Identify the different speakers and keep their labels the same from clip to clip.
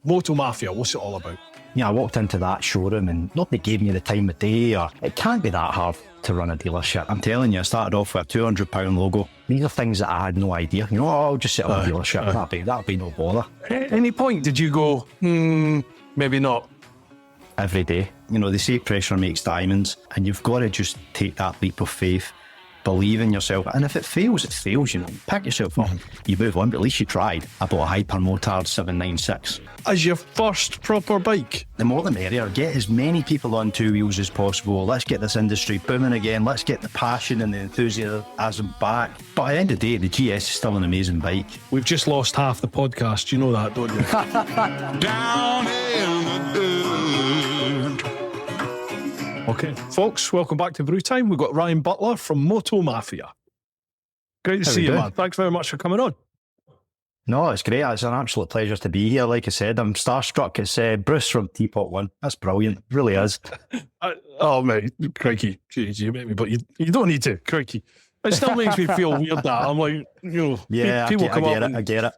Speaker 1: Moto Mafia, what's it all about?
Speaker 2: Yeah, I walked into that showroom and nobody gave me the time of day, or it can't be that hard to run a dealership. I'm telling you, I started off with a £200 logo. These are things that I had no idea. I'll just set up a dealership. That'll be no bother.
Speaker 1: At any point did you go, maybe not?
Speaker 2: Every day. They say pressure makes diamonds, and you've got to just take that leap of faith. Believe in yourself, and if it fails, it fails. Pick yourself up, you move on. But at least you tried. I bought a Hypermotard 796
Speaker 1: as your first proper bike.
Speaker 2: The more the merrier. Get as many people on two wheels as possible. Let's get this industry booming again. Let's get the passion and the enthusiasm back. But at the end of the day, the GS is still an amazing bike.
Speaker 1: We've just lost half the podcast. You know that, don't you?
Speaker 3: Down in the dirt.
Speaker 1: Okay, folks, welcome back to Bru Time. We've got Ryan Butler from Moto Mafia. Great to see you, man. Thanks very much for coming on.
Speaker 2: No, it's great. It's an absolute pleasure to be here. Like I said, I'm starstruck. It's Bruce from TeapotOne. That's brilliant. It really is.
Speaker 1: Oh, mate, crikey. Jeez, you make me, but you don't need to, crikey. It still makes me feel weird that I'm like,
Speaker 2: yeah,
Speaker 1: people
Speaker 2: I get it.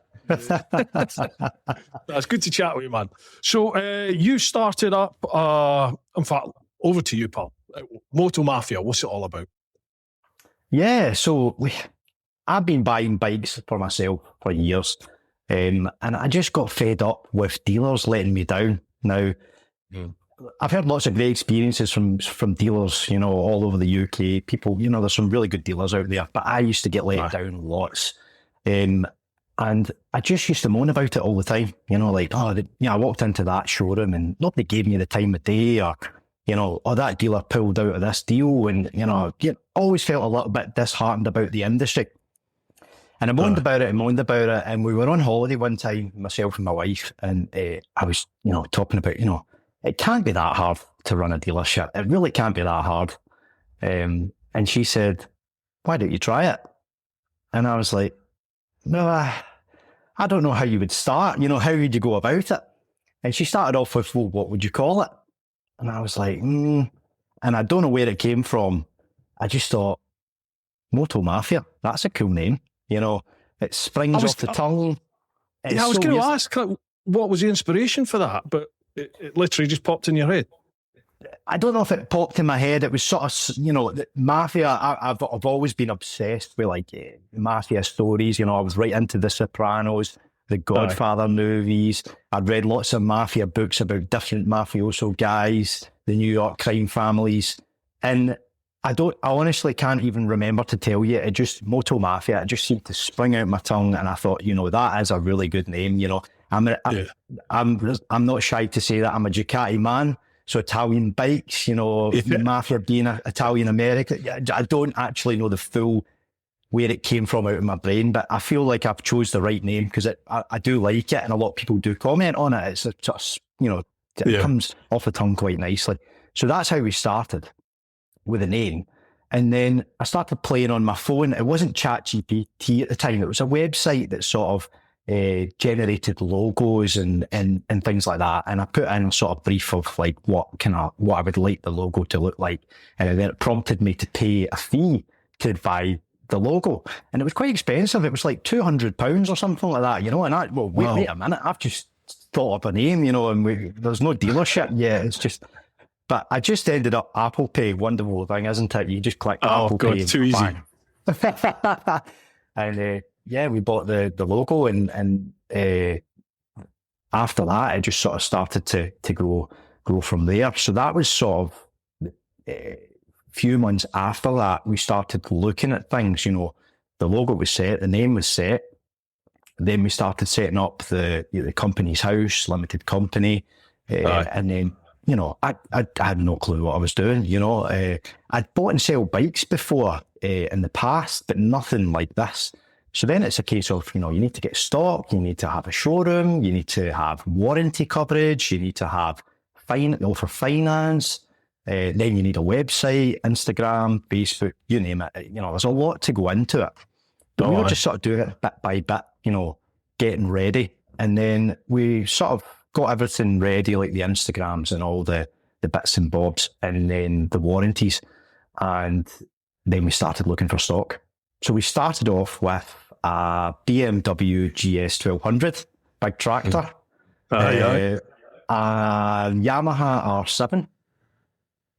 Speaker 1: That's good to chat with you, man. So you started up, in fact, over to you, pal. Moto Mafia, what's it all about?
Speaker 2: Yeah, so I've been buying bikes for myself for years, and I just got fed up with dealers letting me down. Now, I've heard lots of great experiences from dealers, all over the UK. People, there's some really good dealers out there, but I used to get let down lots. And I just used to moan about it all the time, I walked into that showroom and nobody gave me the time of day, or that dealer pulled out of this deal, and, always felt a little bit disheartened about the industry. And I moaned about it, and we were on holiday one time, myself and my wife, and I was, talking about, it can't be that hard to run a dealership. It really can't be that hard. And she said, why don't you try it? And I was like, no, I don't know how you would start. How would you go about it? And she started off with, well, what would you call it? And I was like, and I don't know where it came from. I just thought, Moto Mafia, that's a cool name. It springs off the tongue.
Speaker 1: I was going to ask, what was the inspiration for that? But it literally just popped in your head.
Speaker 2: I don't know if it popped in my head. It was sort of, Mafia. I've always been obsessed with Mafia stories. I was right into The Sopranos, the Godfather movies. I'd read lots of Mafia books about different mafioso guys, the New York crime families. And I honestly can't even remember to tell you. It just, Moto Mafia, it just seemed to spring out my tongue. And I thought, that is a really good name. I'm not shy to say that I'm a Ducati man. So Italian bikes, Mafia being Italian American. I don't actually know the full where it came from out of my brain, but I feel like I've chose the right name because I do like it, and a lot of people do comment on it. It's just, it comes off the tongue quite nicely. So that's how we started with a name. And then I started playing on my phone. It wasn't ChatGPT at the time. It was a website that sort of generated logos and things like that. And I put in a sort of brief of what I would like the logo to look like. And then it prompted me to pay a fee to buy the logo. And it was quite expensive. It was like £200 or something like that, and wait a minute, I've just thought up a name, and there's no dealership yet. It's just, but I just ended up Apple Pay. Wonderful thing, isn't it? You just click Apple Pay. Oh God,
Speaker 1: too easy.
Speaker 2: And we bought the logo, and after that, it just sort of started to grow from there. So that was sort of few months after that, we started looking at things. The logo was set, the name was set. Then we started setting up the company's house, limited company, and then I had no clue what I was doing. I'd bought and sell bikes before in the past, but nothing like this. So then it's a case of, you need to get stock, you need to have a showroom, you need to have warranty coverage, you need to have offer finance. Then you need a website, Instagram, Facebook, you name it. There's a lot to go into it. But we were just sort of doing it bit by bit, getting ready. And then we sort of got everything ready, like the Instagrams and all the bits and bobs, and then the warranties. And then we started looking for stock. So we started off with a BMW GS 1200, big tractor.
Speaker 1: Aye.
Speaker 2: Yamaha R7,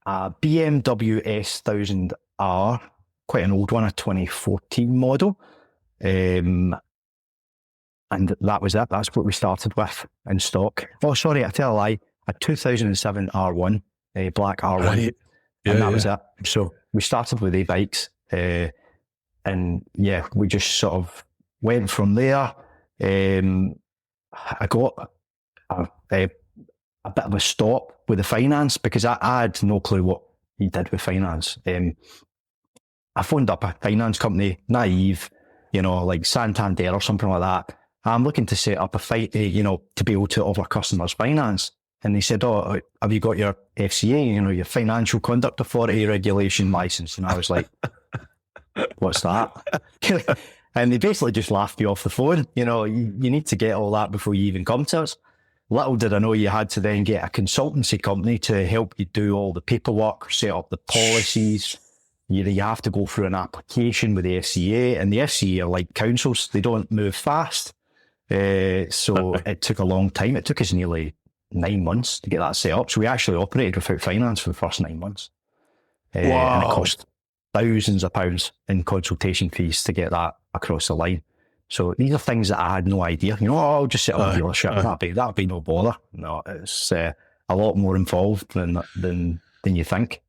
Speaker 2: BMW S1000R, quite an old one, a 2014 model. And that was it. That's what we started with in stock. Oh, sorry, I tell a lie. A 2007 R1, a black R1.
Speaker 1: Right.
Speaker 2: And that was it. So we started with the bikes. And yeah, we just sort of went from there. I got a bit of a stop with the finance because I had no clue what he did with finance. I phoned up a finance company, naive, like Santander or something like that. I'm looking to set up a to be able to offer customers finance. And they said, "Oh, have you got your FCA, your Financial Conduct Authority regulation license?" And I was like, "What's that?" And they basically just laughed you off the phone. You need to get all that before you even come to us. Little did I know you had to then get a consultancy company to help you do all the paperwork, set up the policies. You have to go through an application with the FCA, and the FCA are like councils. They don't move fast. So it took a long time. It took us nearly 9 months to get that set up. So we actually operated without finance for the first 9 months.
Speaker 1: Wow.
Speaker 2: And it cost thousands of pounds in consultation fees to get that across the line. So these are things that I had no idea. I'll just set up a dealership. That'd be no bother. No, it's a lot more involved than you think.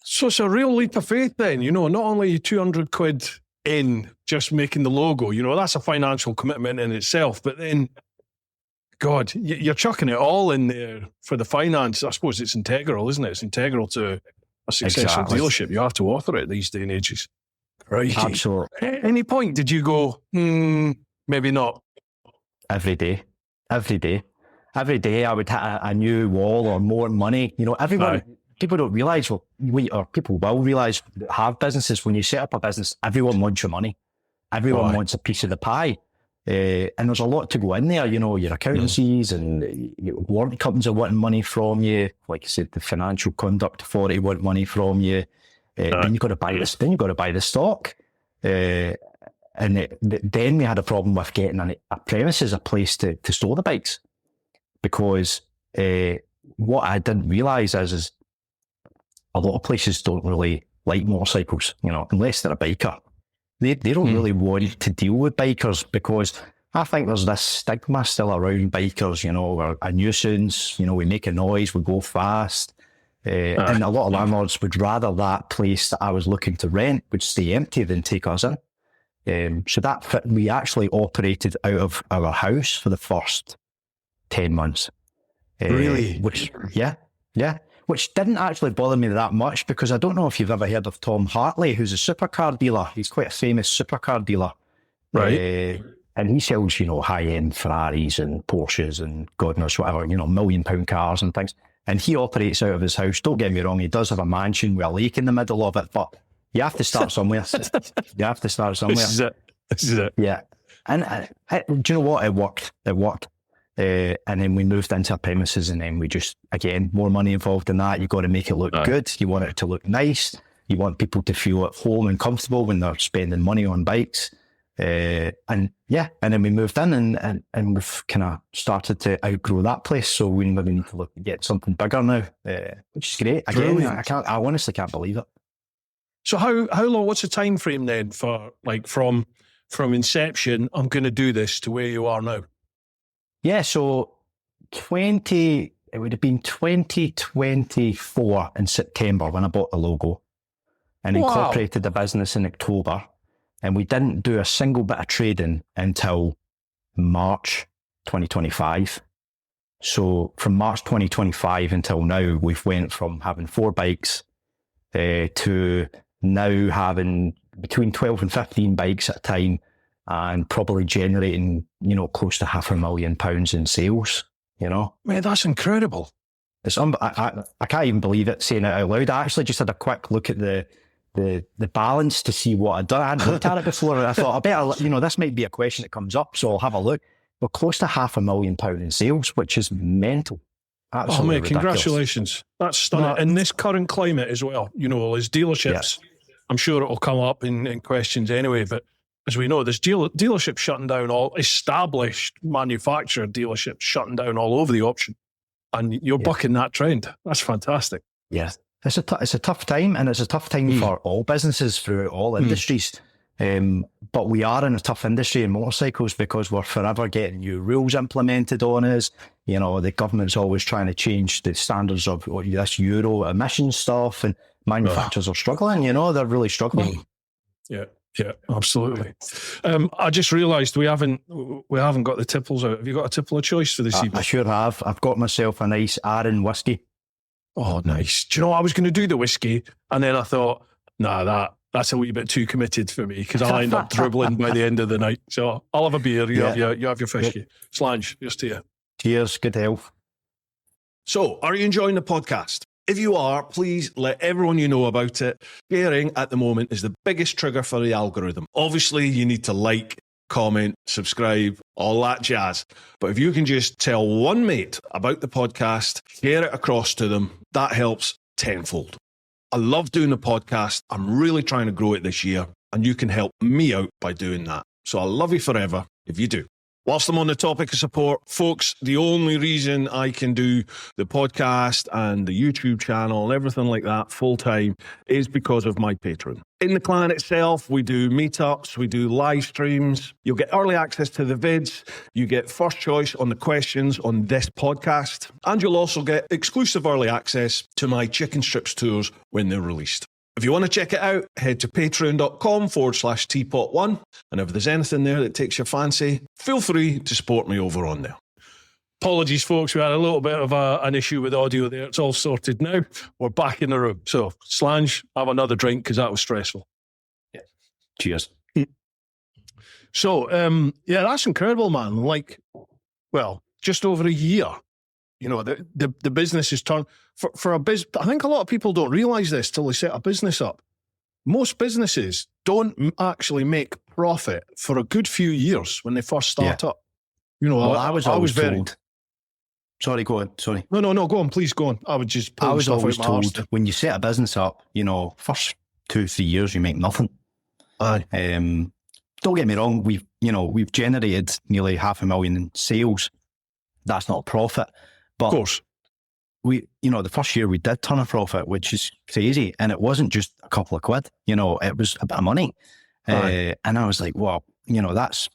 Speaker 1: So it's a real leap of faith then, not only 200 quid in just making the logo, that's a financial commitment in itself, but then, God, you're chucking it all in there for the finance. I suppose it's integral, isn't it? It's integral to a successful dealership. You have to author it these day and ages. Right.
Speaker 2: Absolutely.
Speaker 1: At any point did you go, maybe not?
Speaker 2: Every day I would hit a new wall or more money. People don't realise, or people will realise that have businesses, when you set up a business, everyone wants your money. Everyone wants a piece of the pie. And there's a lot to go in there, your accountancies and warranty companies are wanting money from you. Like I said, the Financial Conduct Authority want money from you. Then you've got to buy this. Then you've got to buy the stock. Then we had a problem with getting a premises, a place to store the bikes, because what I didn't realise is a lot of places don't really like motorcycles, unless they're a biker. They don't really want to deal with bikers, because I think there's this stigma still around bikers, we're a nuisance, we make a noise, we go fast. And a lot of landlords would rather that place that I was looking to rent would stay empty than take us in. So we actually operated out of our house for the first 10 months.
Speaker 1: Really?
Speaker 2: Which didn't actually bother me that much, because I don't know if you've ever heard of Tom Hartley, who's a supercar dealer. He's quite a famous supercar dealer.
Speaker 1: Right.
Speaker 2: And he sells, high-end Ferraris and Porsches and God knows whatever, £1 million cars and things. And he operates out of his house. Don't get me wrong, he does have a mansion with a lake in the middle of it, but you have to start somewhere. This
Speaker 1: is it.
Speaker 2: Yeah. And do you know what? It worked. And then we moved into our premises, and then we just, again, more money involved in that. You've got to make it look good. You want it to look nice. You want people to feel at home and comfortable when they're spending money on bikes. And then we moved in, and we've kind of started to outgrow that place. So we maybe need to get something bigger now, which is great. Again, I honestly can't believe it.
Speaker 1: So how long? What's the time frame then for from inception? I'm going to do this to where you are now.
Speaker 2: Yeah, so it would have been 2024 in September when I bought the logo, and incorporated the business in October. And we didn't do a single bit of trading until March 2025. So from March 2025 until now, we've went from having 4 bikes to now having between 12 and 15 bikes at a time, and probably generating, close to £500,000 in sales, Man,
Speaker 1: that's incredible.
Speaker 2: It's I can't even believe it, saying it out loud. I actually just had a quick look at the balance to see what I'd done. I hadn't looked at it before, and I thought, I better, this might be a question that comes up, so I'll have a look. We're close to £500,000 in sales, which is mental. Absolutely ridiculous.
Speaker 1: Congratulations. That's stunning. In this current climate as well, as dealerships, I'm sure it'll come up in questions anyway, but as we know, there's dealerships shutting down, all established manufacturer dealerships shutting down all over the option. And you're bucking that trend. That's fantastic.
Speaker 2: Yeah. It's a tough time, and it's a tough time for all businesses throughout all industries. But we are in a tough industry in motorcycles because we're forever getting new rules implemented on us. You know, the government's always trying to change the standards of this Euro emission stuff, and manufacturers are struggling. You know, they're really struggling.
Speaker 1: Yeah, absolutely. I just realised we haven't got the tipples out. Have you got a tipple of choice for this evening?
Speaker 2: I sure have. I've got myself a nice Arran whiskey.
Speaker 1: Oh, nice. Do you know, I was going to do the whiskey, and then I thought, nah, that's a wee bit too committed for me because I'll end up dribbling by the end of the night. So I'll have a beer. You have your whiskey. Slange, here's to you.
Speaker 2: Cheers. Good health.
Speaker 4: So, are you enjoying the podcast? If you are, please let everyone you know about it. Sharing at the moment is the biggest trigger for the algorithm. Obviously, you need to like, comment, subscribe, all that jazz. But if you can just tell one mate about the podcast, share it across to them, that helps tenfold. I love doing the podcast. I'm really trying to grow it this year, and you can help me out by doing that. So I'll love you forever if you do. Whilst I'm on the topic of support, folks, the only reason I can do the podcast and the YouTube channel and everything like that full time is because of my Patreon. In the clan itself, we do meetups, we do live streams. You'll get early access to the vids. You get first choice on the questions on this podcast. And you'll also get exclusive early access to my chicken strips tours when they're released. If you want to check it out, head to patreon.com/TeapotOne. And if there's anything there that takes your fancy, feel free to support me over on there.
Speaker 1: Apologies, folks. We had a little bit of an issue with audio there. It's all sorted now. We're back in the room. So, Slange, have another drink because that was stressful.
Speaker 2: Yeah. Cheers.
Speaker 1: So, that's incredible, man. Like, well, just over a year. You know, the business is turned for a business. I think a lot of people don't realise this till they set a business up. Most businesses don't actually make profit for a good few years when they first start up. You know,
Speaker 2: I was always told. Sorry, go on. Sorry.
Speaker 1: No, go on. Please go on. I was
Speaker 2: always told when you set a business up, you know, first 2-3 years you make nothing.
Speaker 1: Aye.
Speaker 2: Don't get me wrong. We've generated nearly 500,000 in sales. That's not a profit. But
Speaker 1: of course,
Speaker 2: the first year we did turn a profit, which is crazy. And it wasn't just a couple of quid, you know, it was a bit of money. And I was like, well, you know, that's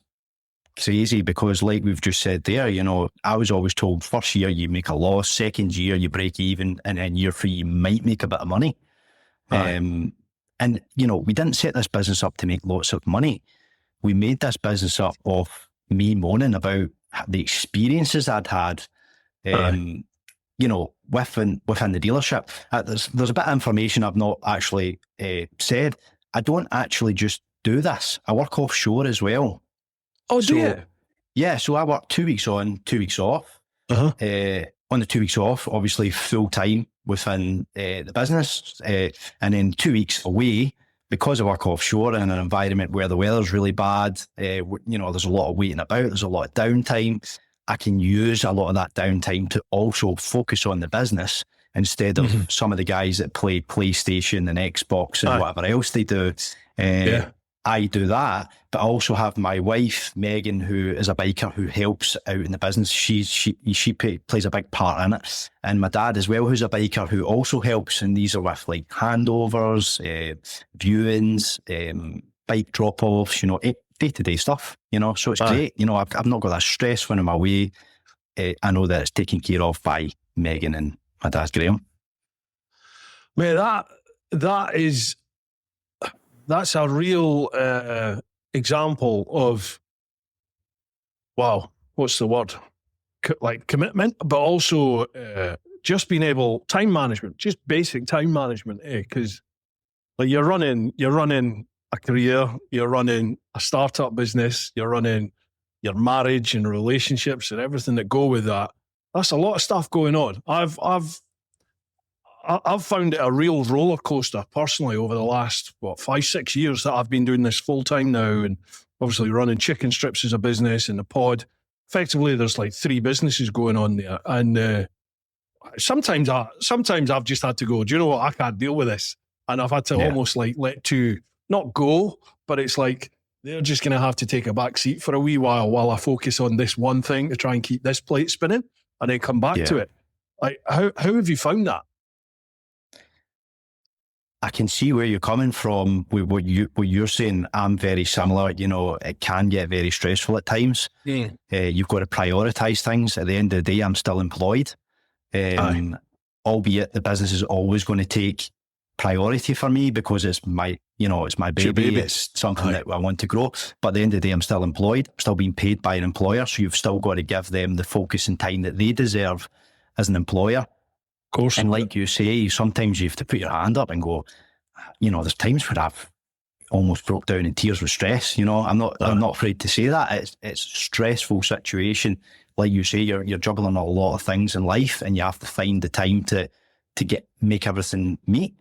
Speaker 2: crazy because like we've just said there, you know, I was always told first year you make a loss, second year you break even, and then year 3 you might make a bit of money. And, you know, we didn't set this business up to make lots of money. We made this business up of me moaning about the experiences I'd had. You know, within the dealership, there's a bit of information I've not actually said. I don't actually just do this. I work offshore as well.
Speaker 1: Oh, do you?
Speaker 2: Yeah, so I work 2 weeks on, 2 weeks off. On the 2 weeks off, obviously full time within the business, and then 2 weeks away because I work offshore in an environment where the weather's really bad. You know, there's a lot of waiting about. There's a lot of downtime. I can use a lot of that downtime to also focus on the business instead of some of the guys that play PlayStation and Xbox and whatever else they do. I do that, but I also have my wife, Megan, who is a biker who helps out in the business. She plays a big part in it. And my dad as well, who's a biker who also helps. And these are with like handovers, viewings, bike drop-offs, you know, day-to-day stuff, you know, so it's great. You know, I've not got that stress when I'm away. I know that it's taken care of by Megan and my dad, Graham.
Speaker 1: Mate, that's a real example of, wow, what's the word? Like commitment, but also just being able, time management, just basic time management, because like you're running a career, you're running a startup business, you're running your marriage and relationships and everything that go with that. That's a lot of stuff going on. I've found it a real roller coaster personally over the last 5-6 years that I've been doing this full time now, and obviously running chicken strips as a business and the pod. Effectively, there's like 3 businesses going on there, and sometimes I've just had to go, do you know what? I can't deal with this, and I've had to almost like let to not go, but it's like they're just going to have to take a back seat for a wee while I focus on this one thing to try and keep this plate spinning and then come back to it. Like, how have you found that?
Speaker 2: I can see where you're coming from with what you're saying. I'm very similar. You know, it can get very stressful at times. You've got to prioritise things. At the end of the day, I'm still employed. Albeit the business is always going to take priority for me because it's my baby. It's something that I want to grow. But at the end of the day, I'm still employed. I'm still being paid by an employer. So you've still got to give them the focus and time that they deserve as an employer.
Speaker 1: Of course.
Speaker 2: And like you say, sometimes you have to put your hand up and go, you know, there's times where I've almost broke down in tears with stress. You know, I'm not afraid to say that. It's a stressful situation. Like you say, you're juggling a lot of things in life and you have to find the time to make everything meet.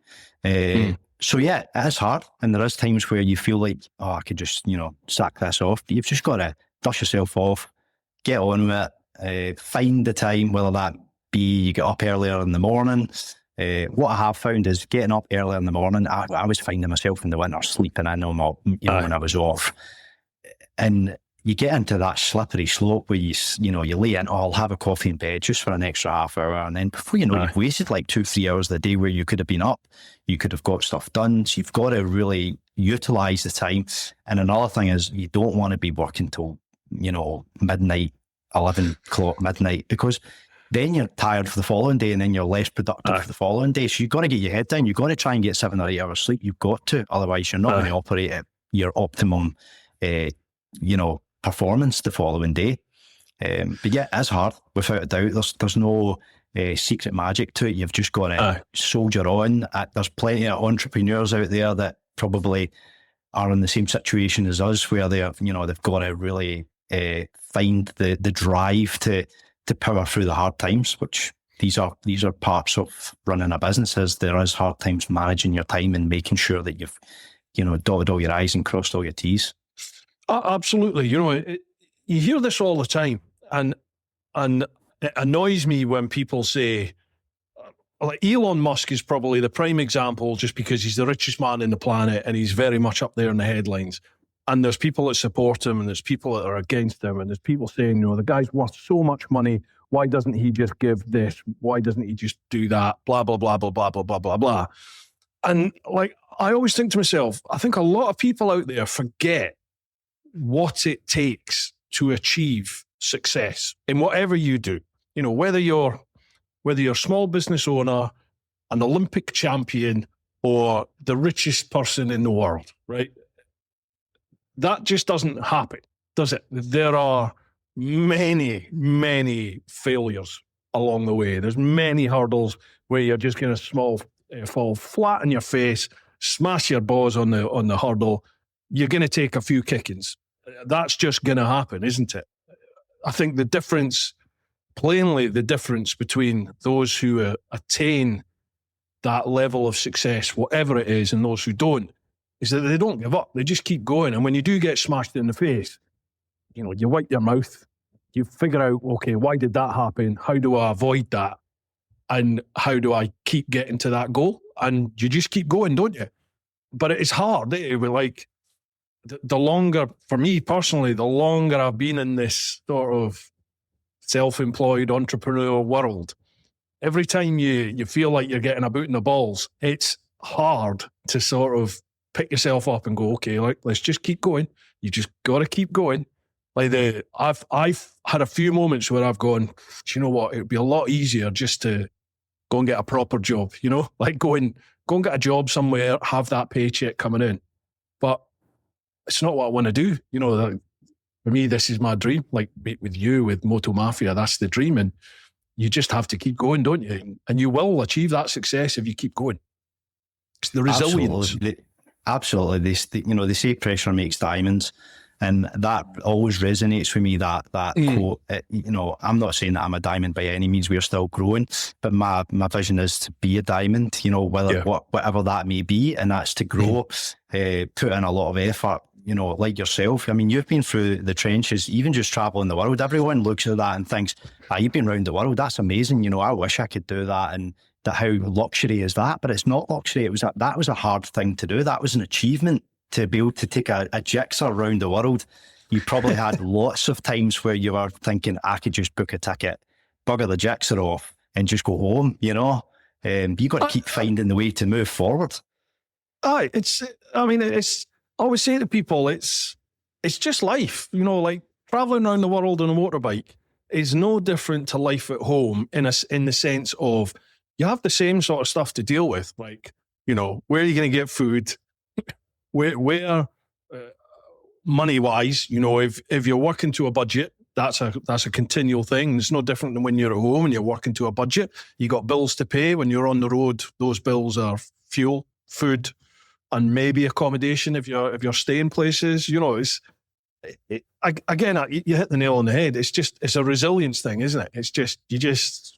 Speaker 2: So yeah, it is hard. And there is times where you feel like, oh, I could just, you know, sack this off. But you've just got to dust yourself off, get on with it, find the time, whether that be you get up earlier in the morning. What I have found is getting up earlier in the morning, I was finding myself in the winter sleeping in on my, when I was off. And you get into that slippery slope where you lay in, I'll have a coffee in bed just for an extra half hour. And then before you know, you've wasted like 2-3 hours of the day where you could have been up. You could have got stuff done. So you've got to really utilise the time. And another thing is you don't want to be working till, you know, midnight, 11 o'clock, midnight, because then you're tired for the following day and then you're less productive for the following day. So you've got to get your head down. You've got to try and get 7 or 8 hours sleep. You've got to. Otherwise, you're not going to operate at your optimum, performance the following day. But yeah, it's hard, without a doubt. There's no secret magic to it. You've just got to soldier on. There's plenty of entrepreneurs out there that probably are in the same situation as us, where they've got to really find the drive to power through the hard times, which these are parts of running a business. There is hard times managing your time and making sure that you've dotted all your I's and crossed all your T's.
Speaker 1: Absolutely. You hear this all the time, and it annoys me when people say, like, Elon Musk is probably the prime example, just because he's the richest man in the planet and he's very much up there in the headlines. And there's people that support him and there's people that are against him, and there's people saying, the guy's worth so much money. Why doesn't he just give this? Why doesn't he just do that? Blah, blah, blah, blah, blah, blah, blah, blah, blah. And like, I always think to myself, I think a lot of people out there forget what it takes to achieve success in whatever you do. Whether you're a small business owner, an Olympic champion, or the richest person in the world, right? That just doesn't happen, does it? There are many, many failures along the way. There's many hurdles where you're just going to fall flat on your face, smash your balls on the hurdle. You're going to take a few kickings. That's just going to happen, isn't it? I think the difference between those who attain that level of success, whatever it is, and those who don't, is that they don't give up. They just keep going. And when you do get smashed in the face, you wipe your mouth, you figure out, okay, why did that happen? How do I avoid that? And how do I keep getting to that goal? And you just keep going, don't you? But it's hard. Like, the longer, for me personally, the longer I've been in this sort of self-employed entrepreneur world, every time you feel like you're getting a boot in the balls, it's hard to sort of pick yourself up and go, okay, let's just keep going. You just got to keep going. Like I've had a few moments where I've gone, do you know what? It'd be a lot easier just to go and get a proper job, like go and get a job somewhere, have that paycheck coming in. But it's not what I want to do. For me, this is my dream. Like with you, with Moto Mafia, that's the dream. And you just have to keep going, don't you? And you will achieve that success if you keep going. It's the resilience.
Speaker 2: Absolutely. They say pressure makes diamonds. And that always resonates with me, that quote. I'm not saying that I'm a diamond by any means. We're still growing. But my vision is to be a diamond, whatever that may be. And that's to grow, put in a lot of effort. Like yourself. I mean, you've been through the trenches, even just traveling the world. Everyone looks at that and thinks, you've been around the world. That's amazing. I wish I could do that. And how luxury is that? But it's not luxury. That was a hard thing to do. That was an achievement to be able to take a jigsaw around the world, you probably had lots of times where you were thinking, I could just book a ticket, bugger the jigsaw off and just go home, you know? You got to keep finding the way to move forward.
Speaker 1: I always say to people, it's just life, you know, like traveling around the world on a motorbike is no different to life at home in the sense of you have the same sort of stuff to deal with. Like, you know, where are you going to get food? where money wise, you know, if you're working to a budget, that's a continual thing. It's no different than when you're at home and you're working to a budget. You got bills to pay. When you're on the road, those bills are fuel, food, and maybe accommodation if you're staying places. You know, you hit the nail on the head. It's a resilience thing, isn't it? It's just you just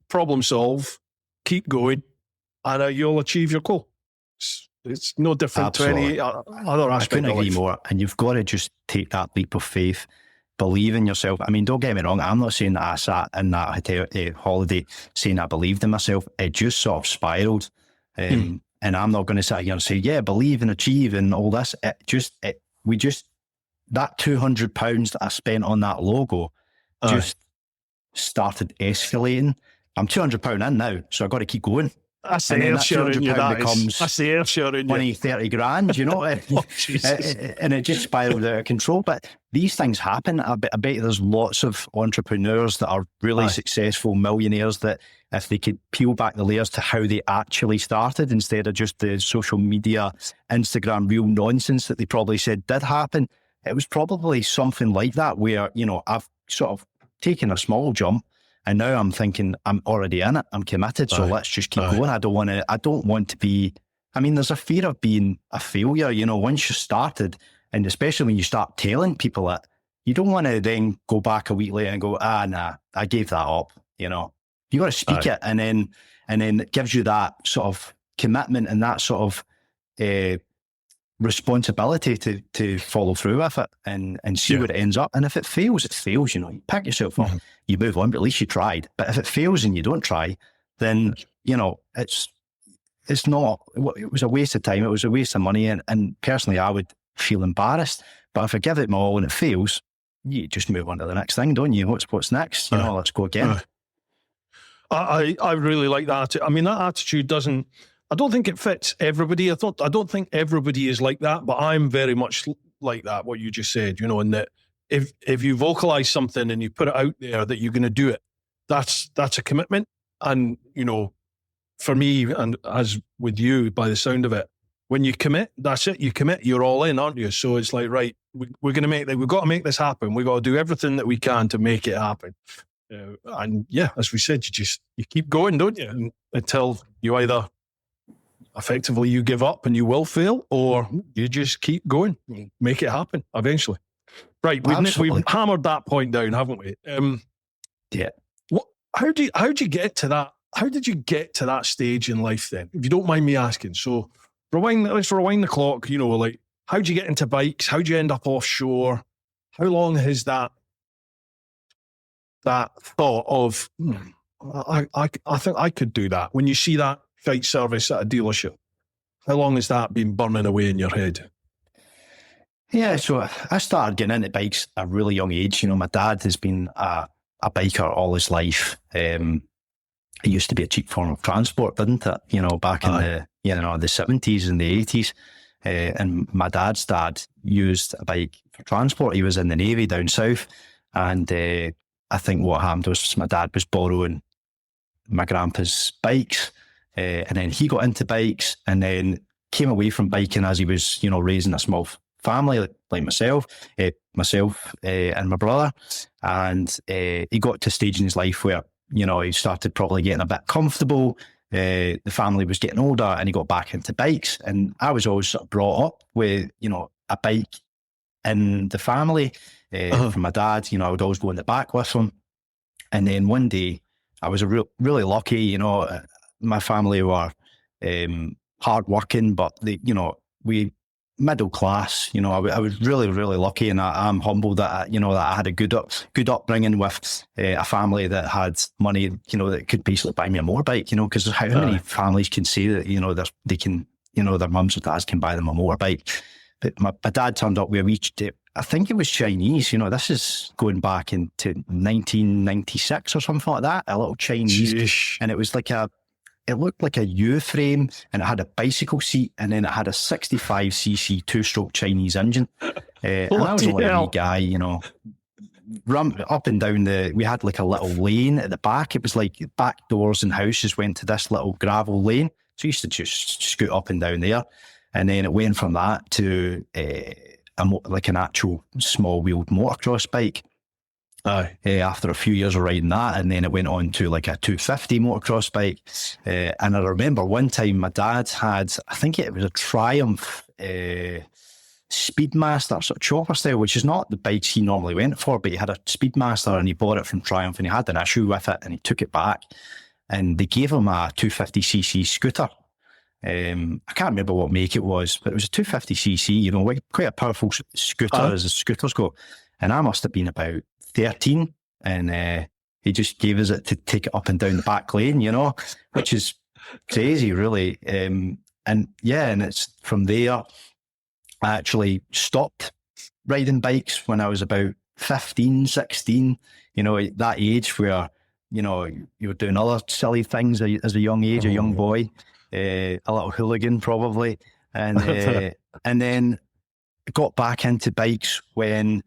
Speaker 1: problem solve, keep going, and you'll achieve your goal. It's no different
Speaker 2: Absolutely.
Speaker 1: to any other aspect.
Speaker 2: I couldn't
Speaker 1: of
Speaker 2: agree
Speaker 1: life.
Speaker 2: more. And you've got to just take that leap of faith, believe in yourself. I mean, don't get me wrong. I'm not saying that I sat in that hotel holiday saying I believed in myself. It just sort of spiraled. And I'm not going to sit here and say, yeah, believe and achieve and all this. That £200 that I spent on that logo just started escalating. I'm £200 in now, so I've got to keep going.
Speaker 1: That's the
Speaker 2: And then
Speaker 1: air
Speaker 2: that
Speaker 1: share in you.
Speaker 2: becomes
Speaker 1: That's the air share in you.
Speaker 2: 20, 30 grand, you know?
Speaker 1: Oh, Jesus.
Speaker 2: And it just spiraled out of control. But these things happen. I bet there's lots of entrepreneurs that are really successful millionaires that if they could peel back the layers to how they actually started instead of just the social media, Instagram, real nonsense that they probably said did happen, it was probably something like that where, you know, I've sort of taken a small jump and now I'm thinking I'm already in it. I'm committed. So let's just keep going. I don't want to be, I mean, there's a fear of being a failure, you know, once you started, and especially when you start telling people it, you don't want to then go back a week later and go, nah, I gave that up, you know. You got to speak it, and then it gives you that sort of commitment and that sort of responsibility to follow through with it and see where it ends up. And if it fails, you know. You pick yourself up, you move on, but at least you tried. But if it fails and you don't try, then, you know, it's not, it was a waste of time, it was a waste of money, and personally I would feel embarrassed. But if I give it my all and it fails, you just move on to the next thing, don't you? What's next? You know, let's go again.
Speaker 1: I really like that. I mean, that attitude doesn't, I don't think it fits everybody. I don't think everybody is like that, but I'm very much like that, what you just said, you know, in that if you vocalize something and you put it out there that you're going to do it, that's a commitment. And, you know, for me, and as with you, by the sound of it, when you commit, that's it. You commit, you're all in, aren't you? So it's like, right, we've got to make this happen. We've got to do everything that we can to make it happen. And yeah, as we said, you keep going, don't you? Until you either effectively you give up and you will fail, or you just keep going, make it happen eventually. Right, we've hammered that point down, haven't we?
Speaker 2: Yeah.
Speaker 1: How did you get to that? How did you get to that stage in life then? If you don't mind me asking. So let's rewind the clock. You know, like, how'd you get into bikes? How'd you end up offshore? How long has that thought of, I think I could do that? When you see that flight service at a dealership, how long has that been burning away in your head?
Speaker 2: Yeah, so I started getting into bikes at a really young age. You know, my dad has been a biker all his life. It used to be a cheap form of transport, didn't it? You know, back in the 70s and the 80s. And my dad's dad used a bike for transport. He was in the Navy down south. And I think what happened was my dad was borrowing my grandpa's bikes. And then he got into bikes and then came away from biking as he was, you know, raising a small family like myself and my brother. And he got to a stage in his life where, you know, he started probably getting a bit comfortable. The family was getting older and he got back into bikes. And I was always sort of brought up with, you know, a bike in the family from my dad. You know, I would always go in the back with him. And then one day I was really lucky, you know, my family were hard working, but we middle class. You know, I was really, really lucky, and I'm humbled that that I had a good upbringing with a family that had money. You know, that could basically buy me a motorbike. You know, because how many families can say that they can, their mums or dads can buy them a motorbike? But my dad turned up where I think it was Chinese, this is going back into 1996 or something like that, a little Chinese.
Speaker 1: Jeez.
Speaker 2: And it was it looked like a U-frame, and it had a bicycle seat, and then it had a 65cc two-stroke Chinese engine. And I was only a wee guy, run up and down we had like a little lane at the back. It was like back doors and houses went to this little gravel lane. So I used to just scoot up and down there. And then it went from that to like an actual small-wheeled motocross bike. After a few years of riding that, and then it went on to like a 250 motocross bike. And I remember one time my dad had, I think it was a Triumph Speedmaster, sort of chopper style, which is not the bikes he normally went for, but he had a Speedmaster and he bought it from Triumph, and he had an issue with it and he took it back, and they gave him a 250cc scooter. I can't remember what make it was, but it was a 250cc, quite a powerful scooter as the scooters go. And I must have been about 13, and he just gave us it to take it up and down the back lane, which is crazy, really. And it's from there, I actually stopped riding bikes when I was about 15, 16, at that age where, you were doing other silly things as a young age, a young boy, a little hooligan probably. And then got back into bikes when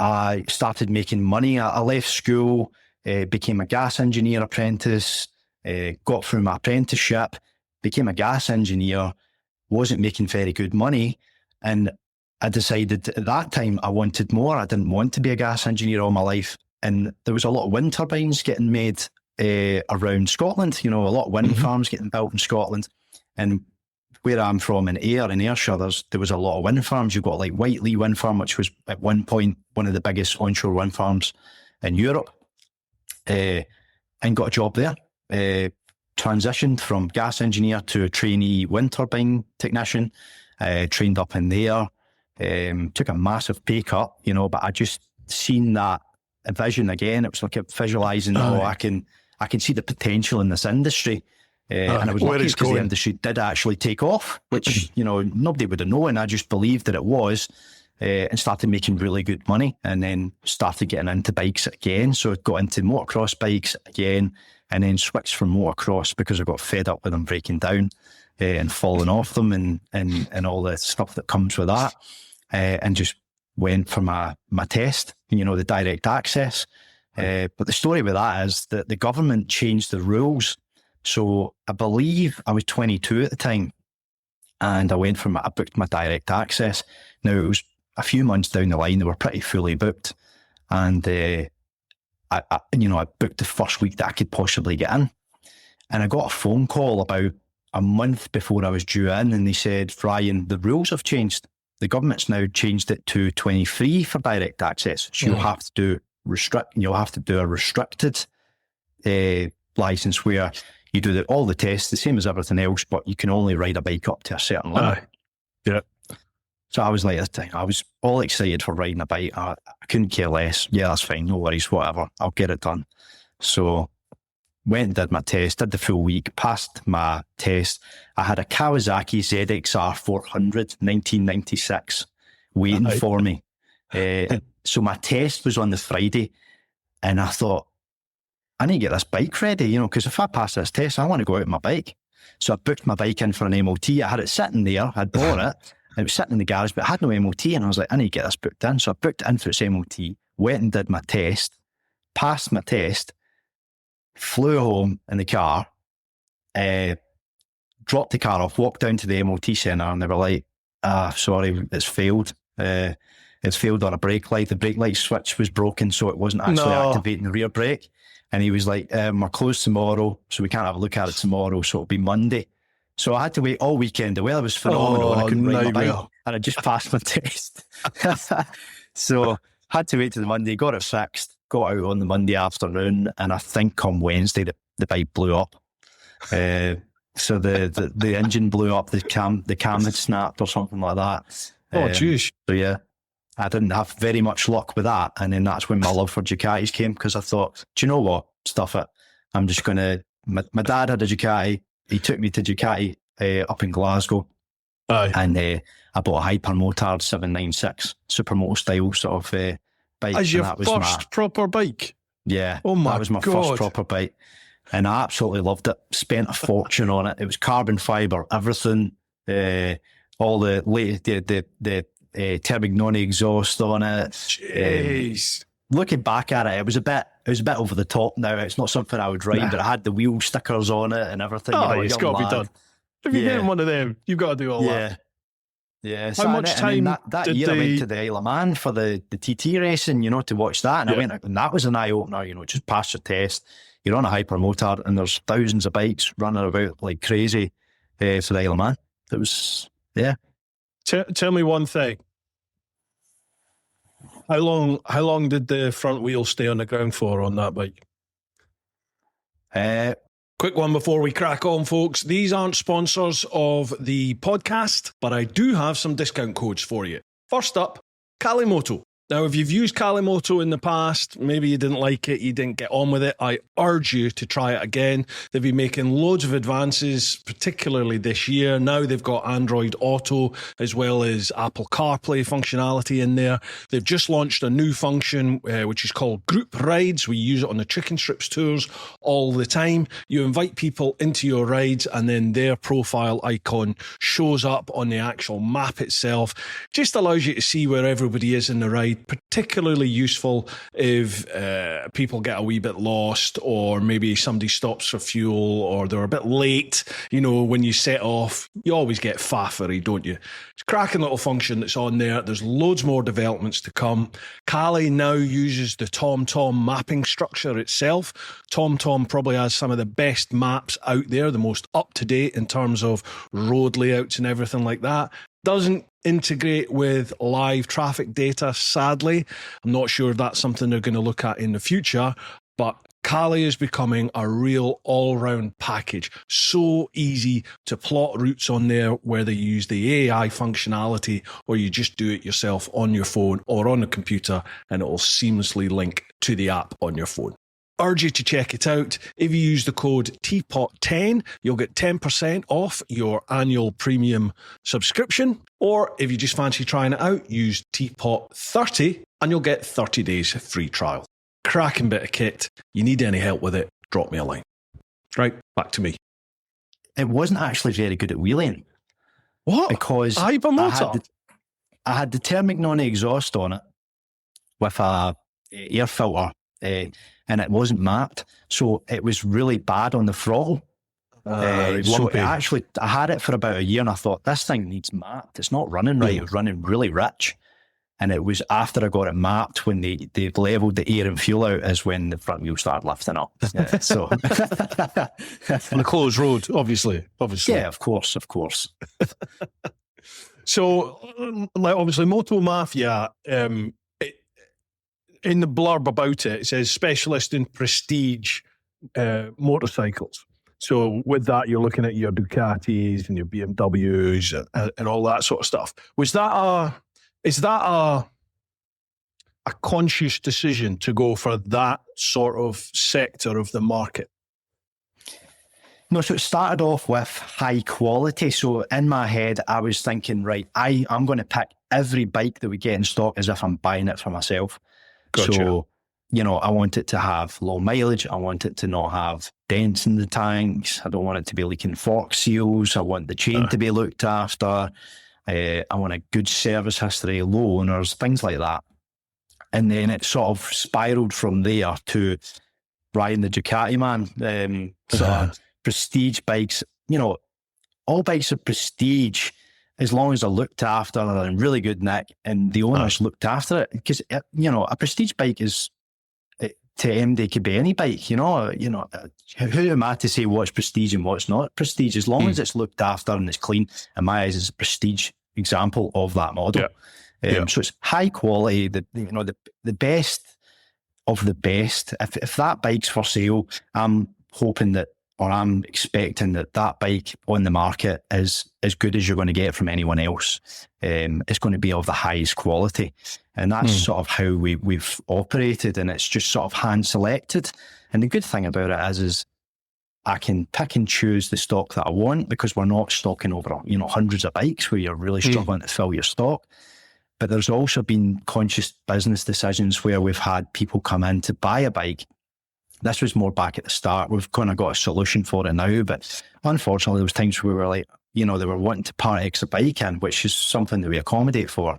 Speaker 2: I started making money. I left school, became a gas engineer apprentice, got through my apprenticeship, became a gas engineer, wasn't making very good money. And I decided at that time I wanted more. I didn't want to be a gas engineer all my life. And there was a lot of wind turbines getting made around Scotland, a lot of wind farms getting built in Scotland. And where I'm from in Ayrshire, there was a lot of wind farms. You've got like Whiteley Wind Farm, which was at one point one of the biggest onshore wind farms in Europe, and got a job there. Transitioned from gas engineer to a trainee wind turbine technician, trained up in there, took a massive pay cut, but I just seen that vision again. It was like visualising, I can see the potential in this industry. And I was lucky because the industry did actually take off, which, nobody would have known. I just believed that it was, and started making really good money, and then started getting into bikes again. So I got into motocross bikes again, and then switched from motocross because I got fed up with them breaking down and falling off them and all the stuff that comes with that, and just went for my test, the direct access. But the story with that is that the government changed the rules. So I believe I was 22 at the time, and I booked my direct access. Now it was a few months down the line; they were pretty fully booked, and I booked the first week that I could possibly get in, and I got a phone call about a month before I was due in, and they said, "Ryan, the rules have changed. The government's now changed it to 23 for direct access. So you'll have to do a restricted license where." You do all the tests, the same as everything else, but you can only ride a bike up to a certain limit.
Speaker 1: Yeah.
Speaker 2: So I was like, I was all excited for riding a bike. I couldn't care less. Yeah, that's fine. No worries, whatever. I'll get it done. So went and did my test, did the full week, passed my test. I had a Kawasaki ZXR 400, 1996, waiting for me. So my test was on the Friday, and I thought, I need to get this bike ready, because if I pass this test, I want to go out on my bike. So I booked my bike in for an MOT. I had it sitting there. I'd bought it. And it was sitting in the garage, but it had no MOT. And I was like, I need to get this booked in. So I booked it in for its MOT, went and did my test, passed my test, flew home in the car, dropped the car off, walked down to the MOT centre, and they were like, sorry, it's failed. It's failed on a brake light. The brake light switch was broken, so it wasn't actually activating the rear brake. And he was like, we're closed tomorrow, so we can't have a look at it tomorrow, so it'll be Monday. So I had to wait all weekend. The weather was phenomenal, and I couldn't ride my bike, and I just passed my test. So had to wait till the Monday, got it fixed, got out on the Monday afternoon, and I think come Wednesday, the bike blew up. So the engine blew up, the cam had snapped or something like that.
Speaker 1: Oh, jeez.
Speaker 2: So yeah. I didn't have very much luck with that. And then that's when my love for Ducatis came, because I thought, do you know what? Stuff it. I'm just going to... My dad had a Ducati. He took me to Ducati up in Glasgow.
Speaker 1: Aye.
Speaker 2: And I bought a Hypermotard 796 supermoto style sort of bike.
Speaker 1: As your
Speaker 2: and that was
Speaker 1: first proper bike?
Speaker 2: Yeah.
Speaker 1: Oh my
Speaker 2: That was my
Speaker 1: God.
Speaker 2: first proper bike. And I absolutely loved it. Spent a fortune on it. It was carbon fibre, everything. All the Termignoni exhaust on it.
Speaker 1: Jeez.
Speaker 2: Looking back at it, it was a bit over the top now. It's not something I would ride, but it had the wheel stickers on it and everything.
Speaker 1: Oh, it's got to be done. If you're
Speaker 2: Yeah.
Speaker 1: getting one of them, you've got to do all that.
Speaker 2: Yeah.
Speaker 1: How much time
Speaker 2: that
Speaker 1: did
Speaker 2: year I
Speaker 1: they-
Speaker 2: went to the Isle of Man for the TT racing, to watch that. And I went, and that was an eye opener, just pass your test. You're on a hypermotard and there's thousands of bikes running about like crazy for the Isle of Man. It was,
Speaker 1: Tell me one thing. How long did the front wheel stay on the ground for on that bike? Quick one before we crack on, folks. These aren't sponsors of the podcast, but I do have some discount codes for you. First up, Kalimoto. Now, if you've used Kalimoto in the past, maybe you didn't like it, you didn't get on with it, I urge you to try it again. They've been making loads of advances, particularly this year. Now they've got Android Auto as well as Apple CarPlay functionality in there. They've just launched a new function, which is called Group Rides. We use it on the Chicken Strips tours all the time. You invite people into your rides and then their profile icon shows up on the actual map itself. Just allows you to see where everybody is in the ride. Particularly useful if people get a wee bit lost, or maybe somebody stops for fuel, or they're a bit late. When you set off, you always get faffery, don't you? It's a cracking little function that's on there. There's loads more developments to come. Kali now uses the TomTom mapping structure itself. TomTom probably has some of the best maps out there, the most up-to-date in terms of road layouts and everything like that. Doesn't integrate with live traffic data, sadly. I'm not sure if that's something they're going to look at in the future, but Kali is becoming a real all-round package. So easy to plot routes on there, whether you use the AI functionality or you just do it yourself on your phone or on the computer, and it will seamlessly link to the app on your phone. Urge you to check it out. If you use the code TeapotOne, you'll get 10% off your annual premium subscription. Or if you just fancy trying it out, use Teapot30 and you'll get 30 days free trial. Cracking bit of kit. You need any help with it, drop me a line. Right, back to me.
Speaker 2: it wasn't actually very good at wheeling.
Speaker 1: What?
Speaker 2: Because
Speaker 1: Hypermotor?
Speaker 2: I had the Termignoni exhaust on it with a air filter, and it wasn't mapped, so it was really bad on the throttle. So I had it for about a year, and I thought, this thing needs mapped. It's not running right. It was running really rich. And it was after I got it mapped, when they levelled the air and fuel out, is when the front wheel started lifting up. Yeah, so
Speaker 1: On a closed road, obviously.
Speaker 2: yeah, of course.
Speaker 1: So, like, obviously, Moto Mafia, in the blurb about it, it says specialist in prestige motorcycles. So with that, you're looking at your Ducatis and your BMWs and all that sort of stuff. Is that a conscious decision to go for that sort of sector of the market?
Speaker 2: No, so it started off with high quality. So in my head, I was thinking, right, I'm going to pick every bike that we get in stock as if I'm buying it for myself.
Speaker 1: Gotcha.
Speaker 2: So, I want it to have low mileage. I want it to not have dents in the tanks. I don't want it to be leaking fork seals. I want the chain to be looked after. I want a good service history, low owners, things like that. And then it sort of spiraled from there to Ryan the Ducati man. Prestige bikes, all bikes are prestige as long as they're looked after and they're in really good nick and the owners looked after it. Because, a prestige bike is, to MD, could be any bike, who am I to say what's prestige and what's not prestige? As long as it's looked after and it's clean, in my eyes, it's a prestige example of that model. So it's high quality, the best of the best. If that bike's for sale, I'm hoping that, or I'm expecting that bike on the market is as good as you're going to get from anyone else. It's going to be of the highest quality. And that's sort of how we've operated, and it's just sort of hand selected. And the good thing about it is I can pick and choose the stock that I want because we're not stocking over, hundreds of bikes where you're really struggling to fill your stock. But there's also been conscious business decisions where we've had people come in to buy a bike. This was more back at the start. We've kind of got a solution for it now, but unfortunately there was times where we were like, they were wanting to part X a bike in, which is something that we accommodate for.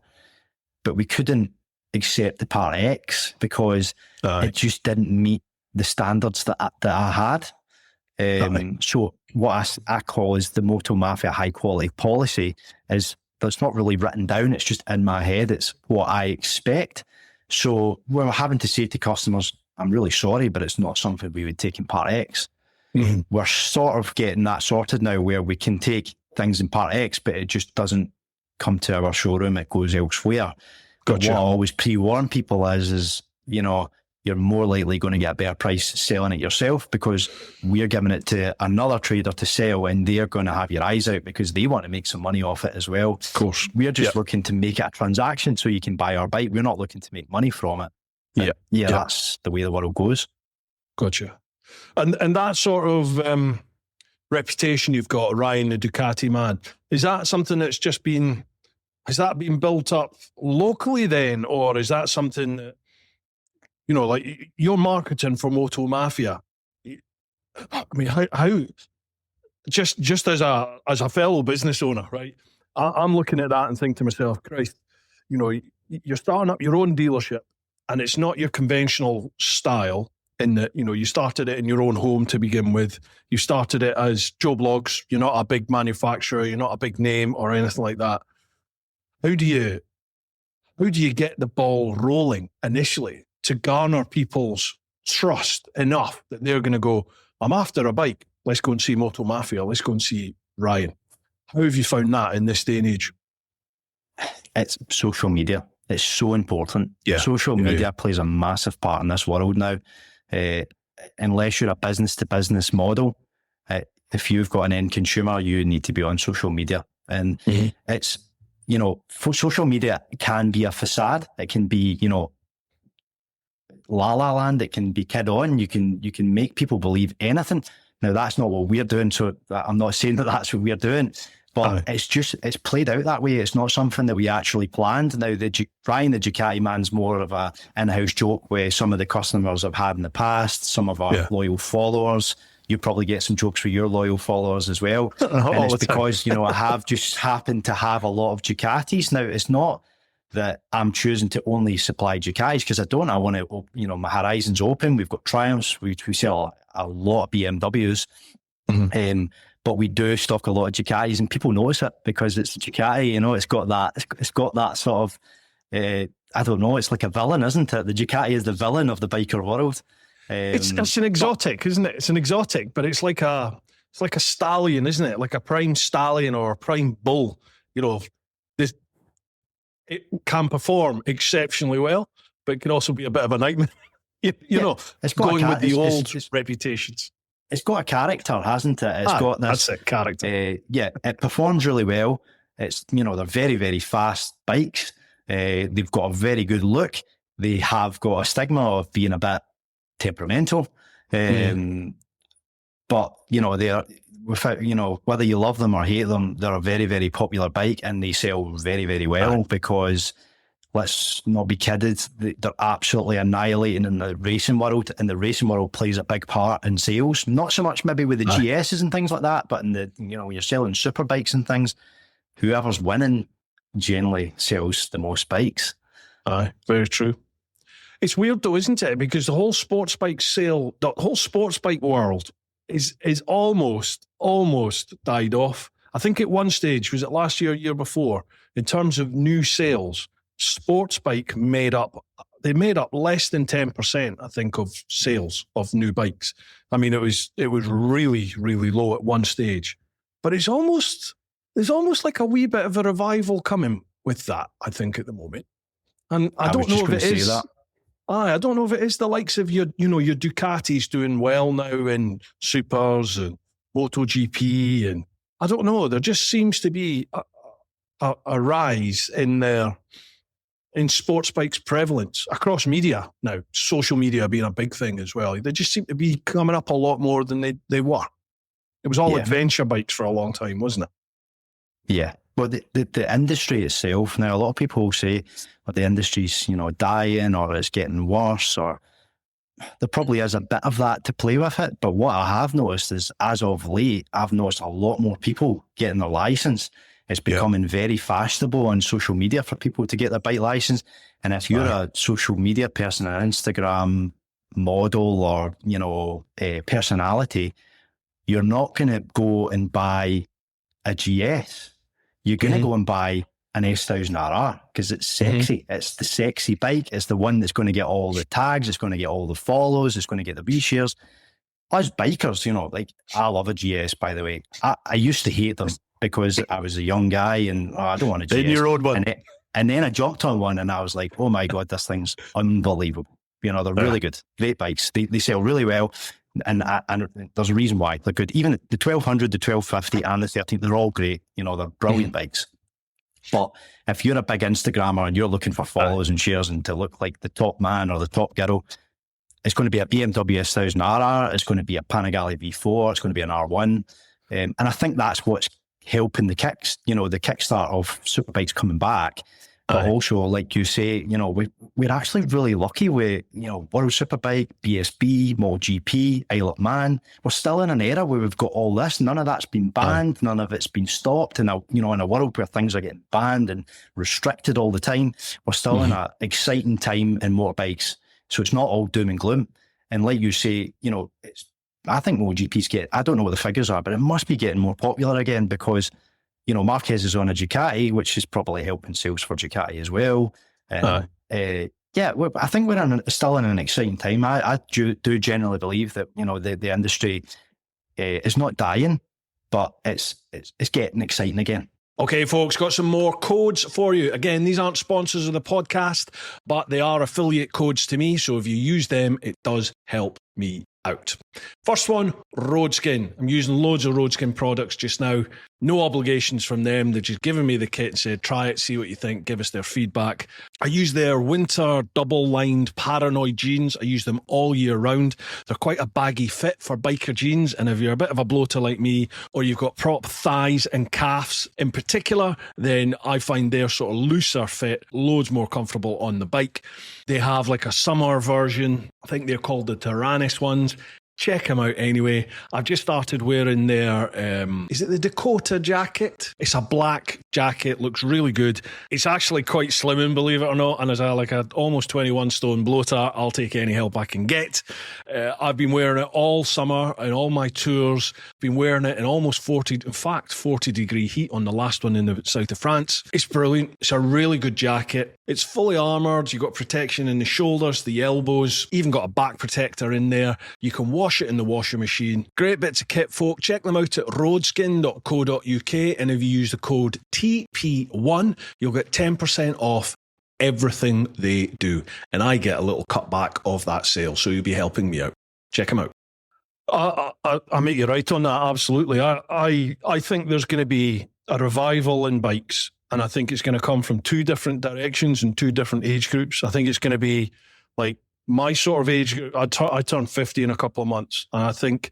Speaker 2: But we couldn't accept the part X because it just didn't meet the standards that I had. So what I call is the Moto Mafia high quality policy is that's not really written down. It's just in my head. It's what I expect. So we're having to say to customers, I'm really sorry, but it's not something we would take in part X. Mm-hmm. We're sort of getting that sorted now where we can take things in part X, but it just doesn't come to our showroom. It goes elsewhere. Gotcha. But what I always pre-warn people is, you're more likely going to get a better price selling it yourself because we're giving it to another trader to sell and they're going to have your eyes out because they want to make some money off it as well. Of course. We're just looking to make it a transaction so you can buy our bike. We're not looking to make money from it. Yeah, that's the way the world goes.
Speaker 1: Gotcha. And that sort of reputation you've got, Ryan, the Ducati man, is that something that's just been, has that been built up locally then, or is that something that, like your marketing for Moto Mafia? I mean, how just as a fellow business owner, right? I'm looking at that and thinking to myself, Christ, you're starting up your own dealership, and it's not your conventional style. In that, you started it in your own home to begin with. You started it as Joe Blogs. You're not a big manufacturer. You're not a big name or anything like that. How do you get the ball rolling initially to garner people's trust enough that they're going to go, I'm after a bike. Let's go and see Moto Mafia. Let's go and see Ryan. How have you found that in this day and age?
Speaker 2: It's social media. It's so important.
Speaker 1: Yeah.
Speaker 2: Social media plays a massive part in this world now. Unless you're a business-to-business model, if you've got an end consumer, you need to be on social media. And it's, for social media can be a facade. It can be, la la land. It can be kid on. You can make people believe anything. Now, that's not what we're doing. So I'm not saying that that's what we're doing. But it's played out that way. It's not something that we actually planned. Now, Ryan, the Ducati man's more of a in-house joke where some of the customers have had in the past, some of our loyal followers. You probably get some jokes for your loyal followers as well. And it's because, I have just happened to have a lot of Ducatis. Now, it's not that I'm choosing to only supply Ducatis because I don't. I want to, my horizon's open. We've got Triumphs. We sell a lot of BMWs. But we do stock a lot of Ducatis, and people notice it because it's a Ducati. It's got that sort of, I don't know. It's like a villain, isn't it? The Ducati is the villain of the biker world.
Speaker 1: It's an exotic, isn't it? It's an exotic, but it's like a stallion, isn't it? Like a prime stallion or a prime bull. It can perform exceptionally well, but it can also be a bit of a nightmare. It's going with the old reputations.
Speaker 2: It's got a character, hasn't it? It's got this.
Speaker 1: That's it, character.
Speaker 2: It performs really well. It's, they're very, very fast bikes. They've got a very good look. They have got a stigma of being a bit temperamental. But, they're, without, whether you love them or hate them, they're a very, very popular bike and they sell very, very well because, let's not be kidded, they're absolutely annihilating in the racing world, and the racing world plays a big part in sales. Not so much maybe with the GSs and things like that, but in the, when you're selling super bikes and things, whoever's winning generally sells the most bikes.
Speaker 1: Aye, very true. It's weird though, isn't it? Because the whole sports bike world is almost died off. I think at one stage, was it last year, year before, in terms of new sales, sports bike made up less than 10%, I think, of sales of new bikes. I mean, it was really, really low at one stage. But there's almost like a wee bit of a revival coming with that, I think, at the moment. And I don't know if it is. I don't know if it is the likes of your Ducatis doing well now in supers and MotoGP, and I don't know. There just seems to be a rise in their in sports bikes prevalence across media now, social media being a big thing as well. They just seem to be coming up a lot more than they were. It was all adventure bikes for a long time, wasn't it?
Speaker 2: Yeah. Well, the industry itself now, a lot of people say well, the industry's, dying or it's getting worse, or there probably is a bit of that to play with it. But what I have noticed is, as of late, I've noticed a lot more people getting their license. It's becoming very fashionable on social media for people to get their bike license. And if you're a social media person, an Instagram model or, a personality, you're not going to go and buy a GS. You're going to go and buy an S1000RR because it's sexy. It's the sexy bike. It's the one that's going to get all the tags. It's going to get all the follows. It's going to get the reshares. Us bikers, I love a GS, by the way. I used to hate them because I was a young guy and I don't want a GS.
Speaker 1: Then you rode one.
Speaker 2: And then I jumped on one and I was like, oh my God, this thing's unbelievable. They're really good. Great bikes. They sell really well. And there's a reason why. They're good. Even the 1200, the 1250 and the 13, they're all great. They're brilliant bikes. But if you're a big Instagrammer and you're looking for follows and shares and to look like the top man or the top girl, it's going to be a BMW S1000RR. It's going to be a Panigale V4. It's going to be an R1. And I think that's what's helping the kicks, the kickstart of superbikes coming back. But also, like you say, we're actually really lucky with, World Superbike, BSB, MotoGP, Isle of Man. We're still in an era where we've got all this. None of that's been banned. None of it's been stopped. And, in a world where things are getting banned and restricted all the time, we're still in an exciting time in motorbikes. So it's not all doom and gloom. And like you say, I think MotoGP's I don't know what the figures are, but it must be getting more popular again because, Marquez is on a Ducati, which is probably helping sales for Ducati as well. I think we're still in an exciting time. I do generally believe that, the industry is not dying, but it's getting exciting again.
Speaker 1: Okay, folks, got some more codes for you. Again, these aren't sponsors of the podcast, but they are affiliate codes to me. So if you use them, it does help me out. First one, Roadskin. I'm using loads of Roadskin products just now. No obligations from them. They've just given me the kit and said, try it, see what you think, give us their feedback. I use their winter double-lined Paranoid jeans. I use them all year round. They're quite a baggy fit for biker jeans, and if you're a bit of a bloater like me, or you've got prop thighs and calves in particular, then I find their sort of looser fit loads more comfortable on the bike. They have like a summer version. I think they're called the Tyrannus ones. Check them out anyway. I've just started wearing their, is it the Dakota jacket? It's a black jacket, looks really good. It's actually quite slimming, believe it or not, and as a almost 21 stone bloater, I'll take any help I can get. I've been wearing it all summer in all my tours. Been wearing it in almost 40 degree heat on the last one in the south of France. It's brilliant. It's a really good jacket. It's fully armoured. You've got protection in the shoulders, the elbows, even got a back protector in there. You can wash it in the washing machine. Great bits of kit, folk. Check them out at roadskin.co.uk, and if you use the code TP1, you'll get 10% off everything they do. And I get a little cutback of that sale, so you'll be helping me out. Check them out. I make you right on that, absolutely. I think there's going to be a revival in bikes, and I think it's going to come from two different directions and two different age groups. I think it's going to be like my sort of age group. I turn 50 in a couple of months, and I think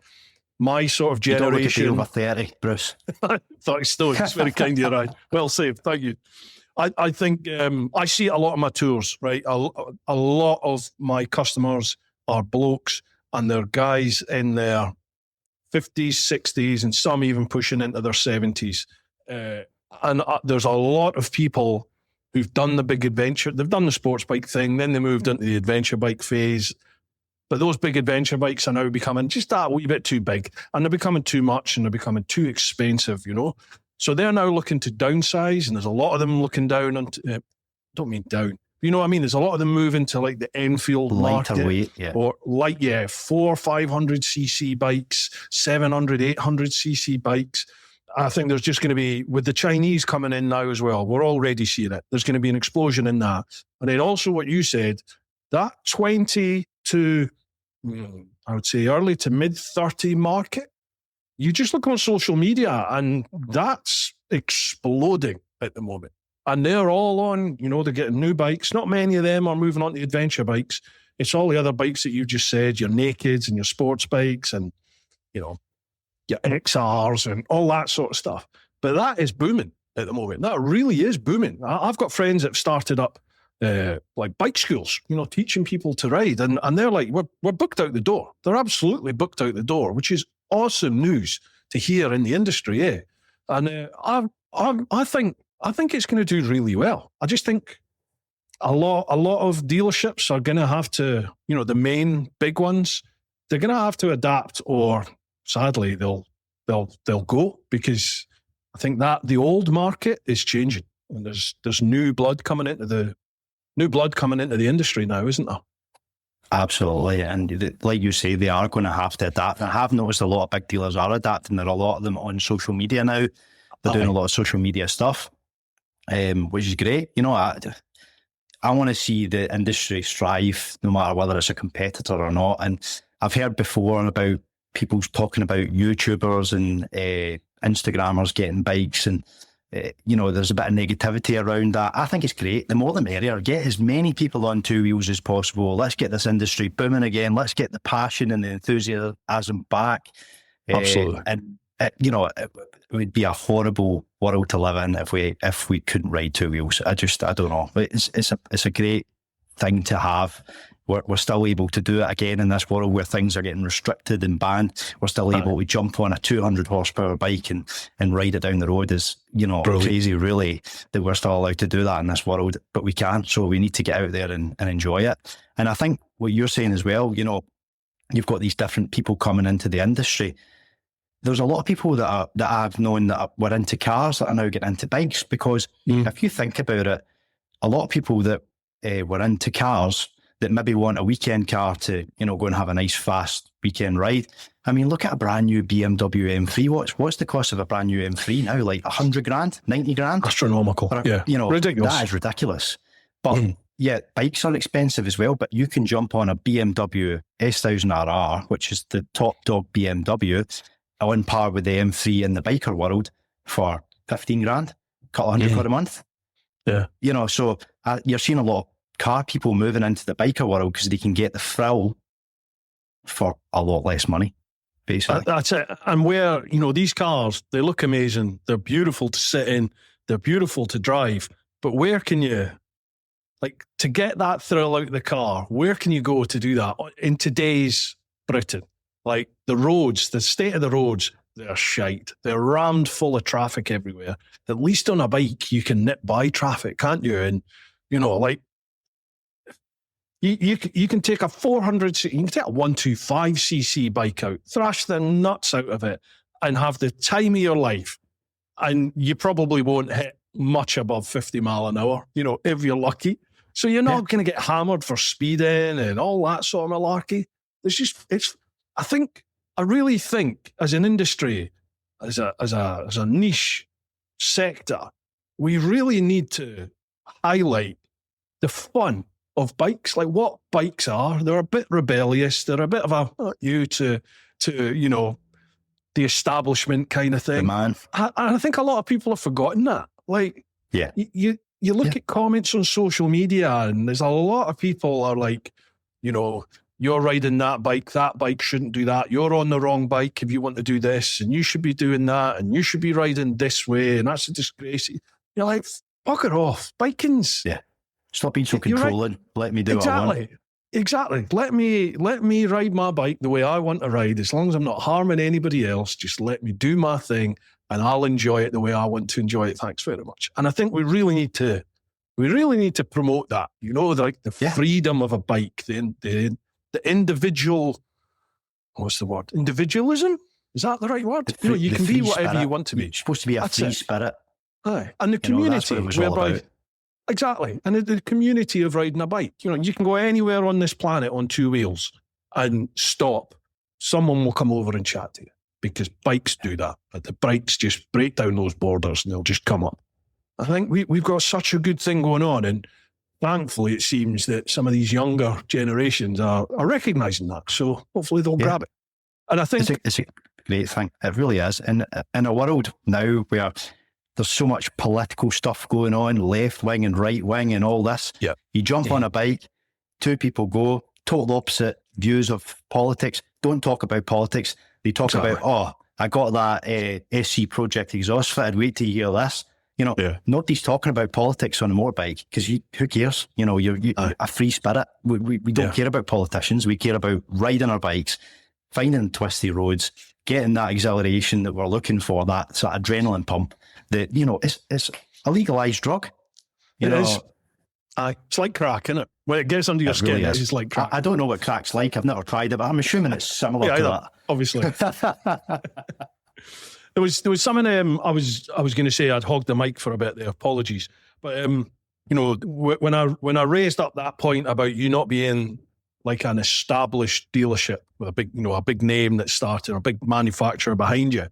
Speaker 1: my sort of generation.
Speaker 2: You don't look a deal over 30, Bruce.
Speaker 1: 30 stone. It's very kind of you, Ryan. Well saved. Thank you. I think I see it a lot of my tours, right? A lot of my customers are blokes, and they're guys in their 50s, 60s, and some even pushing into their 70s. And there's a lot of people who've done the big adventure. They've done the sports bike thing, then they moved into the adventure bike phase. But those big adventure bikes are now becoming just that wee bit too big, and they're becoming too much, and they're becoming too expensive, So they're now looking to downsize, and there's a lot of them looking down on, don't mean down, you know what I mean? There's a lot of them moving to like the Enfield market,
Speaker 2: weight, yeah.
Speaker 1: Or 400-500cc bikes, 700-800cc bikes. I think there's just going to be, with the Chinese coming in now as well, we're already seeing it. There's going to be an explosion in that. And then also what you said, that 20 to, I would say early to mid 30 market, you just look on social media and that's exploding at the moment. And they're all on, you know, they're getting new bikes. Not many of them are moving on to adventure bikes. It's all the other bikes that you've just said, your nakeds and your sports bikes and, you know, your XRs and all that sort of stuff. But that is booming at the moment. That really is booming. I've got friends that have started up like bike schools, you know, teaching people to ride. And they're like, we're booked out the door. They're absolutely booked out the door, which is awesome news to hear in the industry, eh? And I think it's going to do really well. I just think a lot of dealerships are going to have to, you know, the main big ones, they're going to have to adapt, or sadly they'll go, because I think that the old market is changing, and there's new blood coming into the industry now, isn't there?
Speaker 2: Absolutely. And like you say, they are going to have to adapt. And I have noticed a lot of big dealers are adapting. There are a lot of them on social media now. They're doing a lot of social media stuff, which is great. You know, I want to see the industry strive, no matter whether it's a competitor or not. And I've heard before about people talking about YouTubers and Instagrammers getting bikes, and you know, there's a bit of negativity around that. I think it's great. The more the merrier. Get as many people on two wheels as possible. Let's get this industry booming again. Let's get the passion and the enthusiasm back.
Speaker 1: Absolutely.
Speaker 2: And you know, it would be a horrible world to live in if we couldn't ride two wheels. I don't know. It's a great thing to have. We're still able to do it again in this world where things are getting restricted and banned. We're still able to jump on a 200 horsepower bike and ride it down the road. Is, you know, crazy really that we're still allowed to do that in this world, but we can. So we need to get out there and enjoy it. And I think what you're saying as well, you know, you've got these different people coming into the industry. There's a lot of people that I've known that were into cars that are now getting into bikes, because if you think about it, a lot of people that were into cars that maybe want a weekend car to, you know, go and have a nice fast weekend ride. I mean, look at a brand new BMW M3. What's the cost of a brand new M3 now? Like 100 grand, 90 grand?
Speaker 1: Astronomical. Yeah.
Speaker 2: You know,
Speaker 1: ridiculous.
Speaker 2: That is ridiculous. But yeah, bikes are expensive as well, but you can jump on a BMW S1000RR, which is the top dog BMW, on par with the M3 in the biker world for 15 grand, couple hundred quid a month.
Speaker 1: Yeah.
Speaker 2: You know, so you're seeing a lot of car people moving into the biker world because they can get the thrill for a lot less money, basically.
Speaker 1: That's it. And where, you know, these cars, they look amazing. They're beautiful to sit in. They're beautiful to drive. But where can you, like, to get that thrill out of the car, where can you go to do that in today's Britain? Like, the roads, the state of the roads, they're shite. They're rammed full of traffic everywhere. At least on a bike, you can nip by traffic, can't you? And, you know, like, you can take a 400, you can take a 125cc bike out, thrash the nuts out of it, and have the time of your life. And you probably won't hit much above 50 mile an hour, you know, if you're lucky. So you're not going to get hammered for speeding and all that sort of malarkey. I really think as an industry, as a niche sector, we really need to highlight the fun of bikes, like what bikes are. They're a bit rebellious. They're a bit of a to you know, the establishment kind of thing.
Speaker 2: Man.
Speaker 1: I think a lot of people have forgotten that. Like,
Speaker 2: yeah,
Speaker 1: you look at comments on social media, and there's a lot of people are like, you know, you're riding that bike shouldn't do that. You're on the wrong bike if you want to do this, and you should be doing that, and you should be riding this way, and that's a disgrace. You're like, fuck it off. Biking's...
Speaker 2: Yeah. Stop being so controlling. Right. Let me do what I want.
Speaker 1: Exactly. Let me ride my bike the way I want to ride. As long as I'm not harming anybody else, just let me do my thing, and I'll enjoy it the way I want to enjoy it. Thanks very much. And I think we really need to promote that. You know, like the freedom of a bike, the individual. What's the word? Individualism? Is that the right word? You know, you can be whatever
Speaker 2: spirit.
Speaker 1: You want to be.
Speaker 2: You're supposed to be a free spirit.
Speaker 1: Aye. And the community, whereby. Exactly. And the community of riding a bike. You know, you can go anywhere on this planet on two wheels and stop. Someone will come over and chat to you, because bikes do that. But the bikes just break down those borders and they'll just come up. I think we've got such a good thing going on. And thankfully, it seems that some of these younger generations are recognising that. So hopefully they'll grab it. And I think
Speaker 2: it's a great thing. It really is. In a world now where there's so much political stuff going on, left wing and right wing and all this.
Speaker 1: Yeah.
Speaker 2: You jump on a bike, two people go, total opposite views of politics, don't talk about politics. They talk about, oh, I got that SC Project exhaust fitted, wait till you hear this. You know, nobody's talking about politics on a motorbike because who cares? You know, you're a free spirit. We don't care about politicians. We care about riding our bikes, finding twisty roads, getting that exhilaration that we're looking for, that sort of adrenaline pump that, you know, it's a legalised drug. You know,
Speaker 1: is. It's like crack, isn't it? When it gets under your skin,
Speaker 2: really
Speaker 1: it's like crack.
Speaker 2: I don't know what crack's like. I've never tried it, but I'm assuming it's similar to that.
Speaker 1: Obviously. There was something I was going to say. I'd hogged the mic for a bit there. Apologies, but you know, when I raised up that point about you not being like an established dealership with a big name that started, a big manufacturer behind you,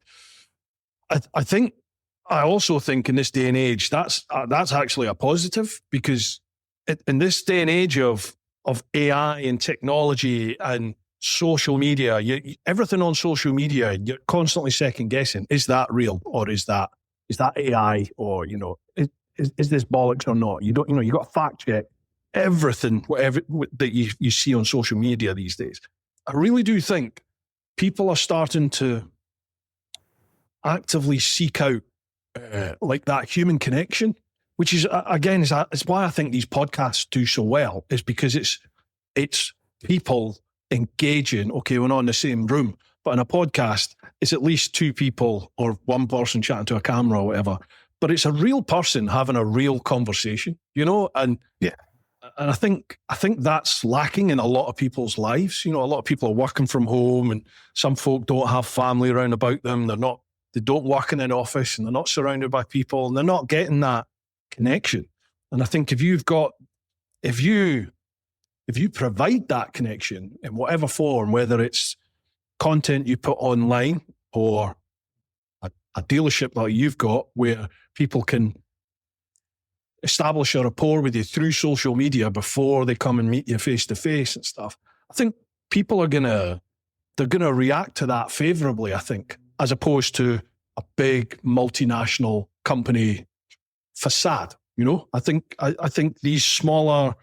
Speaker 1: I also think in this day and age that's actually a positive, because in this day and age of AI and technology and social media, everything on social media, you're constantly second guessing. Is that real, or is that AI, or, you know, is this bollocks or not? You got to fact check everything, whatever that you see on social media these days. I really do think people are starting to actively seek out like that human connection, which is again is why I think these podcasts do so well, is because it's people engaging. Okay, we're not in the same room, but in a podcast, it's at least two people or one person chatting to a camera or whatever. But it's a real person having a real conversation, you know. And I think that's lacking in a lot of people's lives. You know, a lot of people are working from home, and some folk don't have family around about them. They don't work in an office, and they're not surrounded by people, and they're not getting that connection. And I think if you provide that connection in whatever form, whether it's content you put online or a dealership that you've got where people can establish a rapport with you through social media before they come and meet you face to face and stuff, I think people are gonna react to that favorably, I think, as opposed to a big multinational company facade. You know, I think these smaller,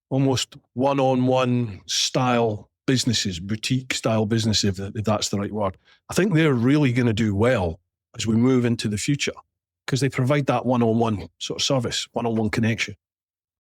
Speaker 1: almost one-on-one style businesses, boutique style businesses, if that's the right word, I think they're really going to do well as we move into the future, because they provide that one-on-one sort of service, one-on-one connection.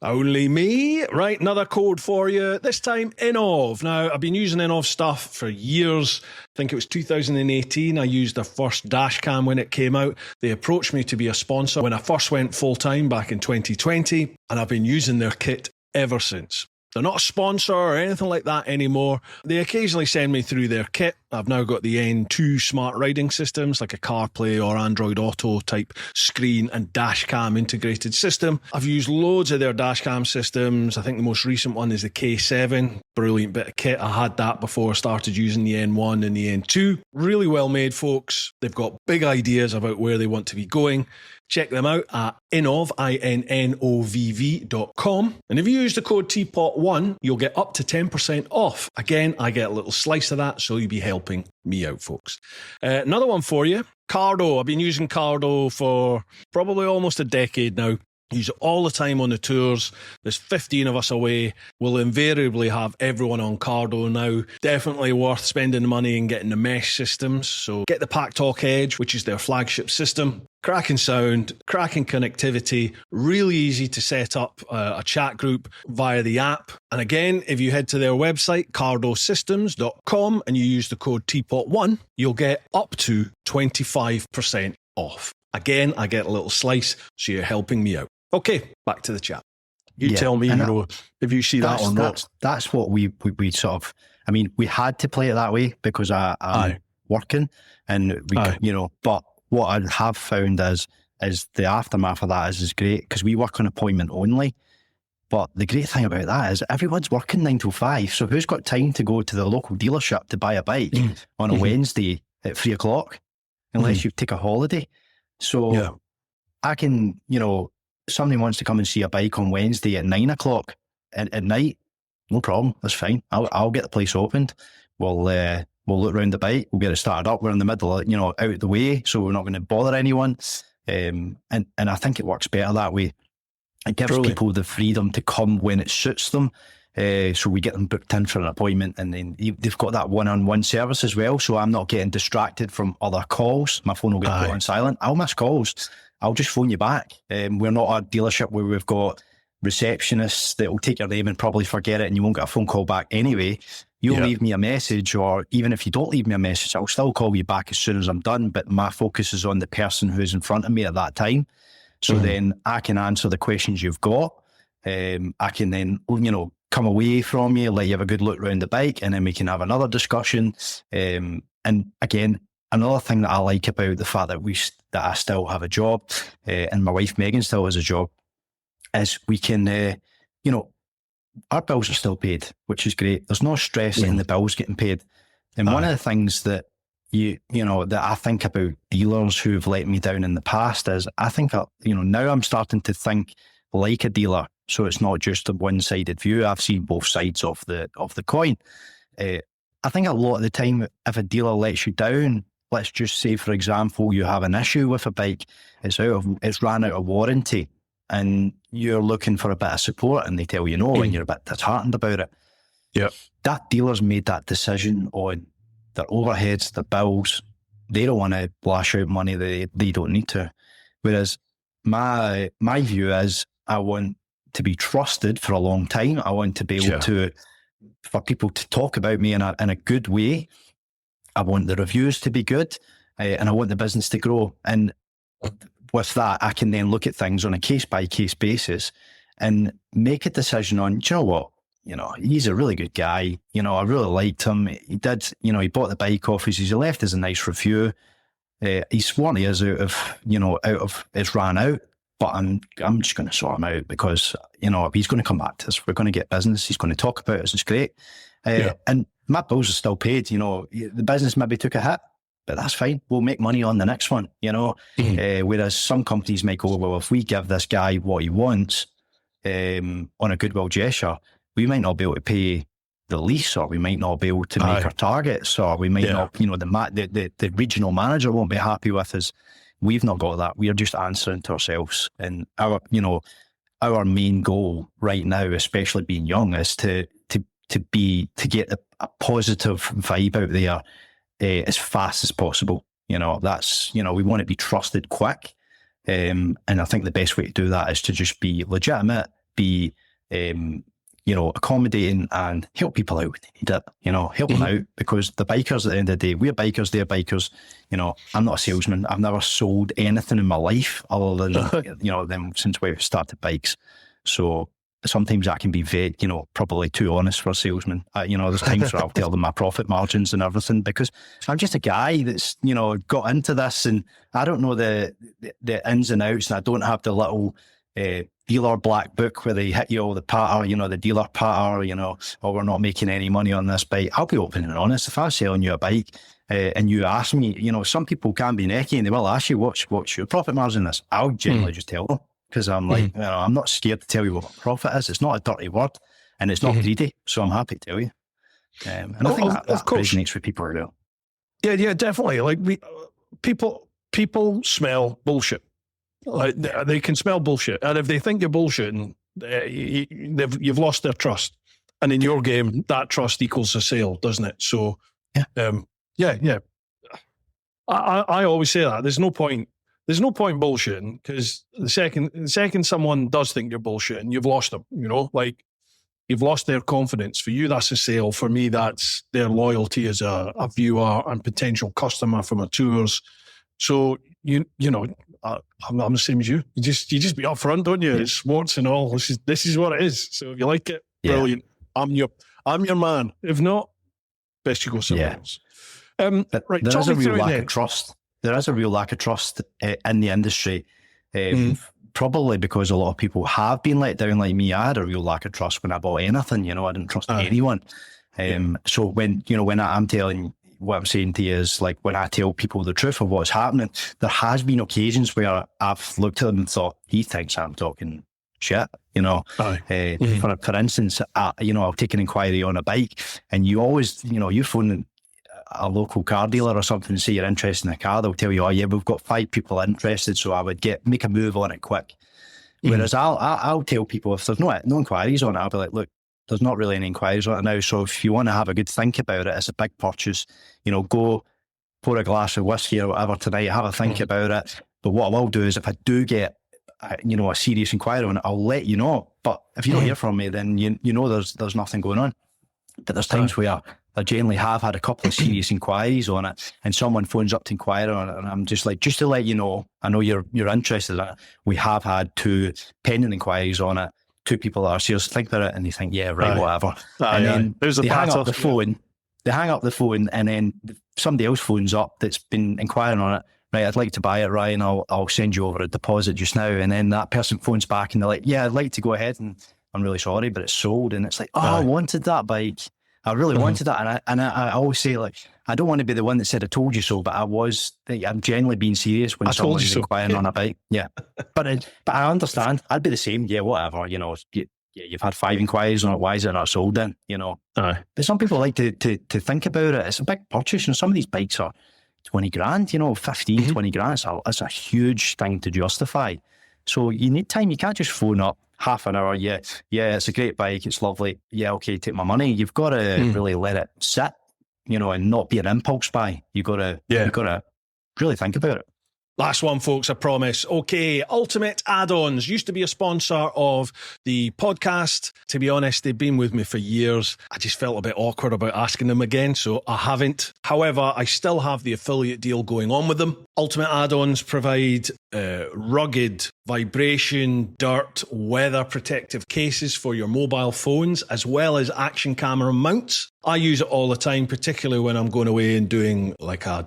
Speaker 1: Only me. Right, another code for you, this time Innov. Now, I've been using Innov stuff for years. I think it was 2018. I used their first dash cam when it came out. They approached me to be a sponsor when I first went full-time back in 2020, and I've been using their kit ever since. They're not a sponsor or anything like that anymore. They occasionally send me through their kit. I've now got the N2 smart riding systems, like a CarPlay or Android Auto type screen and dash cam integrated system. I've used loads of their dash cam systems. I think the most recent one is the K7. Brilliant bit of kit. I had that before I started using the N1 and the N2. Really well made, folks. They've got big ideas about where they want to be going. Check them out at Innov, INNOVV.com. And if you use the code TeapotOne, you'll get up to 10% off. Again, I get a little slice of that, so you'll be helping me out, folks. Another one for you, Cardo. I've been using Cardo for probably almost a decade now. Use it all the time on the tours. There's 15 of us away. We'll invariably have everyone on Cardo now. Definitely worth spending the money and getting the mesh systems. So get the Pack Talk Edge, which is their flagship system. Cracking sound, cracking connectivity, really easy to set up a chat group via the app. And again, if you head to their website, cardosystems.com, and you use the code TeapotOne, you'll get up to 25% off. Again, I get a little slice, so you're helping me out. Okay, back to the chat. You tell me, if you see that or not.
Speaker 2: That's what we sort of, I mean, we had to play it that way because I'm working, and but what I have found is the aftermath of that is great, because we work on appointment only. But the great thing about that is everyone's working 9 to 5. So who's got time to go to the local dealership to buy a bike on a Wednesday at 3 o'clock, unless you take a holiday? So I can, somebody wants to come and see a bike on Wednesday at 9 o'clock at night, no problem. That's fine. I'll get the place opened. We'll look around the bike. We'll get it started up. We're in the middle, out of the way, so we're not going to bother anyone. And I think it works better that way. It gives
Speaker 1: Truly.
Speaker 2: people the freedom to come when it suits them. So we get them booked in for an appointment, and then they've got that one-on-one service as well. So I'm not getting distracted from other calls. My phone will get put on silent. I'll miss calls. I'll just phone you back. We're not a dealership where we've got receptionists that will take your name and probably forget it, and you won't get a phone call back anyway. You'll leave me a message, or even if you don't leave me a message, I'll still call you back as soon as I'm done. But my focus is on the person who's in front of me at that time. So then I can answer the questions you've got. I can then, come away from you, let you have a good look around the bike, and then we can have another discussion. And again, another thing that I like about the fact that I still have a job, and my wife Megan still has a job, is we can, our bills are still paid, which is great. There's no stress in the bills getting paid. And one of the things that that I think about dealers who've let me down in the past is I think, now I'm starting to think like a dealer. So it's not just a one-sided view. I've seen both sides of the coin. I think a lot of the time, if a dealer lets you down, let's just say, for example, you have an issue with a bike, it's ran out of warranty, and you're looking for a bit of support, and they tell you no, and you're a bit disheartened about it.
Speaker 1: Yeah,
Speaker 2: that dealer's made that decision on their overheads, their bills. They don't want to lash out money they don't need to. Whereas my view is, I want to be trusted for a long time. I want to be able for people to talk about me in a good way. I want the reviews to be good, and I want the business to grow. And with that, I can then look at things on a case-by-case basis and make a decision on, do you know what? He's a really good guy. I really liked him. He did, he bought the bike off us. He left us a nice review. He's sworn he is out of it's ran out. But I'm just going to sort him out because, he's going to come back to us. We're going to get business. He's going to talk about us. It's great. And my bills are still paid. The business maybe took a hit, but that's fine. We'll make money on the next one, whereas some companies might go, well, if we give this guy what he wants on a goodwill gesture, we might not be able to pay the lease, or we might not be able to make our targets, or we might not, the regional manager won't be happy with us. We've not got that. We are just answering to ourselves. And our main goal right now, especially being young, is to get a positive vibe out there as fast as possible. That's, we want to be trusted quick. And I think the best way to do that is to just be legitimate, be, accommodating, and help people out when they need it. Help them out, because the bikers, at the end of the day, we're bikers, they're bikers. I'm not a salesman. I've never sold anything in my life other than, them since we started bikes. So sometimes I can be very, probably too honest for a salesman. There's times where I'll tell them my profit margins and everything, because I'm just a guy that's, got into this, and I don't know the ins and outs, and I don't have the little dealer black book where they hit you all the patter, the dealer patter, or we're not making any money on this bike. I'll be open and honest. If I'm selling you a bike and you ask me, some people can be necky and they will ask you, what's your profit margin in this? I'll generally just tell them, because I'm like, I'm not scared to tell you what my profit is. It's not a dirty word, and it's not greedy, so I'm happy to tell you. And I think that resonates with people as well.
Speaker 1: Yeah, definitely. Like people smell bullshit. Like, they can smell bullshit, and if they think you're bullshitting, you've lost their trust. And in your game, that trust equals a sale, doesn't it? So, yeah. I always say that there's no point bullshitting, because the second someone does think you're bullshitting, you've lost them. Like, you've lost their confidence. For you, that's a sale. For me, that's their loyalty as a viewer and potential customer for my tours. So I'm the same as you. You just be upfront, don't you? It's warts and all. This is what it is. So if you like it, brilliant. I'm your man. If not, best you go somewhere else. Right.
Speaker 2: There is a real lack of trust. There is a real lack of trust in the industry. Probably because a lot of people have been let down like me. I had a real lack of trust when I bought anything. I didn't trust anyone. So when I'm telling, what I'm saying to you is, like, when I tell people the truth of what's happening, there has been occasions where I've looked at them and thought, he thinks I'm talking shit. For instance, I'll take an inquiry on a bike, and you always, you phone a local car dealer or something and say you're interested in a car, they'll tell you, oh yeah, we've got 5 people interested, so I would make a move on it quick. Whereas I'll tell people if there's no inquiries on it, I'll be like, look, there's not really any inquiries on it now, so if you want to have a good think about it, it's a big purchase, go pour a glass of whiskey or whatever tonight, have a think about it. But what I will do is if I do get a serious inquiry on it, I'll let you know. But if you don't hear from me, then you know there's nothing going on. But there's times where I generally have had a couple of serious inquiries on it, and someone phones up to inquire on it, and I'm just like, just to let you know, I know you're interested in it. We have had 2 pending inquiries on it. 2 people are serious think about it, and they think, yeah, right, whatever. And then they hang up the phone. They hang up the phone, and then somebody else phones up that's been inquiring on it. Right, I'd like to buy it, Ryan. I'll send you over a deposit just now. And then that person phones back, and they're like, yeah, I'd like to go ahead, and I'm really sorry, but it's sold. And it's like, I wanted that bike. I really wanted that. And I always say, like, I don't want to be the one that said I told you so, but I'm genuinely being serious when someone's inquiring on a bike. Yeah. But I understand. I'd be the same. Yeah, whatever. You've had 5 inquiries on it. Why is it not sold then? But some people like to think about it. It's a big purchase, and some of these bikes are 20 grand, 15, 20 grand. It's a huge thing to justify. So you need time. You can't just phone up half an hour. Yeah, it's a great bike. It's lovely. Yeah, okay, take my money. You've got to really let it sit, and not be an impulse buy. You've got to really think about it.
Speaker 4: Last one, folks, I promise. Okay, Ultimate Add-ons used to be a sponsor of the podcast. To be honest, they've been with me for years. I just felt a bit awkward about asking them again, so I haven't. However, I still have the affiliate deal going on with them. Ultimate Add-ons provide rugged, vibration, dirt, weather protective cases for your mobile phones, as well as action camera mounts. I use it all the time, particularly when I'm going away and doing like a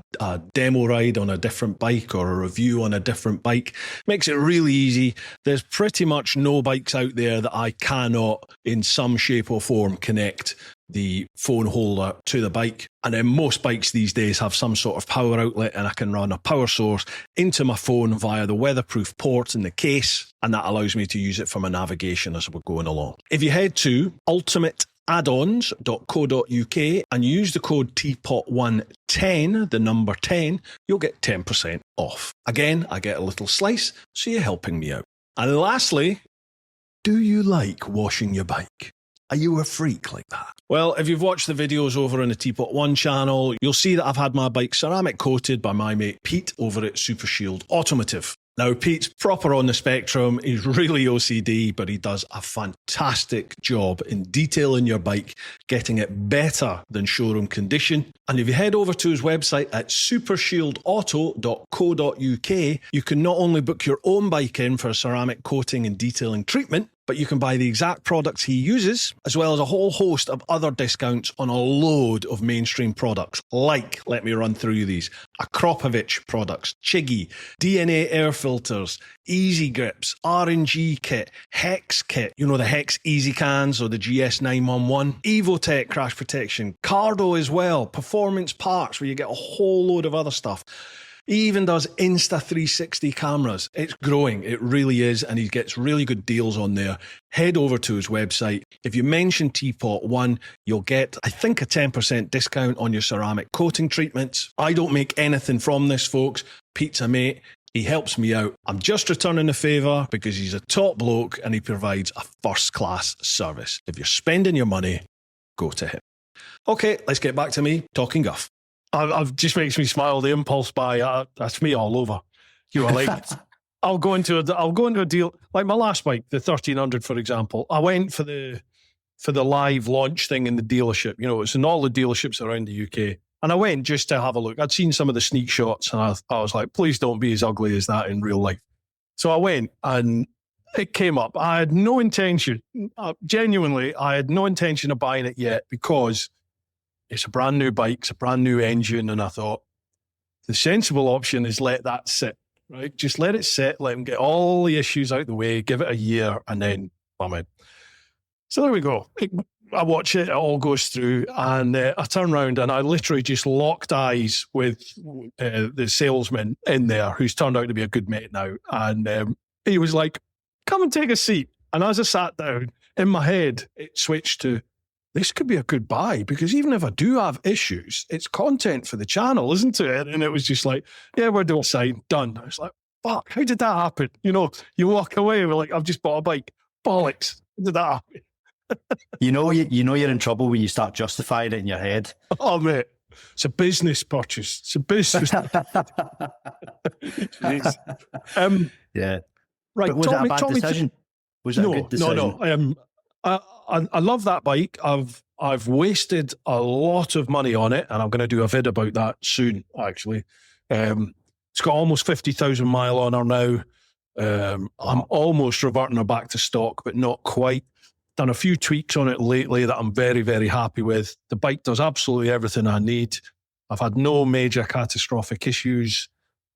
Speaker 4: demo ride on a different bike or a review on a different bike. Makes it really easy. There's pretty much no bikes out there that I cannot, in some shape or form, connect the phone holder to the bike. And then most bikes these days have some sort of power outlet, and I can run a power source into my phone via the weatherproof port in the case, and that allows me to use it for my navigation as we're going along. If you head to ultimateaddons.co.uk and use the code TeapotOne10, the number 10, you'll get 10% off. Again, I get a little slice, so you're helping me out. And lastly, do you like washing your bike? Are you a freak like that? Well, if you've watched the videos over on the TeapotOne channel, you'll see that I've had my bike ceramic coated by my mate Pete over at Super Shield Automotive. Now, Pete's proper on the spectrum. He's really OCD, but he does a fantastic job in detailing your bike, getting it better than showroom condition. And if you head over to his website at supershieldauto.co.uk, you can not only book your own bike in for a ceramic coating and detailing treatment, but you can buy the exact products he uses, as well as a whole host of other discounts on a load of mainstream products, like, let me run through these, Akropovich products, Chiggy, DNA air filters, Easy Grips, R&G kit, Hex kit, the Hex Easy Cans or the GS911, Evotech crash protection, Cardo as well, performance parts where you get a whole load of other stuff. He even does Insta360 cameras. It's growing. It really is. And he gets really good deals on there. Head over to his website. If you mention TeapotOne, you'll get, I think, a 10% discount on your ceramic coating treatments. I don't make anything from this, folks. Pete's a mate. He helps me out. I'm just returning the favour because he's a top bloke and he provides a first-class service. If you're spending your money, go to him. Okay, let's get back to me talking guff.
Speaker 1: I've just makes me smile. The impulse buy, that's me all over. Like, I'll go into a deal like my last bike, the 1300, for example. I went for the live launch thing in the dealership. It's in all the dealerships around the UK, and I went just to have a look. I'd seen some of the sneak shots, and I was like, please don't be as ugly as that in real life. So I went, and it came up. I had no intention, genuinely, I had no intention of buying it yet because it's a brand new bike, it's a brand new engine, and I thought the sensible option is let that sit, right? Just let it sit, let them get all the issues out the way, give it a year, and then I'm in. So there we go. I watch it all goes through, and I turn around and I literally just locked eyes with the salesman in there, who's turned out to be a good mate now, and he was like, come and take a seat. And as I sat down, in my head, it switched to, this could be a good buy, because even if I do have issues, it's content for the channel, isn't it? And it was just like, yeah, we're doing sign, done. I was like, fuck, how did that happen? You know, you walk away, we're like, I've just bought a bike. Bollocks. How did that happen?
Speaker 2: You know you're in trouble when you start justifying it in your head.
Speaker 1: Oh, mate, it's a business purchase. It's a business.
Speaker 2: Yeah.
Speaker 1: Right.
Speaker 2: But was it a bad decision? Was it a good decision?
Speaker 1: No. I love that bike. I've wasted a lot of money on it, and I'm going to do a vid about that soon, actually. It's got almost 50,000 mile on her now. I'm almost reverting her back to stock, but not quite. Done a few tweaks on it lately that I'm very, very happy with. The bike does absolutely everything I need. I've had no major catastrophic issues.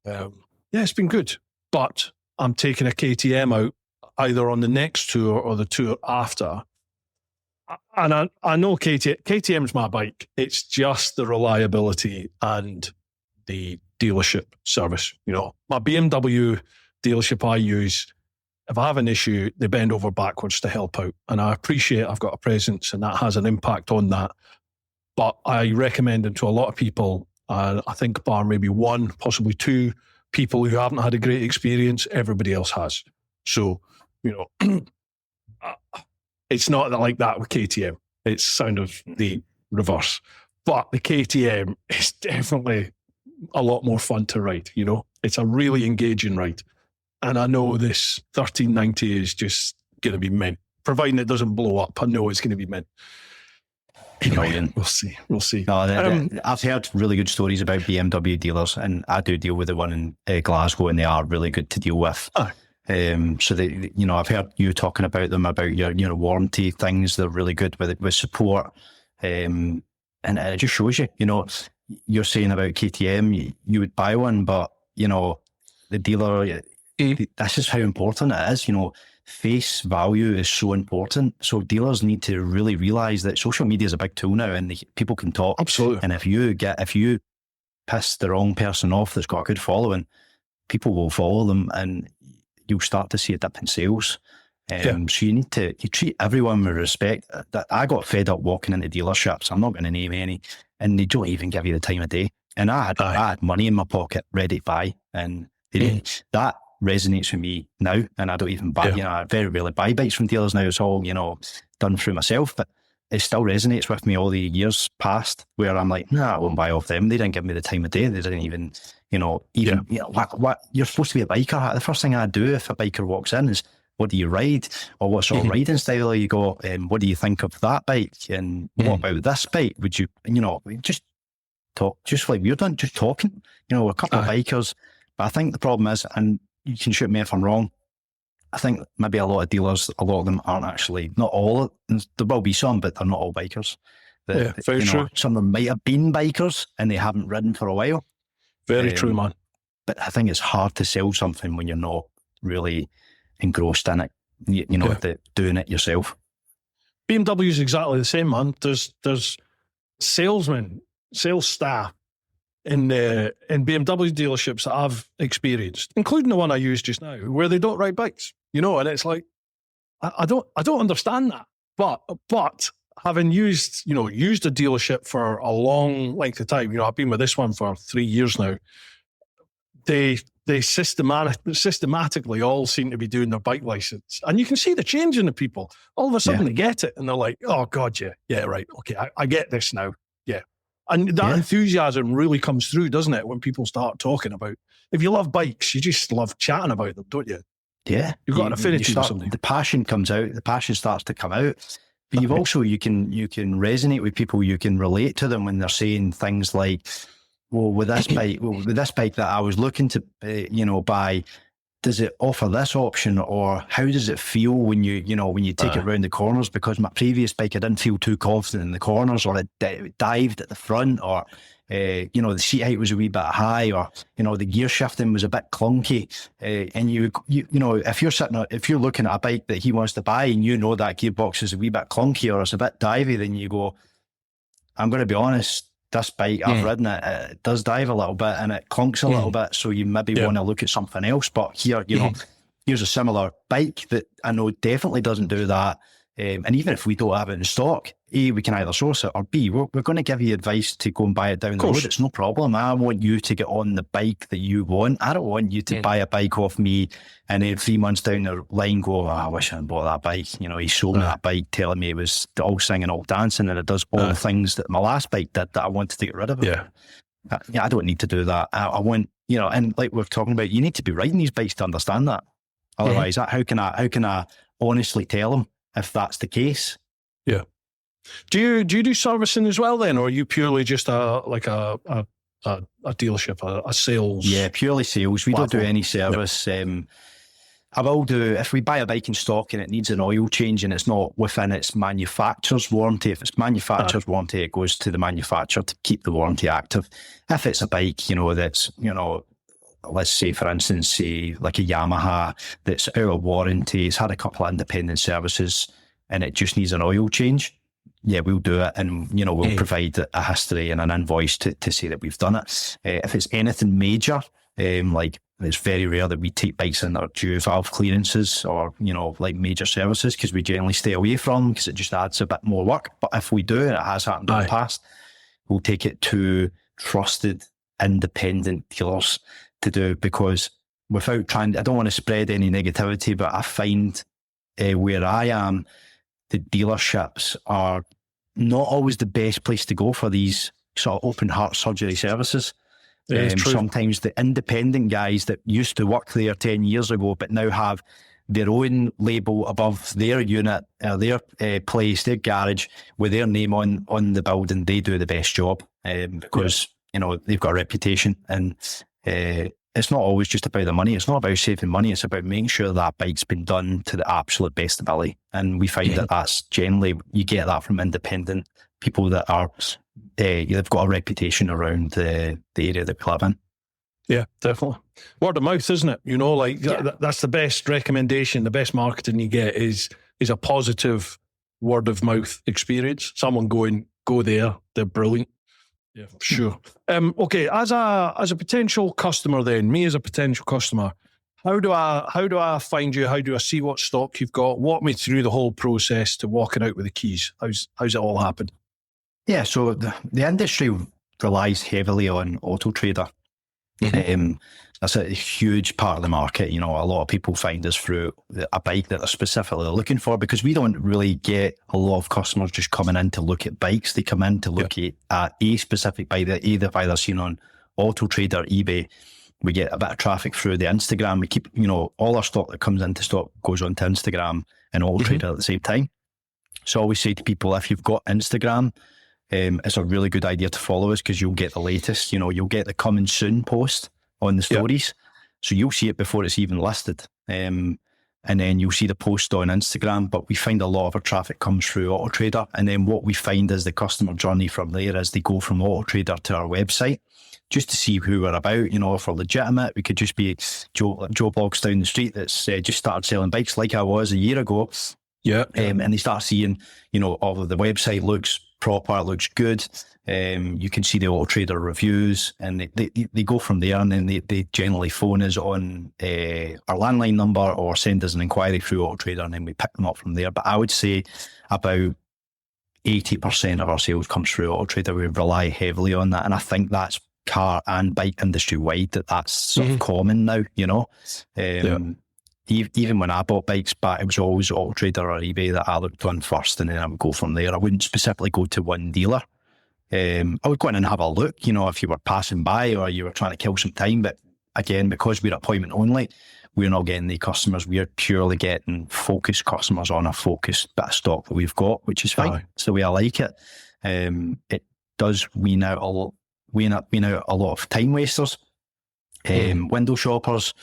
Speaker 1: It's been good. But I'm taking a KTM out either on the next tour or the tour after. And I know KTM's my bike. It's just the reliability and the dealership service. You know, my BMW dealership I use, if I have an issue, they bend over backwards to help out. And I appreciate I've got a presence and that has an impact on that. But I recommend them to a lot of people. I think bar maybe one, possibly two people who haven't had a great experience, everybody else has. So, you know, it's not like that with KTM. It's kind of the reverse. But the KTM is definitely a lot more fun to ride, you know. It's a really engaging ride. And I know this 1390 is just going to be mint. Providing it doesn't blow up, I know it's going to be mint. Anyway, we'll see.
Speaker 2: No, I've heard really good stories about BMW dealers, and I do deal with the one in Glasgow, and they are really good to deal with. So they, you know, I've heard you talking about them, about your, you know, warranty things. They're really good with support, and it just shows you, you know, you're saying about KTM, you would buy one, but you know, the dealer. This is how important it is. You know, face value is so important. So dealers need to really realise that social media is a big tool now, and people can talk.
Speaker 1: Absolutely.
Speaker 2: And if you piss the wrong person off that's got a good following, people will follow them, and you'll start to see a dip in sales. So you need to treat everyone with respect. I got fed up walking into dealerships. I'm not going to name any, and they don't even give you the time of day. And I had money in my pocket ready to buy, and they didn't. That resonates with me now, and I don't even buy, you know, I very rarely buy bikes from dealers now. It's all, you know, done through myself, but it still resonates with me all the years past, where I'm like, nah, I won't buy off them. They didn't give me the time of day. They didn't even, you know, what you're supposed to be a biker. The first thing I do if a biker walks in is, what do you ride? Or what sort of riding style you got? And what do you think of that bike? And what about this bike? Would you, you know, just talk, just like we're done, just talking, you know, a couple of bikers. But I think the problem is, and you can shoot me if I'm wrong, I think maybe a lot of dealers, a lot of them aren't actually, not all, there will be some, but they're not all bikers.
Speaker 1: Very true.
Speaker 2: Some of them might have been bikers and they haven't ridden for a while.
Speaker 1: Very true, man.
Speaker 2: But I think it's hard to sell something when you're not really engrossed in it, you know, doing it yourself.
Speaker 1: BMW is exactly the same, man. There's salesmen, sales staff in BMW dealerships that I've experienced, including the one I used just now, where they don't ride bikes, you know, and it's like, I don't understand that. But having used a dealership for a long length of time, you know, I've been with this one for 3 years now. They systematically all seem to be doing their bike license, and you can see the change in the people. All of a sudden they get it, and they're like, "Oh God, yeah, right, okay, I get this now." Yeah, and that enthusiasm really comes through, doesn't it? When people start talking about, if you love bikes, you just love chatting about them, don't you?
Speaker 2: Yeah,
Speaker 1: you've got an affinity for something.
Speaker 2: The passion comes out. The passion starts to come out. But you've also you can resonate with people. You can relate to them when they're saying things like, well, with this bike that I was looking to, buy, does it offer this option, or how does it feel when you take it round the corners? Because my previous bike, I didn't feel too confident in the corners, or it dived at the front, or the seat height was a wee bit high, or the gear shifting was a bit clunky. And if you're looking at a bike that he wants to buy, and that gearbox is a wee bit clunky or it's a bit divey, then you go, I'm going to be honest. This bike, I've ridden it, it does dive a little bit and it clunks a little bit, so you maybe want to look at something else. But here, here's a similar bike that I know definitely doesn't do that. And even if we don't have it in stock, A, we can either source it, or B, we're going to give you advice to go and buy it down the road. It's no problem. I want you to get on the bike that you want. I don't want you to buy a bike off me and then 3 months down the line go, I wish I had bought that bike. You know, he sold me that bike telling me it was all singing, all dancing, and it does all the things that my last bike did that I wanted to get rid of it. Yeah, I don't need to do that. I want, you know, and like we're talking about, you need to be riding these bikes to understand that. Otherwise, how can I honestly tell them if that's the case?
Speaker 1: Yeah. Do you do servicing as well then, or are you purely just a dealership, a sales?
Speaker 2: Yeah, purely sales. We don't do any service. I will do, if we buy a bike in stock and it needs an oil change and it's not within its manufacturer's warranty, if it's manufacturer's warranty, it goes to the manufacturer to keep the warranty active. If it's a bike, you know, that's, you know, let's say, for instance, say like a Yamaha that's out of warranty, it's had a couple of independent services and it just needs an oil change, yeah, we'll do it, and, you know, we'll provide a history and an invoice to say that we've done it. If it's anything major, like, it's very rare that we take bikes in that are due valve clearances or, you know, like major services, because we generally stay away from them because it just adds a bit more work. But if we do, and it has happened in the past, we'll take it to trusted independent dealers to do, because without trying, I don't want to spread any negativity, but I find where I am, the dealerships are not always the best place to go for these sort of open heart surgery services. Sometimes the independent guys that used to work there 10 years ago but now have their own label above their unit, their place, their garage, with their name on the building, they do the best job because you know, they've got a reputation. And it's not always just about the money. It's not about saving money. It's about making sure that bike's been done to the absolute best ability. And we find that that's generally, you get that from independent people that are, they've got a reputation around the area that we live in.
Speaker 1: Yeah, definitely. Word of mouth, isn't it? You know, like that's the best recommendation, the best marketing you get is a positive word of mouth experience. Someone going, go there, they're brilliant. Yeah, for sure. Okay, as a potential customer then, me as a potential customer, how do I find you? How do I see what stock you've got? Walk me through the whole process to walking out with the keys. How's it all happen?
Speaker 2: Yeah, so the industry relies heavily on Auto Trader. That's a huge part of the market. You know, a lot of people find us through a bike that they're specifically looking for, because we don't really get a lot of customers just coming in to look at bikes. They come in to look at a specific bike that they've either seen on Auto Trader, eBay. We get a bit of traffic through the Instagram. We keep, you know, all our stock that comes into stock goes onto Instagram and Auto Trader at the same time. So I always say to people, if you've got Instagram, it's a really good idea to follow us, because you'll get the latest. You know, you'll get the coming soon post on the stories. So you'll see it before it's even listed. And then you'll see the post on Instagram. But we find a lot of our traffic comes through Auto Trader. And then what we find is the customer journey from there is they go from Auto Trader to our website just to see who we're about. You know, if we're legitimate, we could just be Joe Blogs down the street that's just started selling bikes like I was a year ago. And they start seeing, you know, all of the website looks proper, looks good. You can see the Auto Trader reviews, and they go from there, and then they generally phone us on our landline number or send us an inquiry through Auto Trader, and then we pick them up from there. But I would say about 80% of our sales comes through Auto Trader. We rely heavily on that, and I think that's car and bike industry wide that's sort of common now, you know. Even when I bought bikes back, it was always Auto Trader or eBay that I looked on first, and then I would go from there. I wouldn't specifically go to one dealer. I would go in and have a look, you know, if you were passing by or you were trying to kill some time. But again, because we're appointment only, we're not getting the customers. We are purely getting focused customers on a focused bit of stock that we've got, which is fine. It's the way I like it. It does wean out a lot of time wasters, window shoppers,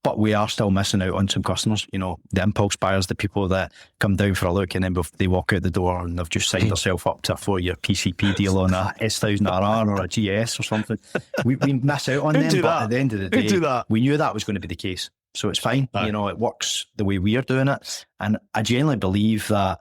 Speaker 2: but we are still missing out on some customers, you know, the impulse buyers, the people that come down for a look and then they walk out the door and they've just signed themselves up to a 4-year PCP deal on a S1000RR or a GS or something. We miss out on them, but at the end of the day, we knew that was going to be the case. So it's fine. You know, it works the way we're doing it. And I genuinely believe that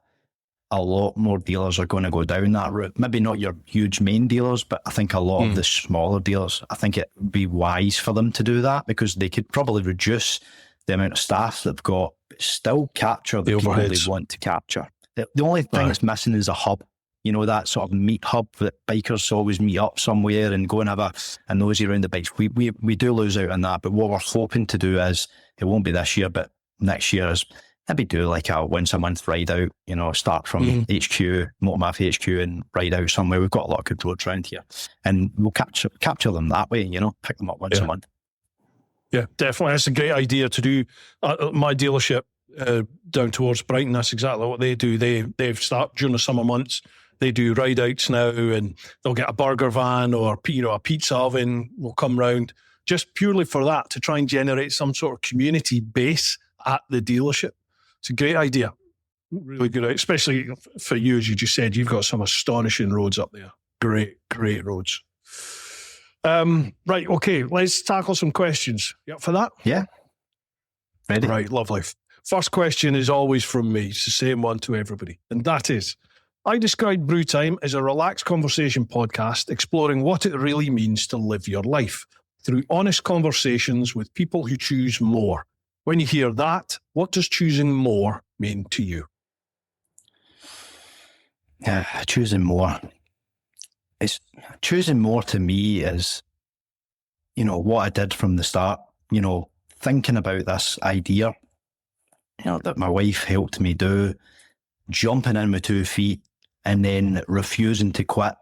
Speaker 2: a lot more dealers are going to go down that route. Maybe not your huge main dealers, but I think a lot of the smaller dealers, I think it would be wise for them to do that, because they could probably reduce the amount of staff they've got, but still capture the people they want to capture. The only thing that's missing is a hub. You know, that sort of meet hub that bikers always meet up somewhere and go and have a nosy around the bikes. We do lose out on that, but what we're hoping to do is, it won't be this year, but next year is maybe do like a once a month ride out, you know, start from HQ, Moto Mafia HQ, and ride out somewhere. We've got a lot of good roads around here, and we'll capture them that way, you know, pick them up once a month.
Speaker 1: Yeah, definitely. That's a great idea to do. My dealership down towards Brighton, that's exactly what they do. They've started during the summer months. They do ride outs now, and they'll get a burger van or, you know, a pizza oven will come round just purely for that, to try and generate some sort of community base at the dealership. It's a great idea. Really good, especially for you, as you just said, you've got some astonishing roads up there. Great roads. Right, okay, let's tackle some questions. You up for that?
Speaker 2: Yeah. Ready?
Speaker 1: Right, lovely. First question is always from me. It's the same one to everybody. And that is, I describe Bru Time as a relaxed conversation podcast exploring what it really means to live your life through honest conversations with people who choose more. When you hear that, what does choosing more mean to you?
Speaker 2: Choosing more. It's choosing more to me is, you know, what I did from the start, you know, thinking about this idea, you know, that my wife helped me do, jumping in with 2 feet and then refusing to quit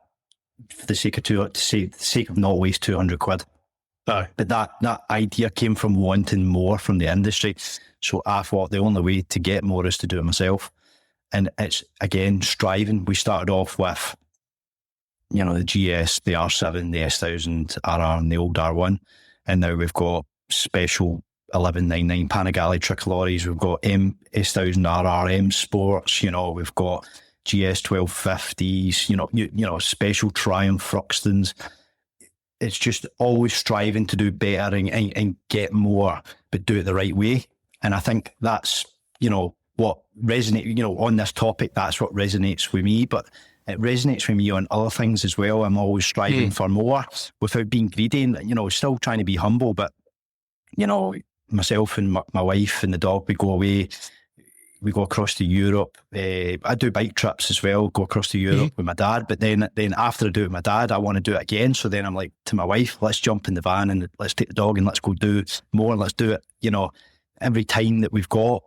Speaker 2: for the sake of not waste 200 quid.
Speaker 1: Aye.
Speaker 2: But that idea came from wanting more from the industry. So I thought the only way to get more is to do it myself. And it's, again, striving. We started off with, you know, the GS, the R7, the S1000 RR and the old R1. And now we've got special 1199 Panigale Tricolores. We've got S1000 RR M Sports. You know, we've got GS 1250s, you know, special Triumph Thruxtons. It's just always striving to do better and get more, but do it the right way. And I think that's, you know, what resonates, you know, on this topic, that's what resonates with me, but it resonates with me on other things as well. I'm always striving for more without being greedy and, you know, still trying to be humble. But, you know, myself and my wife and the dog, we go away. We go across to Europe. I do bike trips as well, go across to Europe with my dad. But then after I do it with my dad, I want to do it again. So then I'm like to my wife, let's jump in the van and let's take the dog and let's go do more and let's do it. You know, every time that we've got,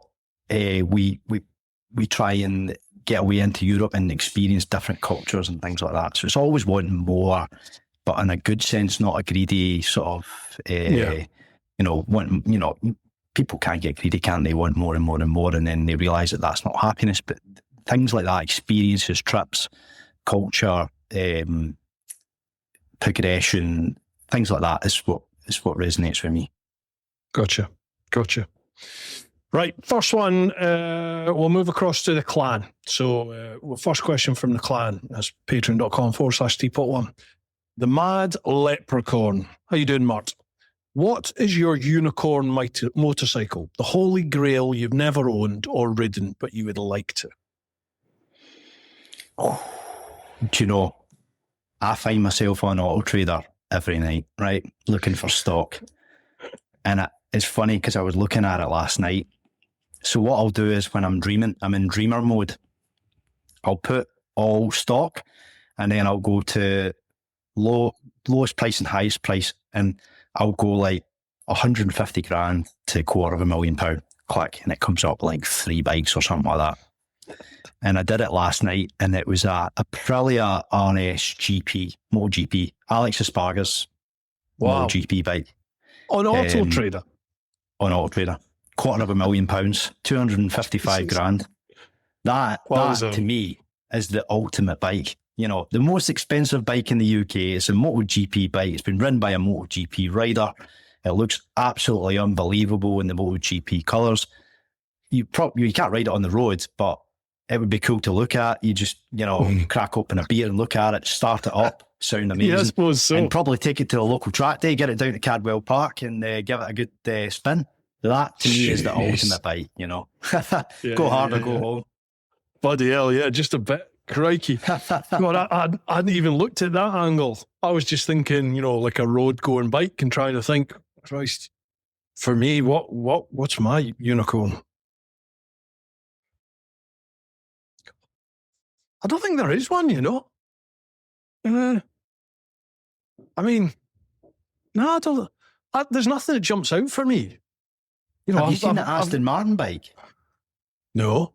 Speaker 2: we try and get away into Europe and experience different cultures and things like that. So it's always wanting more, but in a good sense, not a greedy sort of, you know, wanting, you know, people can't get greedy, can't they? Want more and more and more, and then they realise that that's not happiness. But things like that, experiences, trips, culture, progression, things like that is what resonates with me.
Speaker 1: Gotcha. Right, first one, we'll move across to the clan. So, first question from the clan. That's patreon.com/TeapotOne. The Mad Leprechaun. How you doing, Mart? What is your unicorn motorcycle? The holy grail you've never owned or ridden, but you would like to?
Speaker 2: Oh, do you know, I find myself on Auto Trader every night, right, looking for stock. And it's funny because I was looking at it last night. So what I'll do is when I'm dreaming, I'm in dreamer mode. I'll put all stock and then I'll go to lowest price and highest price, and I'll go like 150 grand to £250,000, click, and it comes up like 3 bikes or something like that. And I did it last night, and it was a Aprilia RS GP, MotoGP, Alex Espargar's MotoGP bike.
Speaker 1: On Auto Trader?
Speaker 2: On Auto Trader. £250,000, 255 grand. That to me is the ultimate bike. You know, the most expensive bike in the UK is a MotoGP bike. It's been ridden by a MotoGP rider. It looks absolutely unbelievable in the MotoGP colours. You can't ride it on the road, but it would be cool to look at. You just, you know, crack open a beer and look at it, start it up, sound amazing.
Speaker 1: Yeah, I suppose so.
Speaker 2: And probably take it to a local track day, get it down to Cadwell Park and give it a good spin. That to me is the ultimate bike, you know. Go hard or go home.
Speaker 1: Bloody hell, yeah, just a bit. Crikey. God, I hadn't even looked at that angle. I was just thinking, you know, like a road going bike and trying to think, Christ, for me, what's my unicorn? I don't think there is one, you know. I mean, no, I don't. There's nothing that jumps out for me. You know,
Speaker 2: Have you seen the Aston Martin bike?
Speaker 1: No.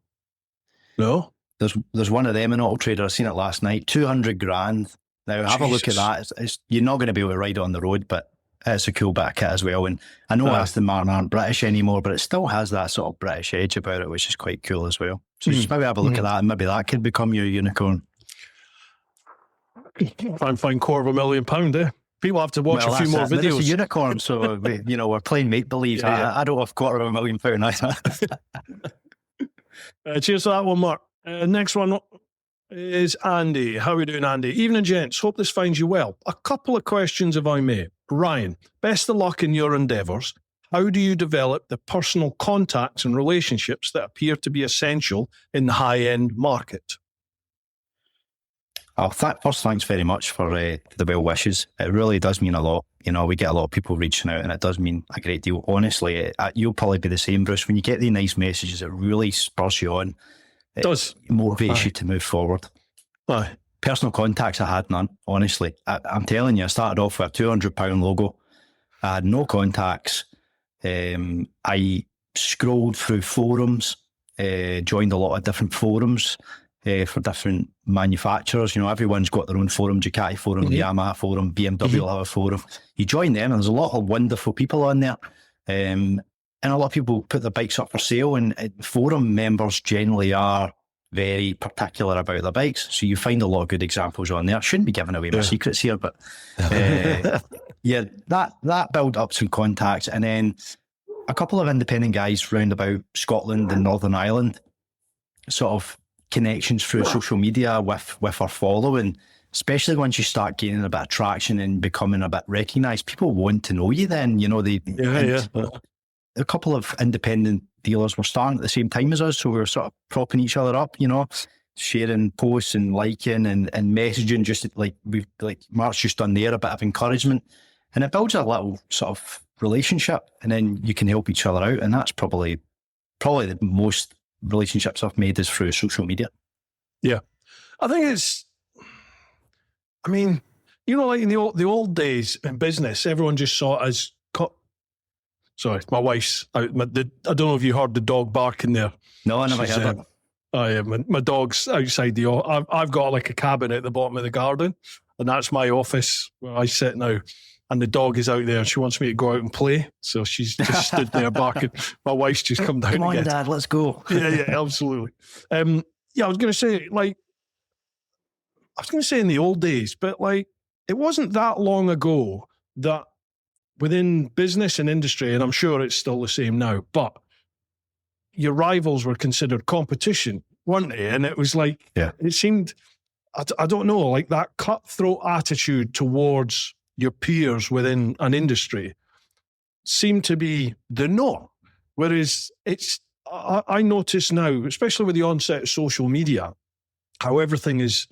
Speaker 2: There's one of them in Auto Trader. I seen it last night. 200 grand. Now have a look at that. You're not going to be able to ride it on the road, but it's a cool bit of kit as well. And I know Aston Martin aren't British anymore, but it still has that sort of British edge about it, which is quite cool as well. So just maybe have a look at that, and maybe that could become your unicorn.
Speaker 1: Try and find £250,000, eh? People have to watch a few more videos.
Speaker 2: It's a unicorn, so we're playing make believe.
Speaker 1: Yeah.
Speaker 2: I don't have £250,000 either.
Speaker 1: Cheers to that one, Mark. Next one is Andy. How are we doing, Andy? Evening, gents. Hope this finds you well. A couple of questions, if I may. Ryan, best of luck in your endeavours. How do you develop the personal contacts and relationships that appear to be essential in the high-end market?
Speaker 2: First, thanks very much for the well wishes. It really does mean a lot. You know, we get a lot of people reaching out, and it does mean a great deal. Honestly, you'll probably be the same, Bruce. When you get the nice messages, it really spurs you on. It
Speaker 1: does.
Speaker 2: Motivates you to move forward.
Speaker 1: Aye.
Speaker 2: Personal contacts, I had none, honestly. I'm telling you, I started off with a £200 logo. I had no contacts. I scrolled through forums, joined a lot of different forums for different manufacturers. You know, everyone's got their own forum, Ducati forum, the Yamaha forum, BMW will have a forum. You join them, and there's a lot of wonderful people on there. And a lot of people put their bikes up for sale, and forum members generally are very particular about their bikes. So you find a lot of good examples on there. I shouldn't be giving away my secrets here, but that built up some contacts, and then a couple of independent guys round about Scotland and Northern Ireland, sort of connections through social media with our following. Especially once you start gaining a bit of traction and becoming a bit recognised, people want to know you then. You know, a couple of independent dealers were starting at the same time as us, so we were sort of propping each other up, you know, sharing posts and liking and messaging, just like Mark's just done there, a bit of encouragement, and it builds a little sort of relationship, and then you can help each other out, and that's probably the most relationships I've made is through social media. Yeah,
Speaker 1: I think you know, like in the old days in business, everyone just saw it as. Sorry, my wife's out. I don't know if you heard the dog barking there.
Speaker 2: No, I never heard it.
Speaker 1: My dog's outside the office. I've got like a cabin at the bottom of the garden, and that's my office where I sit now. And the dog is out there, and she wants me to go out and play. So she's just stood there barking. My wife's just come down.
Speaker 2: Come on,
Speaker 1: again.
Speaker 2: Dad, let's go.
Speaker 1: Yeah, absolutely. I was going to say, in the old days, but it wasn't that long ago that within business and industry, and I'm sure it's still the same now, but your rivals were considered competition, weren't they? And it was it seemed, I don't know, like that cutthroat attitude towards your peers within an industry seemed to be the norm. Whereas I notice now, especially with the onset of social media, how everything is,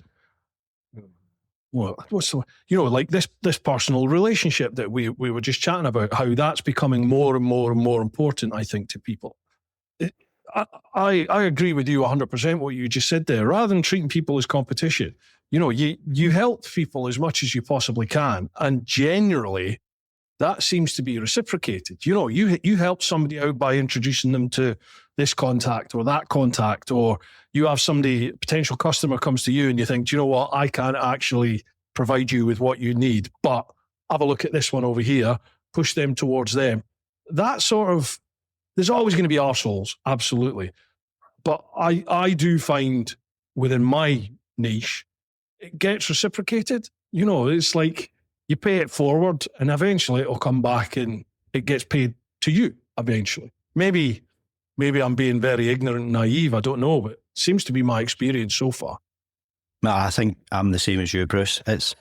Speaker 1: this personal relationship that we were just chatting about, how that's becoming more and more and more important, I think, to people. I agree with you 100% what you just said there. Rather than treating people as competition, you know, you help people as much as you possibly can, and generally that seems to be reciprocated. You know, you help somebody out by introducing them to this contact or that contact, or you have somebody, a potential customer comes to you and you think, do you know what, I can't actually provide you with what you need, but have a look at this one over here, push them towards them. That sort of, there's always going to be arseholes, absolutely. But I do find within my niche, it gets reciprocated. You know, it's like you pay it forward and eventually it'll come back and it gets paid to you eventually. Maybe I'm being very ignorant and naive, I don't know, but it seems to be my experience so far.
Speaker 2: No, I think I'm the same as you, Bruce. It's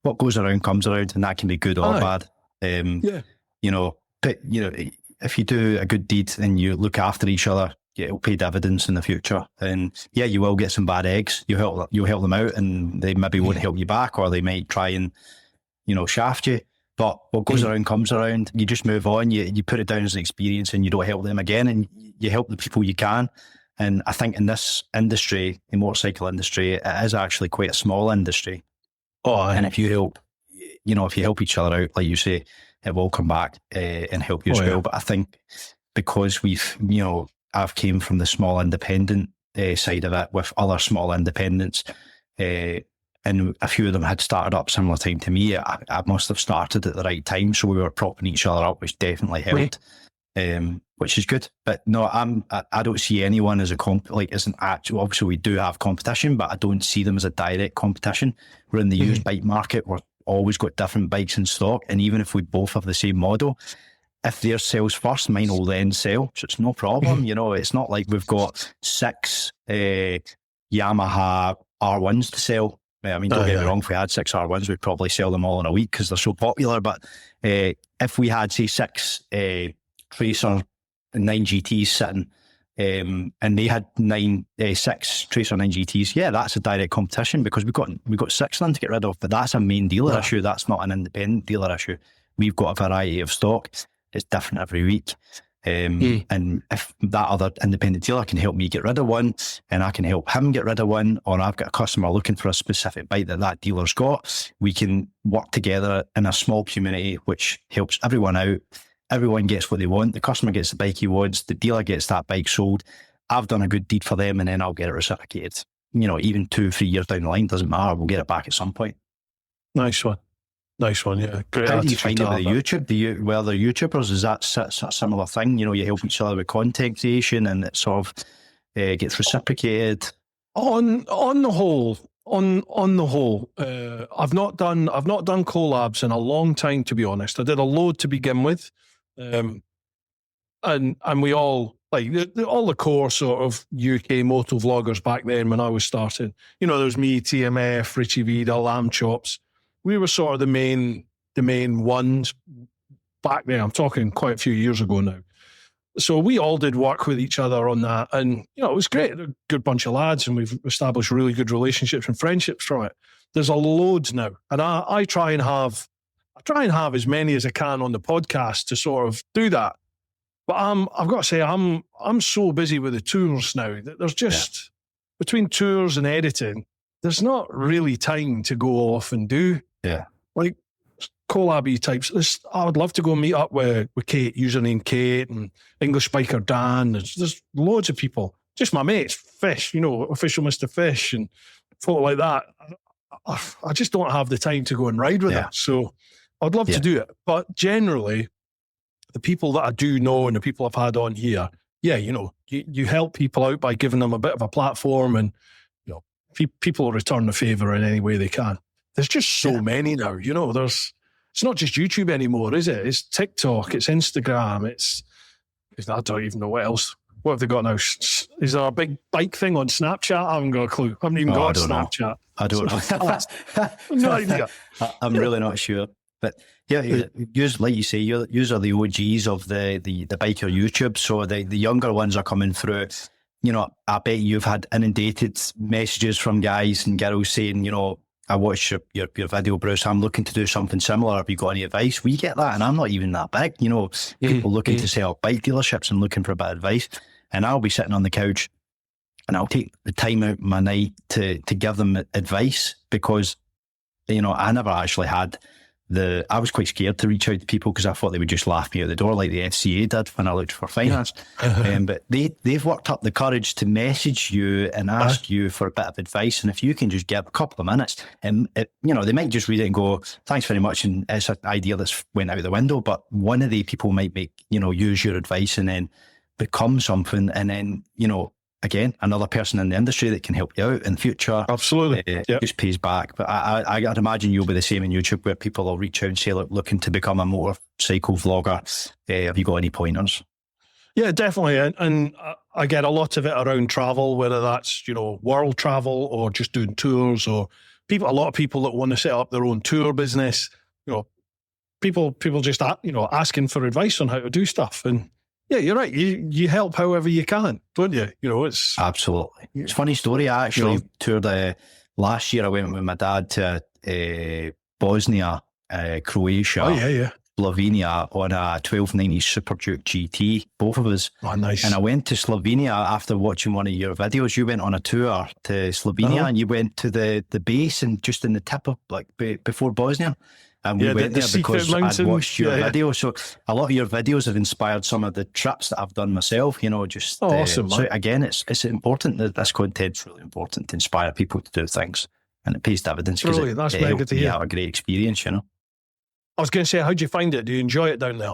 Speaker 2: what goes around comes around, and that can be good or bad. You know, but you know, if you do a good deed and you look after each other, it'll pay dividends in the future. And yeah, you will get some bad eggs. You help them out, and they maybe won't help you back, or they might try and, you know, shaft you. But what goes around comes around. You just move on. You put it down as an experience, and you don't help them again, and you help the people you can. And I think in this industry, the motorcycle industry, it is actually quite a small industry. And if you help, if you help each other out, like you say, it will come back and help you as well. But I think because we've, I've came from the small independent side of it with other small independents, and a few of them had started up similar time to me. I must have started at the right time, so we were propping each other up, which definitely helped. Which is good, but no, I don't see anyone as isn't actual. Obviously, we do have competition, but I don't see them as a direct competition. We're in the used bike market. We're always got different bikes in stock, and even if we both have the same model, if theirs sells first, mine will then sell. So it's no problem. It's not like we've got 6 Yamaha R1s to sell. I mean, don't get me wrong, if we had 6 R1s, we'd probably sell them all in a week because they're so popular. But if we had, say, 6 Tracer 9 GTs sitting, and they had 6 Tracer 9 GTs, that's a direct competition because we've got 6 of them to get rid of. But that's a main dealer issue. That's not an independent dealer issue. We've got a variety of stock. It's different every week. And if that other independent dealer can help me get rid of one, and I can help him get rid of one, or I've got a customer looking for a specific bike that dealer's got, we can work together in a small community, which helps everyone out. Everyone gets what they want. The customer gets the bike he wants. The dealer gets that bike sold. I've done a good deed for them, and then I'll get it reciprocated. Even 2-3 years down the line, doesn't matter. We'll get it back at some point.
Speaker 1: Nice one. Yeah. Great.
Speaker 2: How do you find it with the YouTube? The YouTubers, is that a similar thing? You help each other with content creation, and it sort of gets reciprocated.
Speaker 1: On the whole, I've not done collabs in a long time, to be honest. I did a load to begin with, and we all all the core sort of UK moto vloggers back then when I was starting. There was me, TMF, Richie Vida, Lamb Chops. We were sort of the main ones back then. I'm talking quite a few years ago now. So we all did work with each other on that, and it was great. A good bunch of lads, and we've established really good relationships and friendships from it. There's a loads now, and I try and have as many as I can on the podcast to sort of do that. But I've got to say, I'm so busy with the tours now that there's just between tours and editing, there's not really time to go off and do like collab-y types. I would love to go meet up with Kate, username Kate, and English Biker Dan. There's loads of people. Just my mates, Fish, official Mr. Fish, and folk like that. I just don't have the time to go and ride with it. So I'd love to do it. But generally, the people that I do know and the people I've had on here, you help people out by giving them a bit of a platform, and people return the favour in any way they can. There's just so many now, it's not just YouTube anymore, is it? It's TikTok, it's Instagram, I don't even know what else. What have they got now? Is there a big bike thing on Snapchat? I haven't got a clue. I haven't even got Snapchat.
Speaker 2: I don't know.
Speaker 1: No idea.
Speaker 2: I'm really not sure. But like you say, you are the OGs of the biker YouTube. So the younger ones are coming through. I bet you've had inundated messages from guys and girls saying, I watched your video, Bruce. I'm looking to do something similar. Have you got any advice? We get that, and I'm not even that big. People looking to set up bike dealerships and looking for a bit of advice. And I'll be sitting on the couch, and I'll take the time out of my night to give them advice because, I never actually had I was quite scared to reach out to people because I thought they would just laugh me out the door like the FCA did when I looked for finance. But they've worked up the courage to message you and ask you for a bit of advice. And if you can just give a couple of minutes, and they might just read it and go, thanks very much. And it's an idea that's went out the window. But one of the people might use your advice and then become something. And then, again, another person in the industry that can help you out in the future.
Speaker 1: Absolutely.
Speaker 2: Just pays back. But I'd imagine you'll be the same in YouTube where people will reach out and say, look, looking to become a motorcycle vlogger. Have you got any pointers?
Speaker 1: Yeah, definitely. And I get a lot of it around travel, whether that's, world travel or just doing tours, or a lot of people that want to set up their own tour business, people just, asking for advice on how to do stuff. And yeah, you're right. You help however you can, don't you? It's
Speaker 2: absolutely. It's a funny story. I actually toured last year. I went with my dad to Bosnia, Croatia.
Speaker 1: Oh yeah.
Speaker 2: Slovenia on a 1290 Super Duke GT, both of us.
Speaker 1: Oh, nice.
Speaker 2: And I went to Slovenia after watching one of your videos. You went on a tour to Slovenia and you went to the base and just in the tip of, like, before Bosnia. And we went there because I'd watched your video. So a lot of your videos have inspired some of the trips that I've done myself, you know, just...
Speaker 1: awesome,
Speaker 2: so again, it's important that this content's really important to inspire people to do things. And it pays dividends because it helped me have a great experience, you know.
Speaker 1: I was going to say, how'd you find it? Do you enjoy it down there?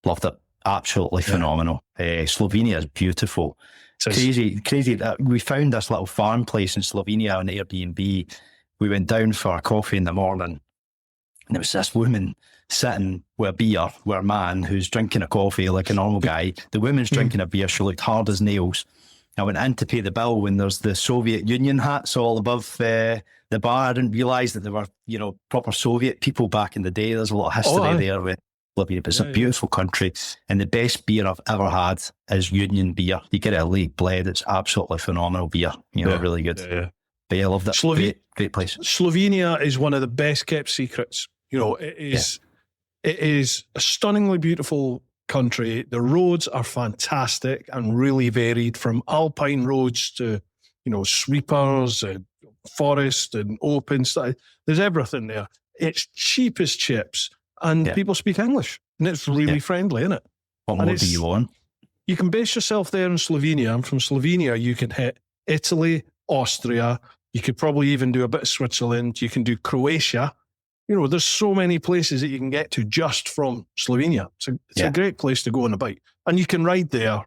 Speaker 2: Loved it. Absolutely phenomenal. Slovenia is beautiful. Crazy. We found this little farm place in Slovenia on Airbnb. We went down for a coffee in the morning and there was this woman sitting with a beer with a man who's drinking a coffee like a normal guy. The woman's drinking a beer. She looked hard as nails. I went in to pay the bill when there's the Soviet Union hats all above the bar. I didn't realise that there were, you know, proper Soviet people back in the day. There's a lot of history there with Slovenia, but it's a beautiful country. And the best beer I've ever had is Union beer. You get it at Lake Bled. It's absolutely phenomenal beer. You know, really good. But yeah, I loved it. Great place.
Speaker 1: Slovenia is one of the best kept secrets. You know, it is a stunningly beautiful country. The roads are fantastic and really varied, from alpine roads to, you know, sweepers and forest and open stuff. There's everything there. It's cheap as chips and people speak English and it's really friendly, isn't it?
Speaker 2: What more do you want?
Speaker 1: You can base yourself there in Slovenia, and from Slovenia you can hit Italy, Austria. You could probably even do a bit of Switzerland. You can do Croatia. You know, there's so many places that you can get to just from Slovenia. It's a great place to go on a bike. And you can ride there.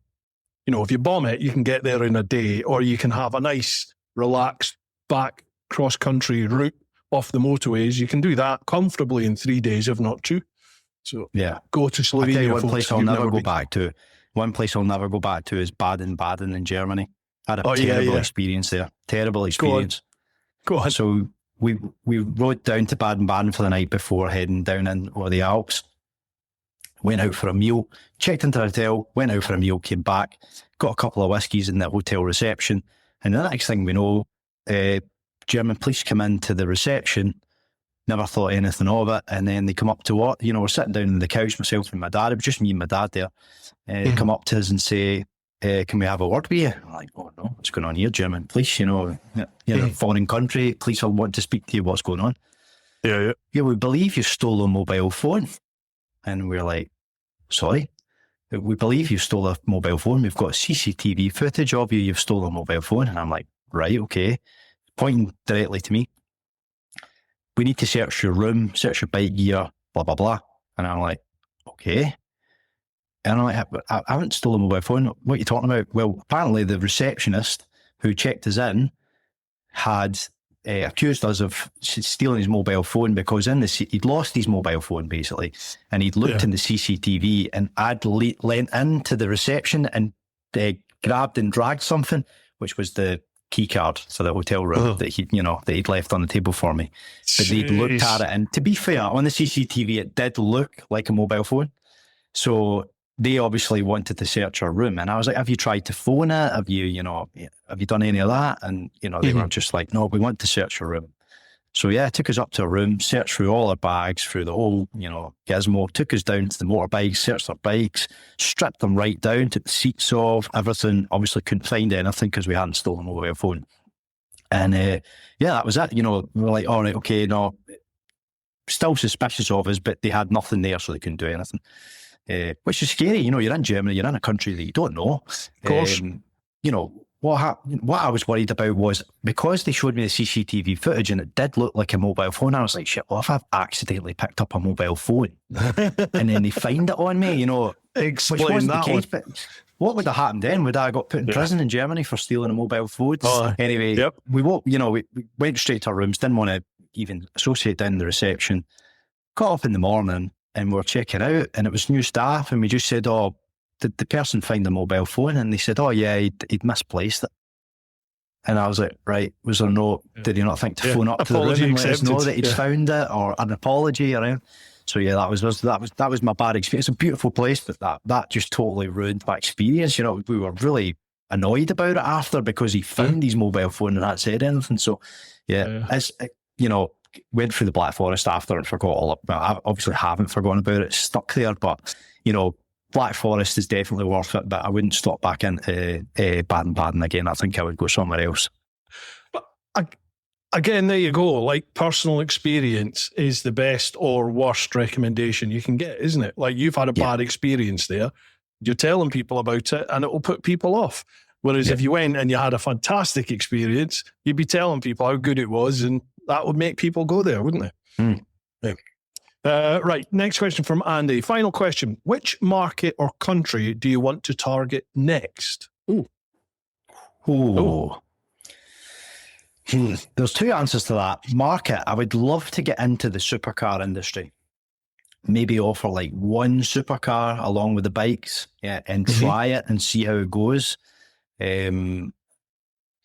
Speaker 1: You know, if you bomb it, you can get there in a day, or you can have a nice, relaxed back cross-country route off the motorways. You can do that comfortably in 3 days, if not 2. So go to Slovenia.
Speaker 2: I'll tell you one place I'll never go back to. One place I'll never go back to is Baden-Baden in Germany. I had a terrible experience there. Terrible experience.
Speaker 1: Go on.
Speaker 2: So we rode down to Baden-Baden for the night before heading down in over the Alps. Went out for a meal, checked into the hotel, went out for a meal, came back, got a couple of whiskies in the hotel reception. And the next thing we know, German police come into the reception, never thought anything of it. And then they come up to what? You know, we're sitting down on the couch, myself and my dad. It was just me and my dad there. They come up to us and say, can we have a word with you? I'm like, oh no, what's going on here? German police, you know, you're in a foreign country, police will want to speak to you, what's going on? Yeah, we believe you stole a mobile phone. And we're like, sorry? We believe you stole a mobile phone. We've got CCTV footage of you. You've stolen a mobile phone. And I'm like, right, okay. Pointing directly to me. We need to search your room, search your bike gear, blah, blah, blah. And I'm like, okay. And I'm like, I haven't stolen a mobile phone. What are you talking about? Well, apparently the receptionist who checked us in had accused us of stealing his mobile phone because he'd lost his mobile phone, basically. And he'd looked in the CCTV and I'd leant into the reception and grabbed and dragged something, which was the key card for the hotel room that he'd left on the table for me. But they'd looked at it, and to be fair, on the CCTV it did look like a mobile phone. So they obviously wanted to search our room, and I was like, have you tried to phone it? Have you done any of that? And they were just like, no, we want to search your room. So yeah, it took us up to a room, searched through all our bags, through the whole, gizmo, took us down to the motorbikes, searched our bikes, stripped them right down, took the seats off, everything. Obviously couldn't find anything because we hadn't stolen a mobile phone. And that was it. We were like, all right, okay, no, still suspicious of us, but they had nothing there, so they couldn't do anything. Which is scary. You're in Germany, you're in a country that you don't know. Of
Speaker 1: course.
Speaker 2: What I was worried about was, because they showed me the CCTV footage and it did look like a mobile phone, I was like, shit, what if I've accidentally picked up a mobile phone and then they find it on me,
Speaker 1: Explain
Speaker 2: which wasn't
Speaker 1: that
Speaker 2: the case, but what would have happened then? Would I have got put in prison in Germany for stealing a mobile phone? Anyway, we went straight to our rooms, didn't want to even associate down the reception, got up in the morning and we were checking out and it was new staff and we just said, did the person find the mobile phone? And they said, oh yeah, he'd misplaced it. And I was like, right, was there no, did he not think to phone up to the room and let us know that he'd found it, or an apology or anything? So yeah, that was my bad experience. It's a beautiful place, but that just totally ruined my experience. We were really annoyed about it after because he found his mobile phone and hadn't said anything. So yeah. It's, went through the Black Forest after and forgot all of it. I obviously haven't forgotten about it. It's stuck there, but, you know, Black Forest is definitely worth it, but I wouldn't stop back into Baden-Baden again. I think I would go somewhere else.
Speaker 1: But again, there you go. Like, personal experience is the best or worst recommendation you can get, isn't it? Like, you've had a bad experience there. You're telling people about it and it will put people off. Whereas if you went and you had a fantastic experience, you'd be telling people how good it was, and that would make people go there, wouldn't it? Yeah. Right, next question from Andy. Final question. Which market or country do you want to target next?
Speaker 2: There's two answers to that. Market, I would love to get into the supercar industry. Maybe offer like one supercar along with the bikes, and try it and see how it goes.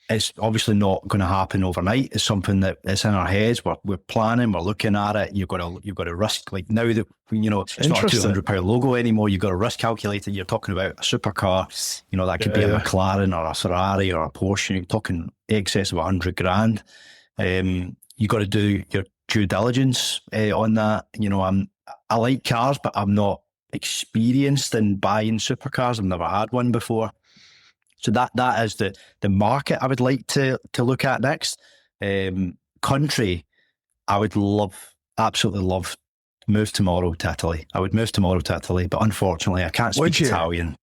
Speaker 2: It's obviously not going to happen overnight. It's something that is in our heads. We're planning. We're looking at it. You've got to risk. Like, now that it's not a £200 logo anymore, you've got a risk calculator. You're talking about a supercar. That could be a McLaren or a Ferrari or a Porsche. You're talking excess of $100,000. You got to do your due diligence on that. I like cars, but I'm not experienced in buying supercars. I've never had one before. So that is the market I would like to look at next. Country, I would absolutely love to move tomorrow to Italy. I would move tomorrow to Italy, but unfortunately I can't speak Italian.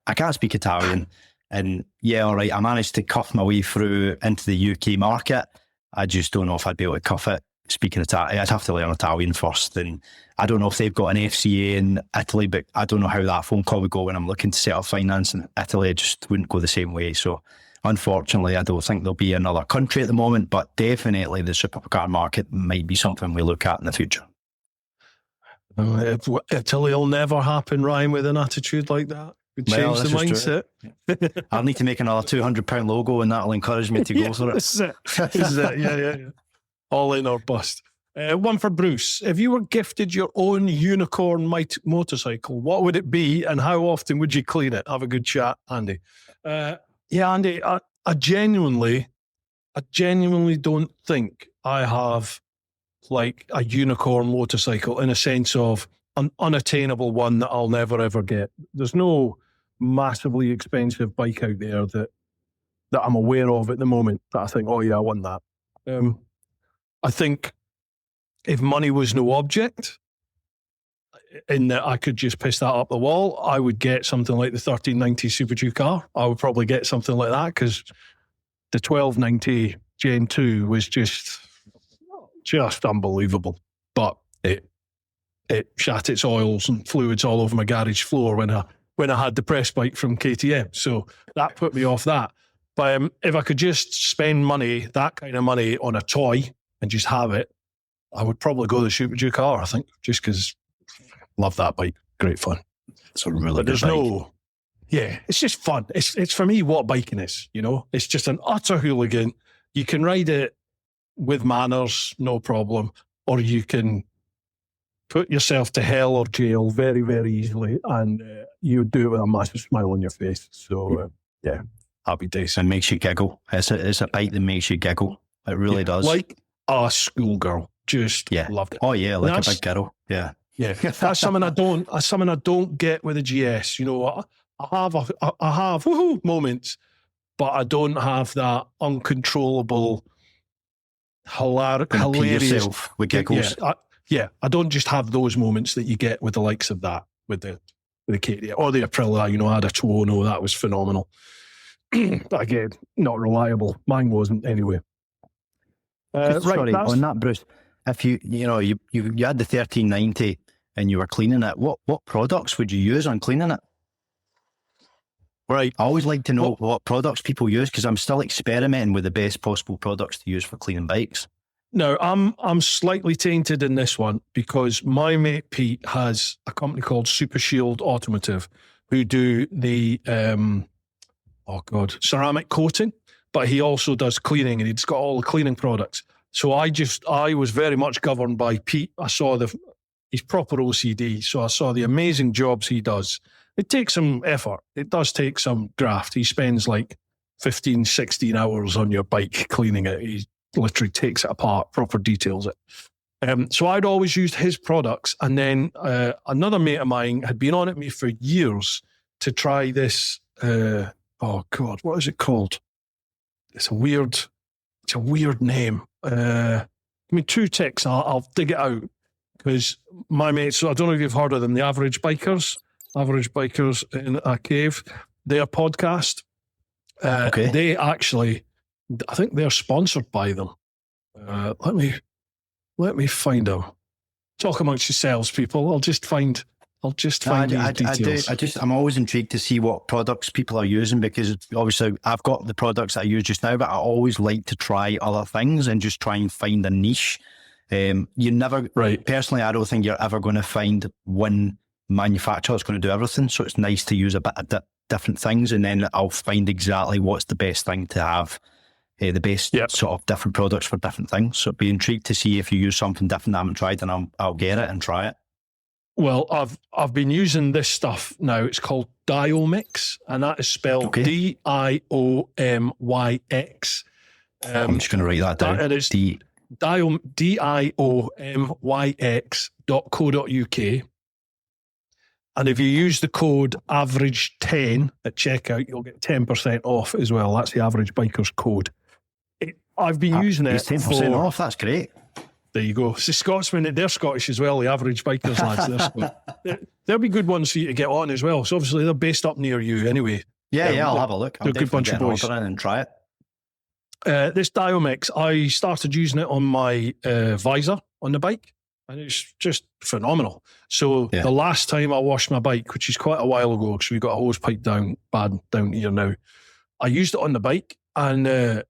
Speaker 2: I can't speak Italian. And all right, I managed to cuff my way through into the UK market. I just don't know if I'd be able to cuff it speaking Italian. I'd have to learn Italian first. And I don't know if they've got an FCA in Italy, but I don't know how that phone call would go when I'm looking to set up finance in Italy. It just wouldn't go the same way. So unfortunately, I don't think there'll be another country at the moment, but definitely the supercar market might be something we look at in the future.
Speaker 1: Italy will never happen, Ryan, with an attitude like that. We'd change the mindset.
Speaker 2: I'll need to make another £200 logo, and that'll encourage me to go for it.
Speaker 1: This is it. Yeah. All in or bust. One for Bruce. If you were gifted your own unicorn motorcycle, what would it be and how often would you clean it? Have a good chat, Andy. Andy, I genuinely don't think I have like a unicorn motorcycle in a sense of an unattainable one that I'll never ever get. There's no massively expensive bike out there that I'm aware of at the moment that I think, I want that. I think if money was no object, in that I could just piss that up the wall, I would get something like the 1390 Super 2 car. I would probably get something like that because the 1290 Gen 2 was just unbelievable. But it shat its oils and fluids all over my garage floor when I had the press bike from KTM. So that put me off that. But if I could just spend that kind of money on a toy and just have it, I would probably go the Super Duke car, I think, just because love that bike. Great fun.
Speaker 2: It's a really good bike.
Speaker 1: It's just fun. It's for me what biking is, It's just an utter hooligan. You can ride it with manners, no problem, or you can put yourself to hell or jail very, very easily, and you do it with a massive smile on your face. So, happy days.
Speaker 2: And makes you giggle. It's a bike that makes you giggle. It really does.
Speaker 1: Like a schoolgirl. Just loved it.
Speaker 2: Oh yeah, like a big girl. Yeah.
Speaker 1: That's something I don't get with a GS. I have moments, but I don't have that uncontrollable, hilarious
Speaker 2: with giggles.
Speaker 1: I don't just have those moments that you get with the likes of that, with the KTM or the Aprilia. I had a Tuono, that was phenomenal. But again, not reliable. Mine wasn't anyway.
Speaker 2: Sorry, on that, Bruce. If you had the 1390 and you were cleaning it, what products would you use on cleaning it?
Speaker 1: Right.
Speaker 2: I always like to know what products people use because I'm still experimenting with the best possible products to use for cleaning bikes.
Speaker 1: Now, I'm slightly tainted in this one because my mate Pete has a company called Super Shield Automotive who do the ceramic coating, but he also does cleaning and he's got all the cleaning products. So I was very much governed by Pete. I saw he's proper OCD, so I saw the amazing jobs he does. It takes some effort. It does take some graft. He spends like 15, 16 hours on your bike cleaning it. literally takes it apart, proper details it. So I'd always used his products, and then another mate of mine had been on at me for years to try this. Oh God, what is it called? It's a weird name. Give me 2 ticks. I'll dig it out, because my mates. So I don't know if you've heard of them. The Average Bikers in a Cave. Their podcast.
Speaker 2: Okay.
Speaker 1: They actually, I think they're sponsored by them. Let me find them. Talk amongst yourselves, people. I'll just find these details.
Speaker 2: I'm always intrigued to see what products people are using, because obviously I've got the products that I use just now, but I always like to try other things and just try and find a niche. Personally, I don't think you're ever going to find one manufacturer that's going to do everything. So it's nice to use a bit of different things, and then I'll find exactly what's the best thing to have. The best sort of different products for different things. So I'd be intrigued to see if you use something different I haven't tried, and I'll get it and try it.
Speaker 1: Well, I've been using this stuff now. It's called Diomix, and that is spelled Diomyx.
Speaker 2: I'm just going to write that down.
Speaker 1: It is diomyx.co.uk. And if you use the code average10 at checkout, you'll get 10% off as well. That's the Average Bikers code. I've been using it.
Speaker 2: 10% off. That's great.
Speaker 1: There you go. It's the Scotsmen, they're Scottish as well, the Average Bikers lads. They'll be good ones for you to get on as well. So obviously they're based up near you anyway.
Speaker 2: Yeah, I'll have a look.
Speaker 1: They're a good bunch of boys.
Speaker 2: And try it.
Speaker 1: This Diomix, I started using it on my visor on the bike, and it's just phenomenal. So the last time I washed my bike, which is quite a while ago, because we've got a hose pipe down here now, I used it on the bike, and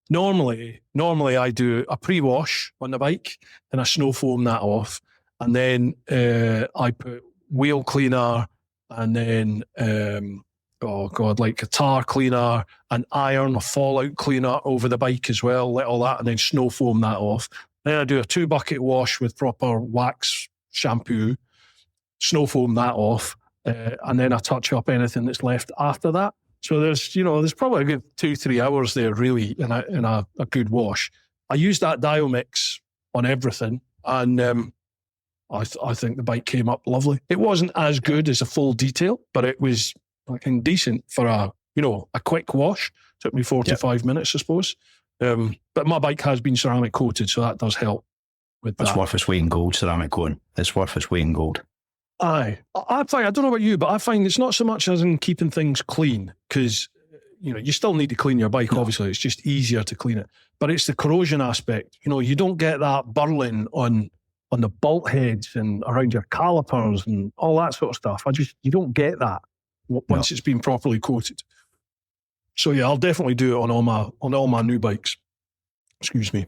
Speaker 1: normally I do a pre-wash on the bike, and I snow foam that off, and then I put wheel cleaner, and then like a tar cleaner, and iron or fallout cleaner over the bike as well, let all that, and then snow foam that off. Then I do a 2-bucket wash with proper wax shampoo, snow foam that off, and then I touch up anything that's left after that. So there's probably a good 2-3 hours there really in a good wash. I used that Diomix on everything, and I think the bike came up lovely. It wasn't as good as a full detail, but it was fucking decent for a quick wash. Took me 45 minutes, I suppose. But my bike has been ceramic coated, so that does help with that.
Speaker 2: It's worth its weight in gold, ceramic coating. It's worth its weight in gold.
Speaker 1: Aye. I don't know about you, but I find it's not so much as in keeping things clean, because you still need to clean your bike, obviously. It's just easier to clean it. But it's the corrosion aspect. You don't get that burling on the bolt heads and around your calipers and all that sort of stuff. You don't get that once it's been properly coated. So yeah, I'll definitely do it on all my new bikes. Excuse me.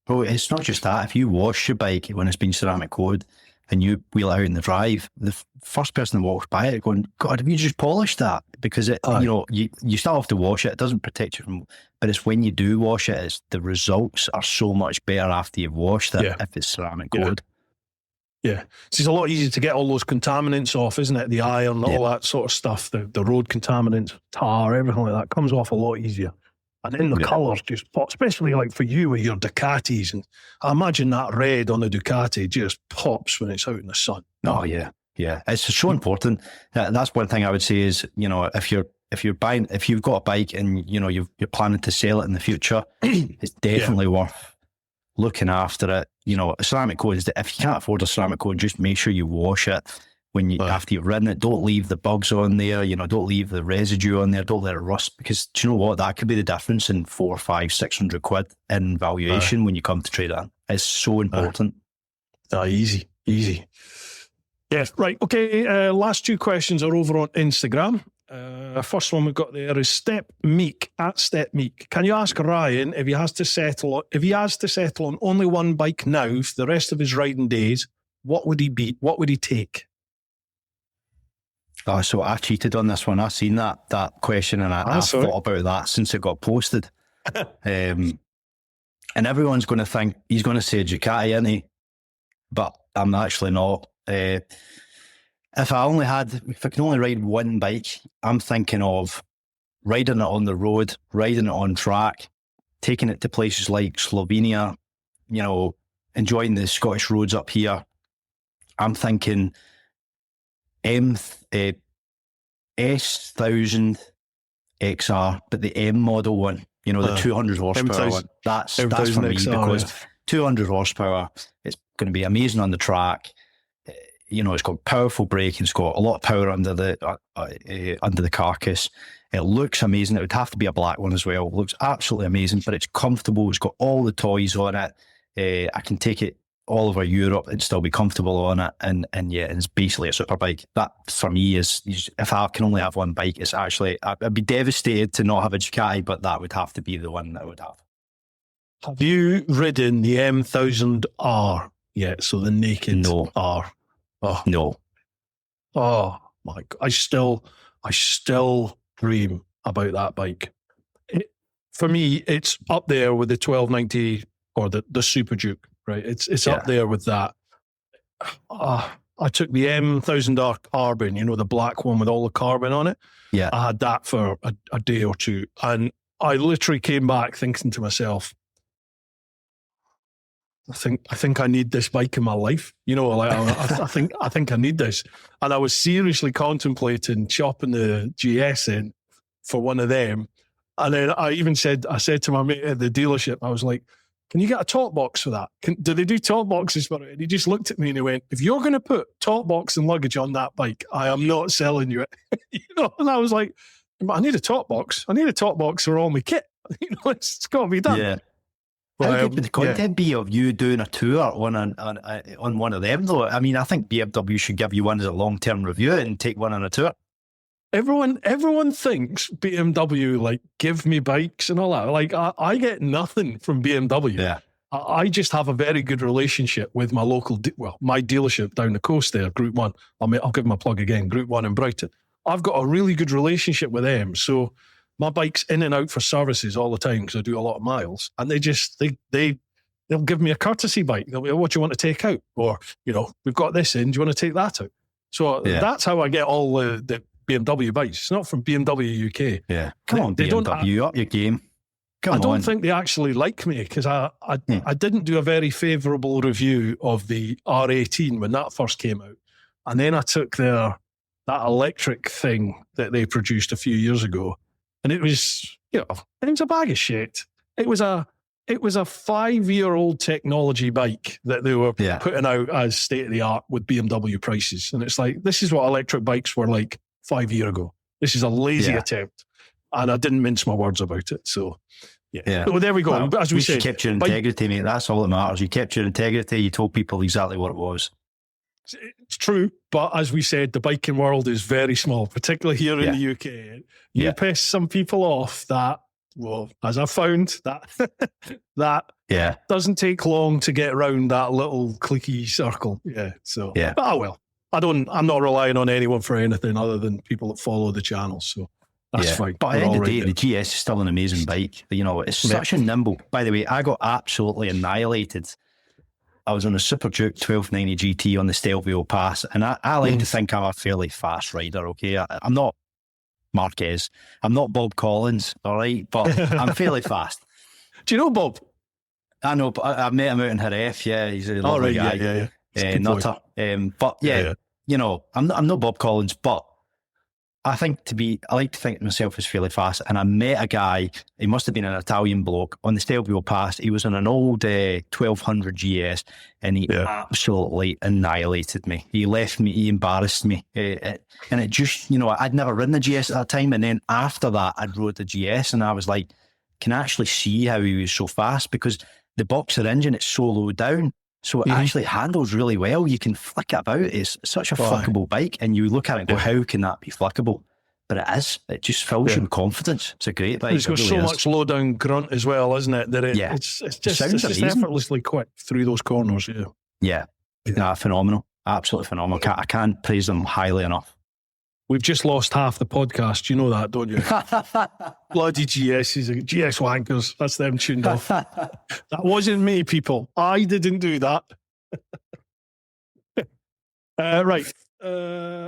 Speaker 2: Well, it's not just that. If you wash your bike when it's been ceramic coated and you wheel it out in the drive, the first person that walks by it going, God, have you just polished that? Because you still have to wash it. It doesn't protect you from, but it's when you do wash it, the results are so much better after you've washed it if it's ceramic coated.
Speaker 1: Yeah. It's a lot easier to get all those contaminants off, isn't it? The iron, all that sort of stuff, the road contaminants, tar, everything like that comes off a lot easier. And then the colours just pop, especially like for you with your Ducatis. And I imagine that red on the Ducati just pops when it's out in the sun.
Speaker 2: Oh, yeah. Yeah. It's so important. That's one thing I would say is, if you've got a bike and, you're planning to sell it in the future, it's definitely worth looking after it. A ceramic coat is, if you can't afford a ceramic coat, just make sure you wash it after you've ridden it. Don't leave the bugs on there, don't leave the residue on there, don't let it rust, because do you know what? That could be the difference in 400, 500, 600 quid in valuation when you come to trade it. It's so important.
Speaker 1: Easy. Yeah, right. Okay, last 2 questions are over on Instagram. First one we've got there is Step Meek at Step Meek. Can you ask Ryan if he has to settle on only one bike now for the rest of his riding days? What would he be? What would he take?
Speaker 2: Oh, so I cheated on this one. I seen that question, and I thought about that since it got posted. And everyone's going to think he's going to say Ducati, isn't he? But I'm actually not. If I could only ride one bike, I'm thinking of riding it on the road, riding it on track, taking it to places like Slovenia, you know, enjoying the Scottish roads up here. I'm thinking S1000 XR, but the M model one, you know, the 200 horsepower one. That's for me
Speaker 1: XR,
Speaker 2: because 200 horsepower, it's going to be amazing on the track. You know, it's got powerful braking. It's got a lot of power under the carcass. It looks amazing. It would have to be a black one as well. It looks absolutely amazing, but it's comfortable. It's got all the toys on it. I can take it all over Europe and still be comfortable on it. And yeah, it's basically a super bike. That for me is, if I can only have one bike, it's actually, I'd be devastated to not have a Ducati, but that would have to be the one that I would have.
Speaker 1: Have you ridden the M1000R yet? So the naked R. Oh
Speaker 2: no.
Speaker 1: Oh my God. I still dream about that bike. For me, it's up there with the 1290 or the Super Duke, right? It's up there with that. I took the M1000R Carbon, you know, the black one with all the carbon on it.
Speaker 2: Yeah.
Speaker 1: I had that for a day or two. And I literally came back thinking to myself, I think I need this bike in my life. You know, like I think I need this. And I was seriously contemplating chopping the GS in for one of them. And then I said to my mate at the dealership, I was like, can you get a top box for that? Do they do top boxes for it? And he just looked at me and he went, if you're going to put top box and luggage on that bike, I am not selling you it. You know, and I was like, but I need a top box. I need a top box for all my kit. You know, it's got to be done.
Speaker 2: Yeah. How good would the content be of you doing a tour on one of them, though? I mean, I think BMW should give you one as a long-term review and take one on a tour.
Speaker 1: Everyone thinks BMW, like, give me bikes and all that. Like, I get nothing from BMW.
Speaker 2: Yeah.
Speaker 1: I just have a very good relationship with my local, my dealership down the coast there, Group 1. I'll give them a plug again, Group 1 in Brighton. I've got a really good relationship with them. So my bike's in and out for services all the time because I do a lot of miles. And they'll give me a courtesy bike. They'll be, what do you want to take out? Or, you know, we've got this in, do you want to take that out? So that's how I get all the BMW bikes. It's not from BMW UK.
Speaker 2: Yeah. Come on, BMW, up your game. I
Speaker 1: don't think they actually like me because I didn't do a very favourable review of the R18 when that first came out. And then I took that electric thing that they produced a few years ago. And it was, you know, it was a bag of shit. It was a 5-year-old technology bike that they were putting out as state of the art with BMW prices. And it's like, this is what electric bikes were like 5 years ago. This is a lazy attempt. And I didn't mince my words about it. So, yeah. So there we go.
Speaker 2: Well,
Speaker 1: as we said,
Speaker 2: you kept your integrity, mate. That's all that matters. You kept your integrity. You told people exactly what it was.
Speaker 1: It's true, but as we said, the biking world is very small, particularly here in the UK. You piss some people off that, well, as I've found, that doesn't take long to get around that little cliquey circle. Yeah. So, but well, I'm not relying on anyone for anything other than people that follow the channel. So that's fine.
Speaker 2: But at the end of the day, the GS is still an amazing bike. You know, it's such a nimble. By the way, I got absolutely annihilated. I was on a Super Duke 1290 GT on the Stelvio Pass, and I like to think I'm a fairly fast rider, okay? I'm not Marquez. I'm not Bob Collins, all right? But I'm fairly fast.
Speaker 1: Do you know Bob?
Speaker 2: I know, but I met him out in Jerez. Yeah, he's a lovely guy. Nutter. But you know, I'm not Bob Collins, but I like to think of myself as fairly fast. And I met a guy, he must have been an Italian bloke, on the Stelvio Pass. He was on an old 1200 GS and he absolutely annihilated me. He left me, he embarrassed me. And it just, you know, I'd never ridden the GS at that time. And then after that, I'd rode the GS and I was like, can actually see how he was so fast because the boxer engine, it's so low down. So it actually handles really well. You can flick it about. It's such a flickable bike. And you look at it and go, how can that be flickable? But it is. It just fills you with confidence. It's a great bike.
Speaker 1: It's got so much low down grunt as well, isn't it? That it's just effortlessly quick through those corners.
Speaker 2: Yeah. Phenomenal. Absolutely phenomenal. I can't praise them highly enough.
Speaker 1: We've just lost half the podcast. You know that, don't you? Bloody GSs, GS wankers. That's them tuned off. That wasn't me, people. I didn't do that. Right.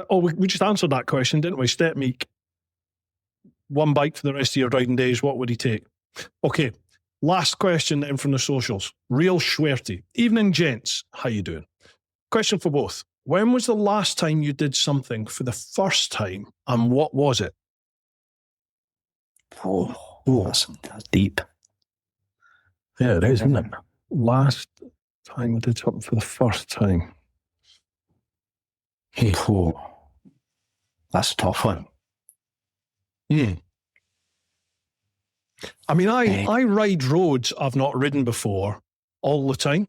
Speaker 1: We just answered that question, didn't we? Step Meek. One bike for the rest of your riding days. What would he take? Okay. Last question then from the socials. Real Schwerty. Evening, gents. How you doing? Question for both. When was the last time you did something for the first time, and what was it?
Speaker 2: That's deep.
Speaker 1: Yeah, it is, isn't it? Last time I did something for the first time.
Speaker 2: That's a tough one.
Speaker 1: I mean, I ride roads I've not ridden before all the time,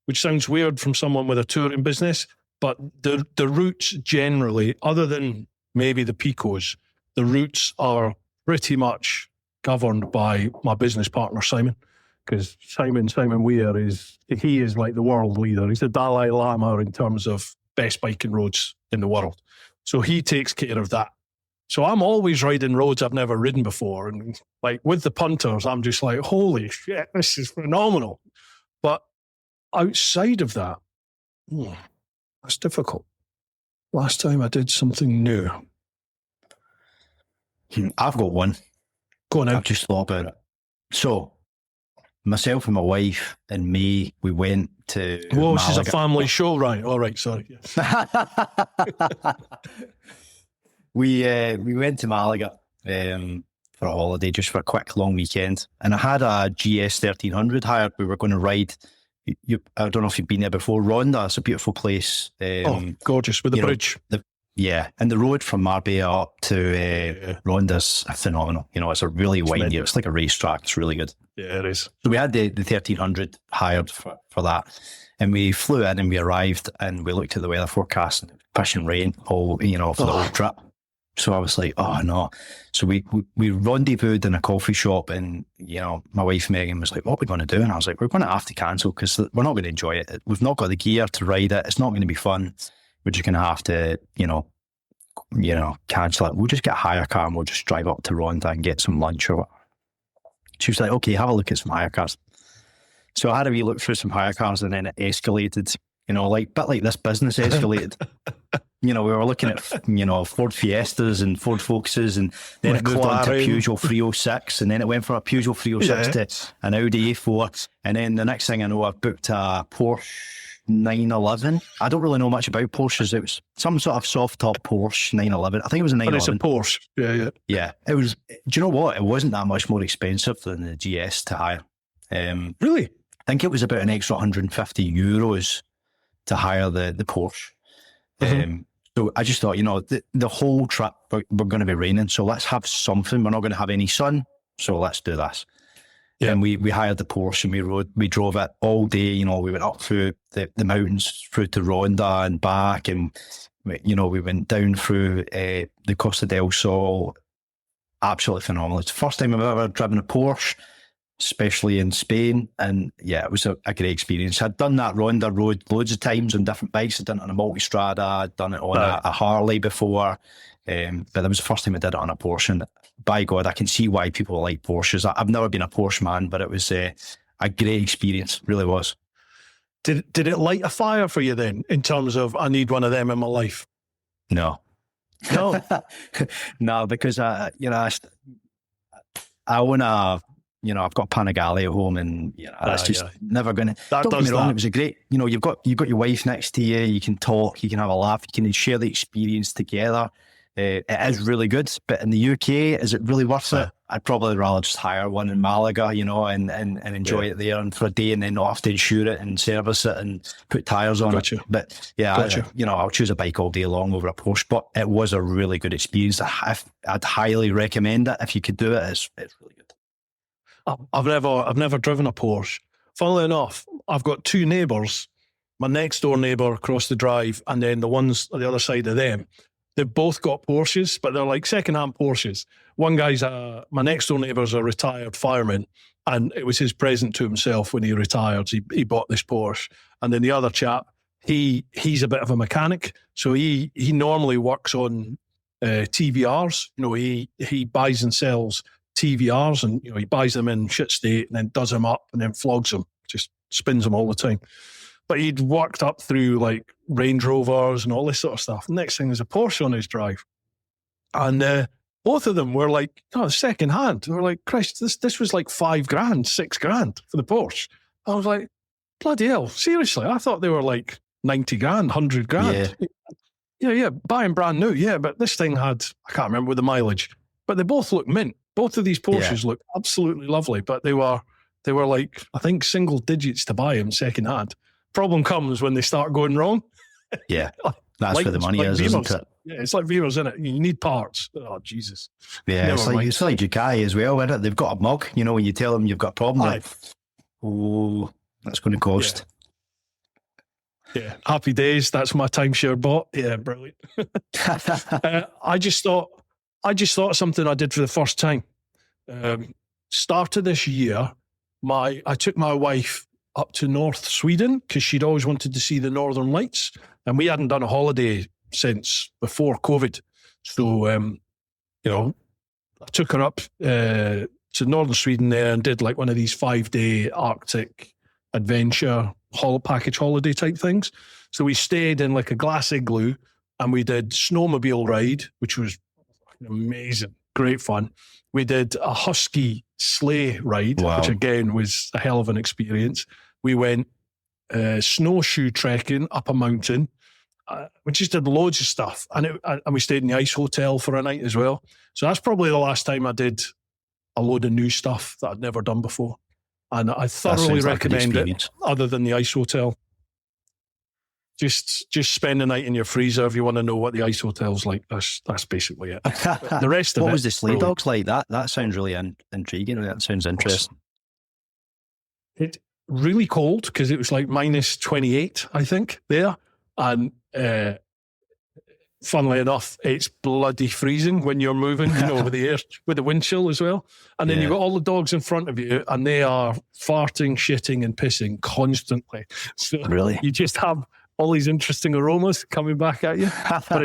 Speaker 1: which sounds weird from someone with a touring business, but the routes generally, other than maybe the Picos, the routes are pretty much governed by my business partner, Simon, because Simon Weir is like the world leader. He's the Dalai Lama in terms of best biking roads in the world. So he takes care of that. So I'm always riding roads I've never ridden before. And like with the punters, I'm just like, holy shit, this is phenomenal. But outside of that, that's difficult. Last time I did something new.
Speaker 2: I've got one.
Speaker 1: Go on,
Speaker 2: I've just thought about it. So, myself and my wife in May, we went to
Speaker 1: Whoa,
Speaker 2: Malaga.
Speaker 1: this is a family show, right? All right, sorry.
Speaker 2: We went to Malaga for a holiday, just for a quick long weekend, and I had a GS 1300 hired. We were going to ride. I don't know if you've been there before. Ronda, it's a beautiful place.
Speaker 1: Gorgeous with the bridge.
Speaker 2: And the road from Marbella up to Ronda's phenomenal. You know, it's a really windy. It's like a racetrack. It's really good.
Speaker 1: Yeah, it is.
Speaker 2: So we had the 1300 hired for that, and we flew in and we arrived and we looked at the weather forecast and pissing rain for the whole trip. So I was like, oh no. So we rendezvoused in a coffee shop, and my wife Megan was like, what are we going to do? And I was like, we're going to have to cancel because we're not going to enjoy it. We've not got the gear to ride it. It's not going to be fun. We're just going to have to, cancel it. We'll just get a hire car and we'll just drive up to Ronda and get some lunch or whatever. She was like, okay, have a look at some hire cars. So I had a wee look through some hire cars, and then it escalated, like this business escalated. We were looking at, Ford Fiestas and Ford Focuses, and then it moved on to a Peugeot 306, and then it went from a Peugeot 306 to an Audi A4, and then the next thing I know, I've booked a Porsche 911. I don't really know much about Porsches. It was some sort of soft-top Porsche 911. I think it was a 911.
Speaker 1: But it's a Porsche. Yeah.
Speaker 2: Yeah. It was, do you know what? It wasn't that much more expensive than the GS to hire.
Speaker 1: Really?
Speaker 2: I think it was about an extra €150 to hire the Porsche. So I just thought, the whole trip, we're going to be raining, so let's have something. We're not going to have any sun, so let's do this. Yeah. And we hired the Porsche and we drove it all day. We went up through the mountains, through to Ronda and back, and we went down through the Costa del Sol. Absolutely phenomenal. It's the first time I've ever driven a Porsche, especially in Spain, and yeah, it was a great experience. I'd done that Ronda road loads of times on different bikes. I'd done it on a Multistrada, I'd done it on a Harley before, but that was the first time I did it on a Porsche, and by God, I can see why people like Porsches. I've never been a Porsche man, but it was a great experience, really was.
Speaker 1: Did it light a fire for you then, in terms of, I need one of them in my life?
Speaker 2: No. No, because I own a, I've got a Panigale at home, and that's just never going to. Don't get me wrong, it was a great. You've got your wife next to you. You can talk, you can have a laugh, you can share the experience together. It is really good, but in the UK, is it really worth it? I'd probably rather just hire one in Malaga, and enjoy it there and for a day, and then not have to insure it and service it and put tyres on it. But I'll choose a bike all day long over a Porsche. But it was a really good experience. I'd highly recommend it if you could do it. It's really good.
Speaker 1: I've never driven a Porsche. Funnily enough, I've got two neighbours. My next door neighbour across the drive, and then the ones on the other side of them. They've both got Porsches, but they're like second-hand Porsches. One guy's my next door neighbour's a retired fireman, and it was his present to himself when he retired. He bought this Porsche. And then the other chap, he's a bit of a mechanic, so he normally works on TVRs. He buys and sells TVRs, and he buys them in shit state and then does them up and then flogs them, just spins them all the time. But he'd worked up through like Range Rovers and all this sort of stuff. Next thing, there's a Porsche on his drive. And both of them were like, oh, second hand. They were like, Christ, this was like $5,000, $6,000 for the Porsche. I was like, bloody hell, seriously? I thought they were like 90 grand, 100 grand. Yeah, buying brand new. Yeah, but this thing had, I can't remember the mileage, but they both look mint. Both of these Porsches look absolutely lovely, but they were like, I think, single digits to buy them second hand. Problem comes when they start going wrong.
Speaker 2: Yeah, that's where the money is, isn't it?
Speaker 1: Yeah, it's like Beamers, isn't it? You need parts. Oh, Jesus.
Speaker 2: Yeah, it's like Ducati as well, isn't it? They've got a mug, you know, when you tell them you've got a problem, like, oh, that's going to cost.
Speaker 1: Yeah, happy days. That's my timeshare bought. Yeah, brilliant. I just thought something I did for the first time. Start of this year, I took my wife up to North Sweden because she'd always wanted to see the Northern Lights, and we hadn't done a holiday since before COVID. So, I took her up to Northern Sweden there and did like one of these 5-day Arctic adventure package holiday type things. So we stayed in like a glass igloo and we did snowmobile ride, which was amazing, great fun. We did a husky sleigh ride, which again was a hell of an experience. We went snowshoe trekking up a mountain. We just did loads of stuff, and we stayed in the ice hotel for a night as well. So that's probably the last time I did a load of new stuff that I'd never done before, and I thoroughly recommend it. Other than the ice hotel, just spend the night in your freezer if you want to know what the ice hotel's like. That's basically it. But the rest of
Speaker 2: what was the sleigh dogs like? That sounds really intriguing. That sounds interesting.
Speaker 1: It really cold because it was like minus 28, I think, there. And funnily enough, it's bloody freezing when you're moving, over the air with the wind chill as well. And then you've got all the dogs in front of you and they are farting, shitting and pissing constantly. So
Speaker 2: really? You
Speaker 1: just have all these interesting aromas coming back at you. But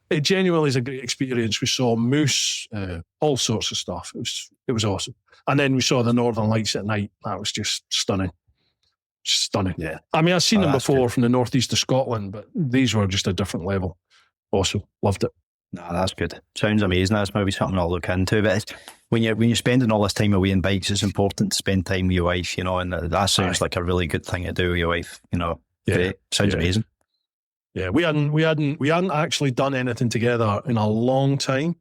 Speaker 1: it genuinely is a great experience. We saw moose, all sorts of stuff. It was awesome. And then we saw the Northern Lights at night. That was just stunning. Stunning. Yeah. I mean, I've seen them before from the northeast of Scotland, but these were just a different level. Awesome. Loved it.
Speaker 2: No, that's good. Sounds amazing. That's maybe something I'll look into. But when you're spending all this time away in bikes, it's important to spend time with your wife, and that sounds like a really good thing to do with your wife, Yeah. Great. Sounds amazing.
Speaker 1: Yeah, we hadn't actually done anything together in a long time.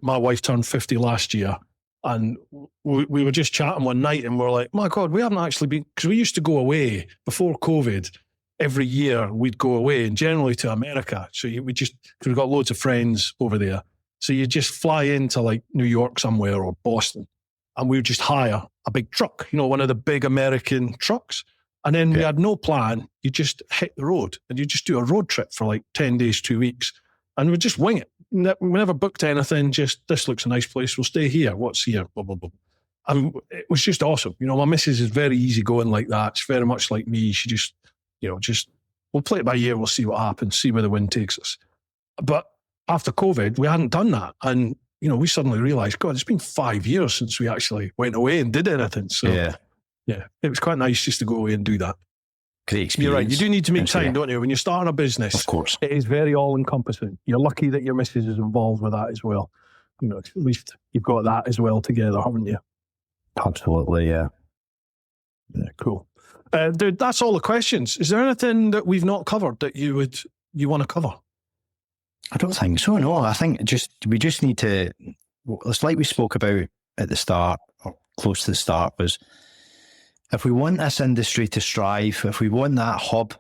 Speaker 1: My wife turned 50 last year. And we were just chatting one night and we're like, my God, we haven't actually been, because we used to go away before COVID. Every year we'd go away, and generally to America. So because we've got loads of friends over there. So you just fly into like New York somewhere or Boston, and we would just hire a big truck, one of the big American trucks. And then we had no plan. You just hit the road and you just do a road trip for like 10 days, 2 weeks, and we just wing it. We never booked anything, just this looks a nice place, we'll stay here, what's here, blah, blah, blah. And it was just awesome. My missus is very easygoing like that. It's very much like me. She just, we'll play it by ear, we'll see what happens, see where the wind takes us. But after COVID, we hadn't done that. And, we suddenly realised, God, it's been 5 years since we actually went away and did anything. So, yeah, it was quite nice just to go away and do that.
Speaker 2: Great experience.
Speaker 1: You're right. You do need to make time, don't you? When you're starting a business,
Speaker 2: of course,
Speaker 1: it is very all-encompassing. You're lucky that your missus is involved with that as well. At least you've got that as well together, haven't you?
Speaker 2: Absolutely, yeah.
Speaker 1: Yeah, cool. Dude, that's all the questions. Is there anything that we've not covered that you want to cover?
Speaker 2: I don't think so, no. I think we just need to, it's like we spoke about at the start, or close to the start, was if we want this industry to strive, if we want that hub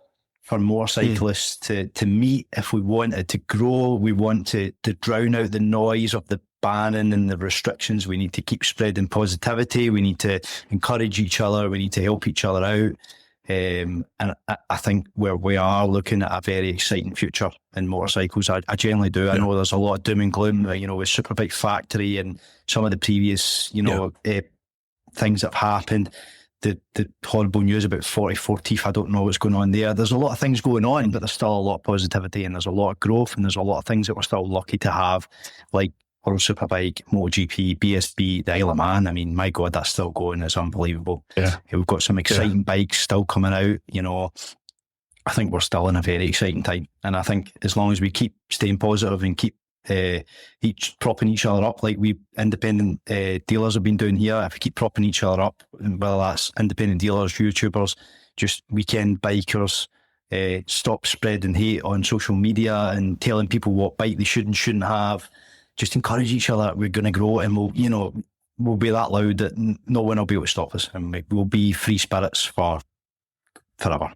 Speaker 2: for more cyclists to meet, if we want it to grow, we want to drown out the noise of the banning and the restrictions, we need to keep spreading positivity, we need to encourage each other, we need to help each other out. And I think we are looking at a very exciting future in motorcycles. I genuinely do. I know there's a lot of doom and gloom, with Superbike Factory and some of the previous, things that have happened. The horrible news about 44 Teeth, I don't know what's going on there. There's a lot of things going on, but there's still a lot of positivity and there's a lot of growth and there's a lot of things that we're still lucky to have, like World Superbike, MotoGP, BSB, the Isle of Man. I mean, my God, that's still going. It's unbelievable. Yeah. We've got some exciting bikes still coming out. I think we're still in a very exciting time. And I think as long as we keep staying positive and keep propping each other up like we independent dealers have been doing here. If we keep propping each other up, whether that's independent dealers, YouTubers, just weekend bikers, stop spreading hate on social media and telling people what bike they should and shouldn't have. Just encourage each other. We're going to grow, and we'll be that loud that no one will be able to stop us, and we'll be free spirits for forever.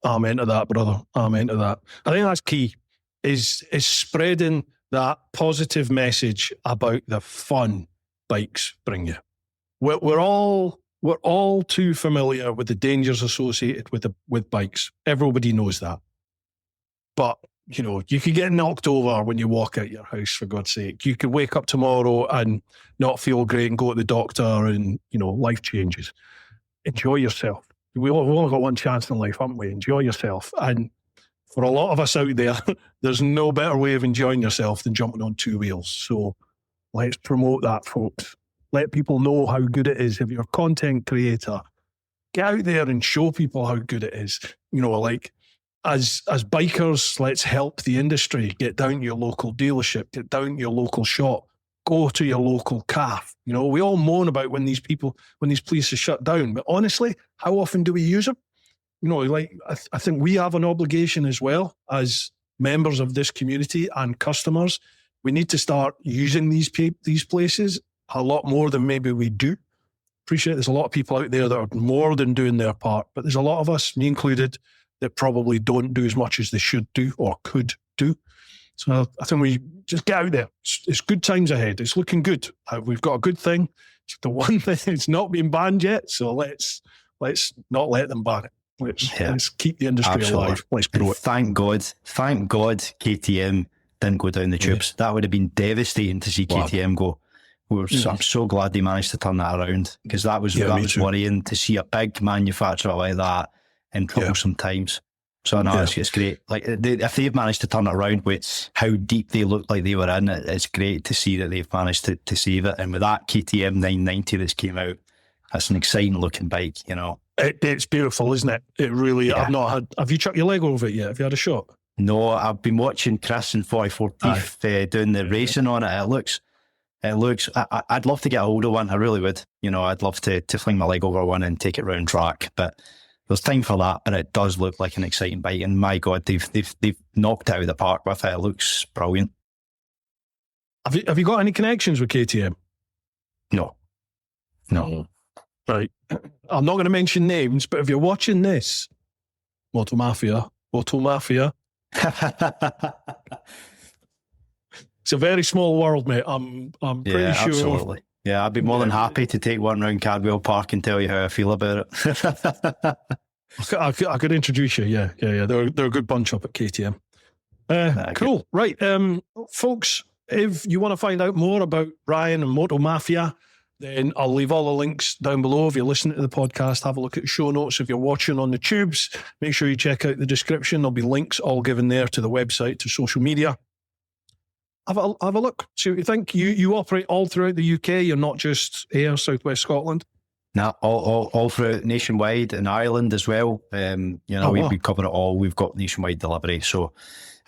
Speaker 1: Amen to that, brother. Amen to that. I think that's key. Is spreading that positive message about the fun bikes bring you. We're all too familiar with the dangers associated with bikes. Everybody knows that. But, you could get knocked over when you walk out your house, for God's sake. You could wake up tomorrow and not feel great and go to the doctor and, life changes. Enjoy yourself. We've only got one chance in life, haven't we? Enjoy yourself. And for a lot of us out there, there's no better way of enjoying yourself than jumping on two wheels. So let's promote that, folks. Let people know how good it is. If you're a content creator, get out there and show people how good it is. As bikers, let's help the industry. Get down to your local dealership, get down to your local shop, go to your local calf. We all moan about when these places shut down, but honestly, how often do we use them? I think we have an obligation as well as members of this community and customers. We need to start using these places a lot more than maybe we do. Appreciate there's a lot of people out there that are more than doing their part, but there's a lot of us, me included, that probably don't do as much as they should do or could do. So I think we just get out there. It's good times ahead. It's looking good. We've got a good thing. It's the one thing, it's not been banned yet, so let's not let them ban it. Let's keep the industry alive. Let's grow it.
Speaker 2: Thank God KTM didn't go down the tubes. That would have been devastating to see KTM go. I'm so glad they managed to turn that around, because that was worrying to see a big manufacturer like that in troublesome times. So I know it's great. If they've managed to turn it around with how deep they looked like they were in, it's great to see that they've managed to save it. And with that KTM 990 that's came out, that's an exciting looking bike,
Speaker 1: It's beautiful, isn't it? It really. Yeah. Have you chucked your leg over it yet? Have you had a shot?
Speaker 2: No, I've been watching Chris and 44 Teeth doing the racing on it. It looks. I'd love to get a hold of one. I really would. I'd love to fling my leg over one and take it round track, but there's time for that. But it does look like an exciting bike, and my God, they've knocked it out of the park with it. It looks brilliant.
Speaker 1: Have you got any connections with KTM?
Speaker 2: No.
Speaker 1: Right. I'm not going to mention names, but if you're watching this, Moto Mafia. It's a very small world, mate. I'm pretty sure.
Speaker 2: Absolutely. Yeah, I'd be more than happy to take one round Cadwell Park and tell you how I feel about it.
Speaker 1: I could introduce you. Yeah. They're a good bunch up at KTM. Cool. Good. Right. Folks, if you want to find out more about Ryan and Moto Mafia, then I'll leave all the links down below. If you're listening to the podcast, have a look at the show notes. If you're watching on the tubes, make sure you check out the description. There'll be links all given there to the website, to social media. Have a look. See what you think. You operate all throughout the UK. You're not just here, Southwest Scotland.
Speaker 2: No, all throughout nationwide, in Ireland as well. We cover it all. We've got nationwide delivery. So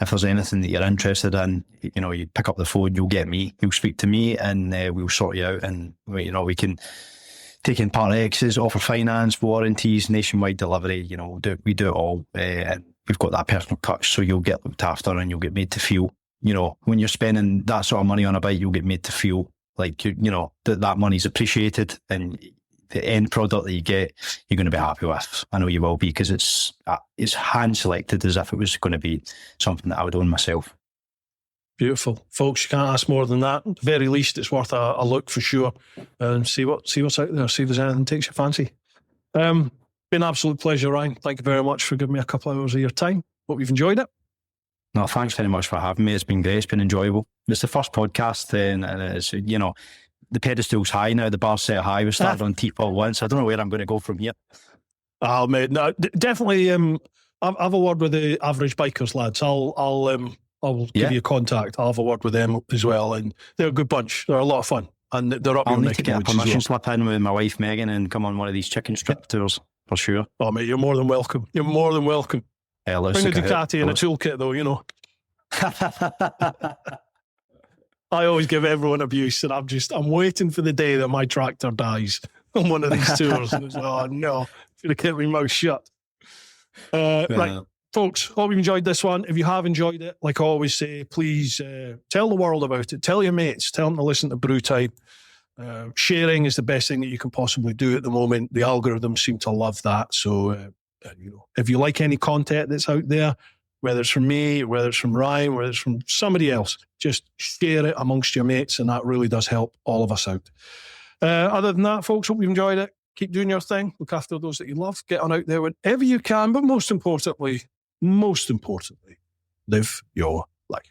Speaker 2: if there's anything that you're interested in, you pick up the phone, you'll get me. You'll speak to me, and we'll sort you out. And we can take in Part X's, offer finance, warranties, nationwide delivery. We do it all. And we've got that personal touch, so you'll get looked after and you'll get made to feel. When you're spending that sort of money on a bike, you'll get made to feel like that money's appreciated, and the end product that you get, you're going to be happy with. I know you will be, because it's hand selected as if it was going to be something that I would own myself.
Speaker 1: Beautiful, folks. You can't ask more than that. At the very least, it's worth a look for sure, and see what's out there. See if there's anything that takes your fancy. Been an absolute pleasure, Ryan. Thank you very much for giving me a couple of hours of your time. Hope you've enjoyed it.
Speaker 2: No, thanks very much for having me. It's been great. It's been enjoyable. It's the first podcast, and it's, the pedestal's high now. The bar's set high. We started on TeapotOne, so I don't know where I'm going to go from here.
Speaker 1: Oh, mate, no, definitely. I'll have a word with the average bikers, lads. I'll give you a contact. I'll have a word with them as well, and they're a good bunch. They're a lot of fun, and they're up
Speaker 2: I'll
Speaker 1: your
Speaker 2: need
Speaker 1: neck
Speaker 2: to get a permission slip in with my wife Megan and come on one of these chicken strip tours for sure.
Speaker 1: Oh, mate, you're more than welcome. You're more than welcome. Bring a Ducati and a toolkit, though. I always give everyone abuse, and I'm waiting for the day that my tractor dies on one of these tours. And it's like, oh no, should have kept my mouth shut. Right, folks, hope you enjoyed this one. If you have enjoyed it, like I always say, please tell the world about it. Tell your mates. Tell them to listen to Bru Time. Sharing is the best thing that you can possibly do at the moment. The algorithms seem to love that. So, if you like any content that's out there, whether it's from me, whether it's from Ryan, whether it's from somebody else, just share it amongst your mates, and that really does help all of us out. Other than that, folks, hope you've enjoyed it. Keep doing your thing. Look after those that you love. Get on out there whenever you can, but most importantly, live your life.